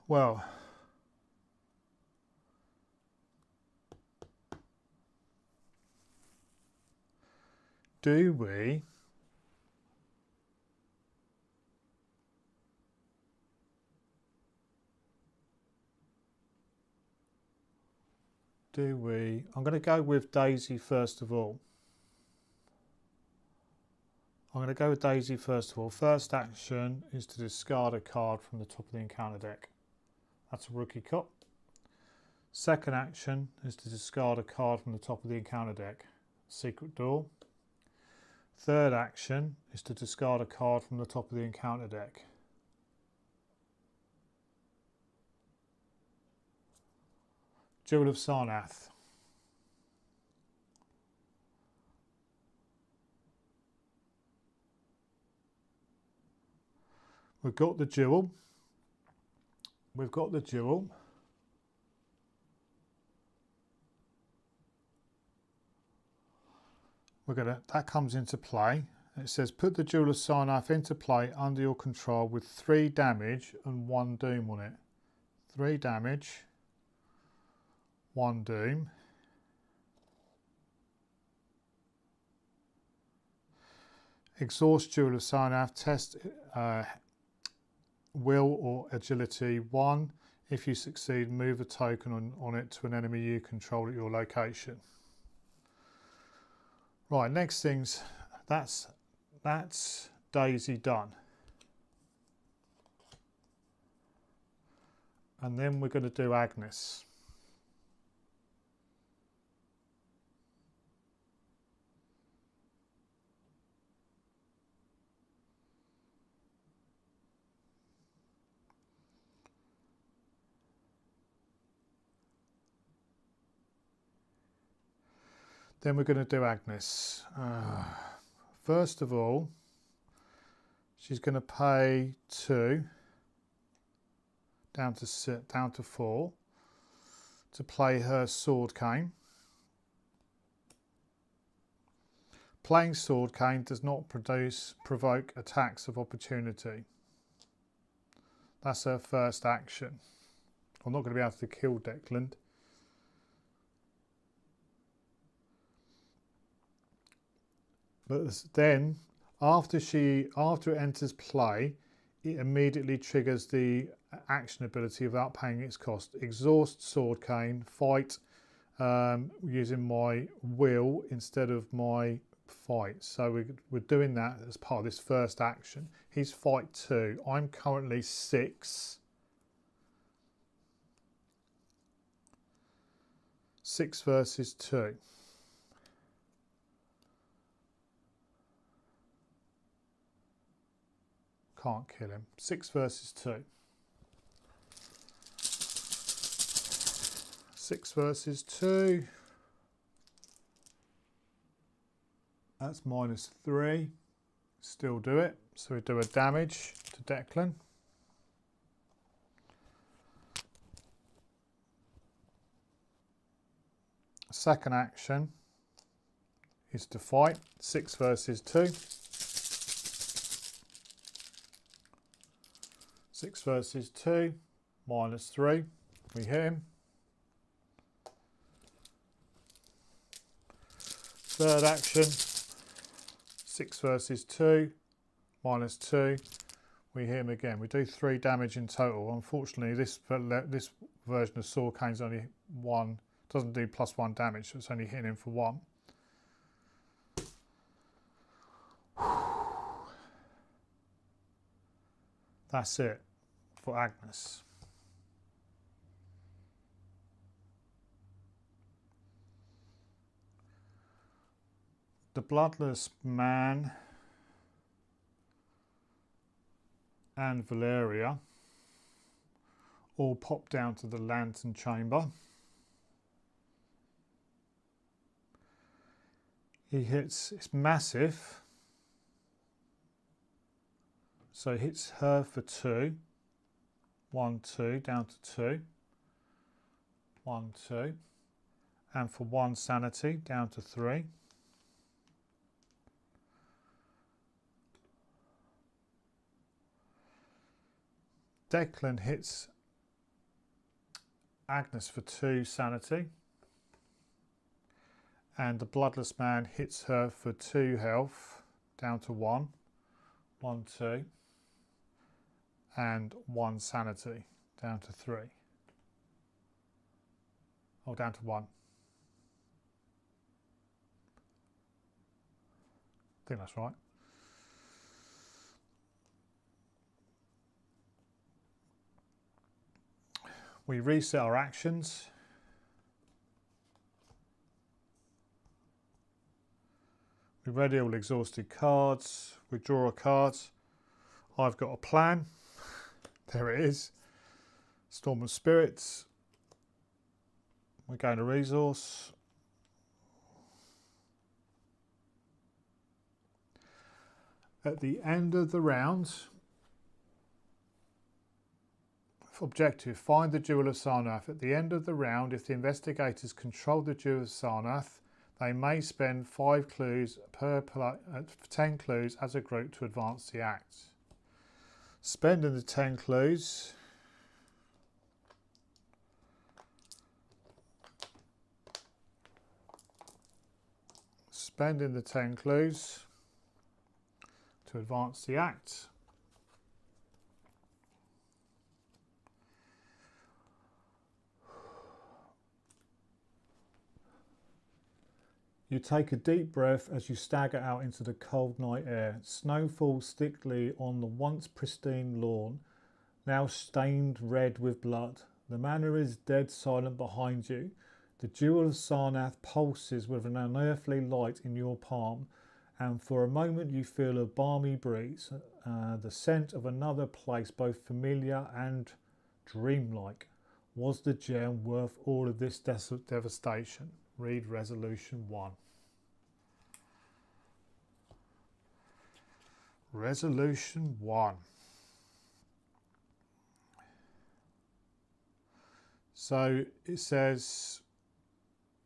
Well, do we I'm going to go with Daisy first of all. First action is to discard a card from the top of the encounter deck. That's a rookie cut. Second action is to discard a card from the top of the encounter deck. Secret door. Third action is to discard a card from the top of the encounter deck. Jewel of Sarnath. We've got the jewel. That comes into play. It says put the Jewel of Sarnath into play under your control with 3 damage and 1 doom on it. 3 damage, 1 doom. Exhaust Jewel of Sarnath, test will or agility 1. If you succeed, move a token on it to an enemy you control at your location. Right, next things, that's Daisy done. And then we're going to do Agnes. Then we're going to do Agnes. First of all, she's going to pay 2 down to 4 to play her sword cane. Playing sword cane does not provoke attacks of opportunity. That's her first action. I'm not going to be able to kill Declan. But then, after it enters play, it immediately triggers the action ability without paying its cost. Exhaust sword cane, fight using my will instead of my fight. So we're doing that as part of this first action. He's fight 2. I'm currently 6. 6 versus 2. Can't kill him. 6 versus 2. 6 versus 2. That's -3. Still do it. So we do a damage to Declan. Second action is to fight. 6 versus 2. 6 versus 2, -3. We hit him. Third action, 6 versus 2, -2. We hit him again. We do 3 damage in total. Unfortunately, this version of Sword Cane's only 1, doesn't do +1 damage, so it's only hitting him for 1. That's it for Agnes. The Bloodless Man and Valeria all pop down to the Lantern Chamber. He hits, it's massive, so he hits her for 2. 1, 2, down to 2. 1, 2. And for 1 sanity, down to 3. Declan hits Agnes for 2 sanity. And the Bloodless Man hits her for 2 health, down to 1. 1, 2. And 1 sanity, down to 3. Oh, down to 1. think that's right. We reset our actions. We ready all exhausted cards. We draw a card. I've got a plan. There it is. Storm of Spirits. We're going to resource. At the end of the round, objective, find the Jewel of Sarnath. At the end of the round, if the investigators control the Jewel of Sarnath, they may spend 5 clues per 10 clues as a group to advance the act. Spending the 10 clues. Spending the 10 clues to advance the act. You take a deep breath as you stagger out into the cold night air. Snow falls thickly on the once pristine lawn, now stained red with blood. The manor is dead silent behind you. The Jewel of Sarnath pulses with an unearthly light in your palm, and for a moment you feel a balmy breeze, the scent of another place, both familiar and dreamlike. Was the gem worth all of this devastation? Read Resolution 1. Resolution 1. So it says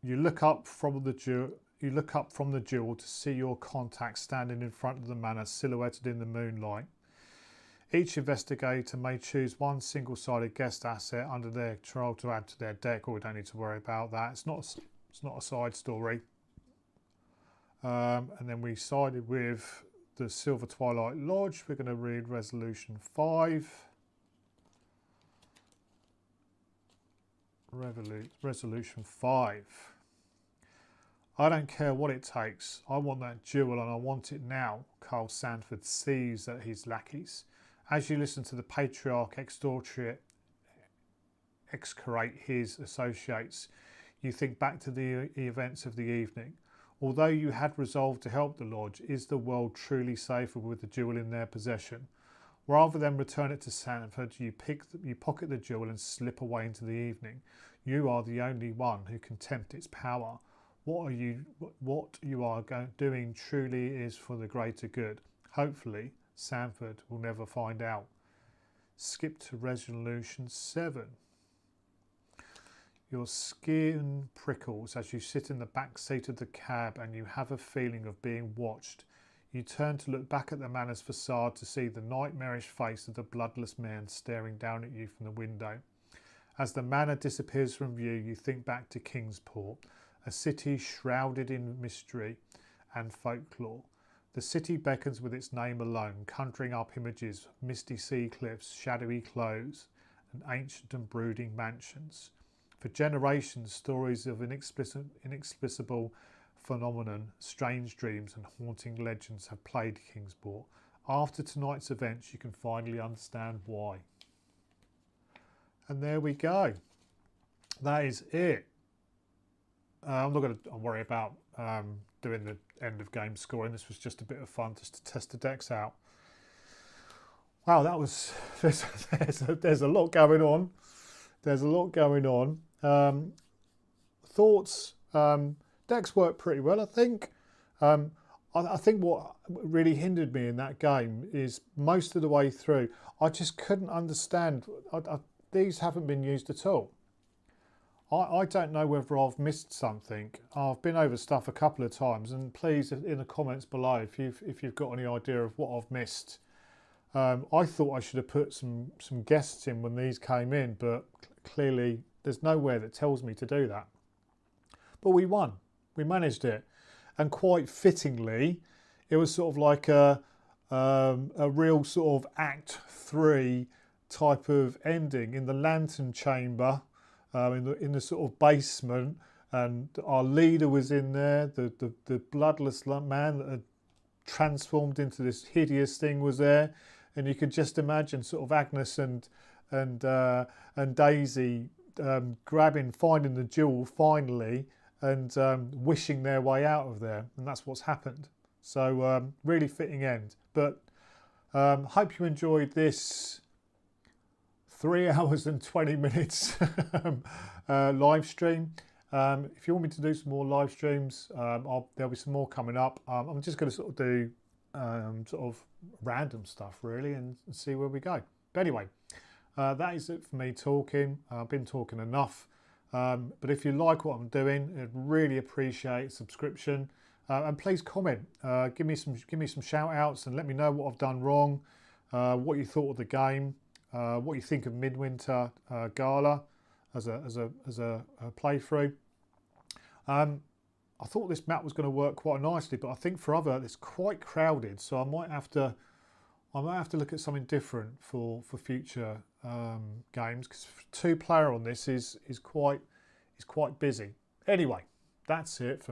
you look up from the jewel to see your contact standing in front of the manor, silhouetted in the moonlight. Each investigator may choose one single-sided guest asset under their control to add to their deck. We don't need to worry about that. It's not a side story. And then we sided with the Silver Twilight Lodge. We're going to read Resolution 5. Resolution 5. I don't care what it takes. I want that jewel and I want it now. Carl Sanford sees at his lackeys. As you listen to the patriarch execrate his associates, you think back to the events of the evening. Although you had resolved to help the lodge, is the world truly safer with the jewel in their possession? Rather than return it to Sanford, you pocket the jewel and slip away into the evening. You are the only one who can tempt its power. What you are doing truly is for the greater good. Hopefully, Sanford will never find out. Skip to Resolution 7. Your skin prickles as you sit in the back seat of the cab and you have a feeling of being watched. You turn to look back at the manor's facade to see the nightmarish face of the bloodless man staring down at you from the window. As the manor disappears from view, you think back to Kingsport, a city shrouded in mystery and folklore. The city beckons with its name alone, conjuring up images, misty sea cliffs, shadowy clothes, and ancient and brooding mansions. For generations, stories of inexplicable phenomenon, strange dreams and haunting legends have plagued Kingsport. After tonight's events, you can finally understand why. And there we go. That is it. I'm not going to worry about doing the end of game scoring. This was just a bit of fun just to test the decks out. Wow, that was there's a lot going on. There's a lot going on. Thoughts. Decks work pretty well, I think. I think what really hindered me in that game is most of the way through, I just couldn't understand. These haven't been used at all. I don't know whether I've missed something. I've been over stuff a couple of times, and please, in the comments below, if you've got any idea of what I've missed. I thought I should have put some guests in when these came in, but clearly there's nowhere that tells me to do that. But we won. We managed it, and quite fittingly, it was sort of like a real sort of Act 3 type of ending in the lantern chamber, in the sort of basement, and our leader was in there, the bloodless man that had transformed into this hideous thing was there, and you could just imagine sort of Agnes and Daisy finding the jewel finally, and wishing their way out of there, and that's what's happened. So really fitting end. But hope you enjoyed this 3 hours and 20 minutes live stream. If you want me to do some more live streams, there'll be some more coming up. I'm just going to sort of do sort of random stuff really, and see where we go. But anyway, that is it for me talking. I've been talking enough. But if you like what I'm doing, I'd really appreciate a subscription, and please comment. Give me some shout outs and let me know what I've done wrong, what you thought of the game, what you think of Midwinter Gala as a playthrough. I thought this map was going to work quite nicely, but I think for other it's quite crowded, so I might have to look at something different for future games, because 2-player on this is quite busy. Anyway, that's it for me.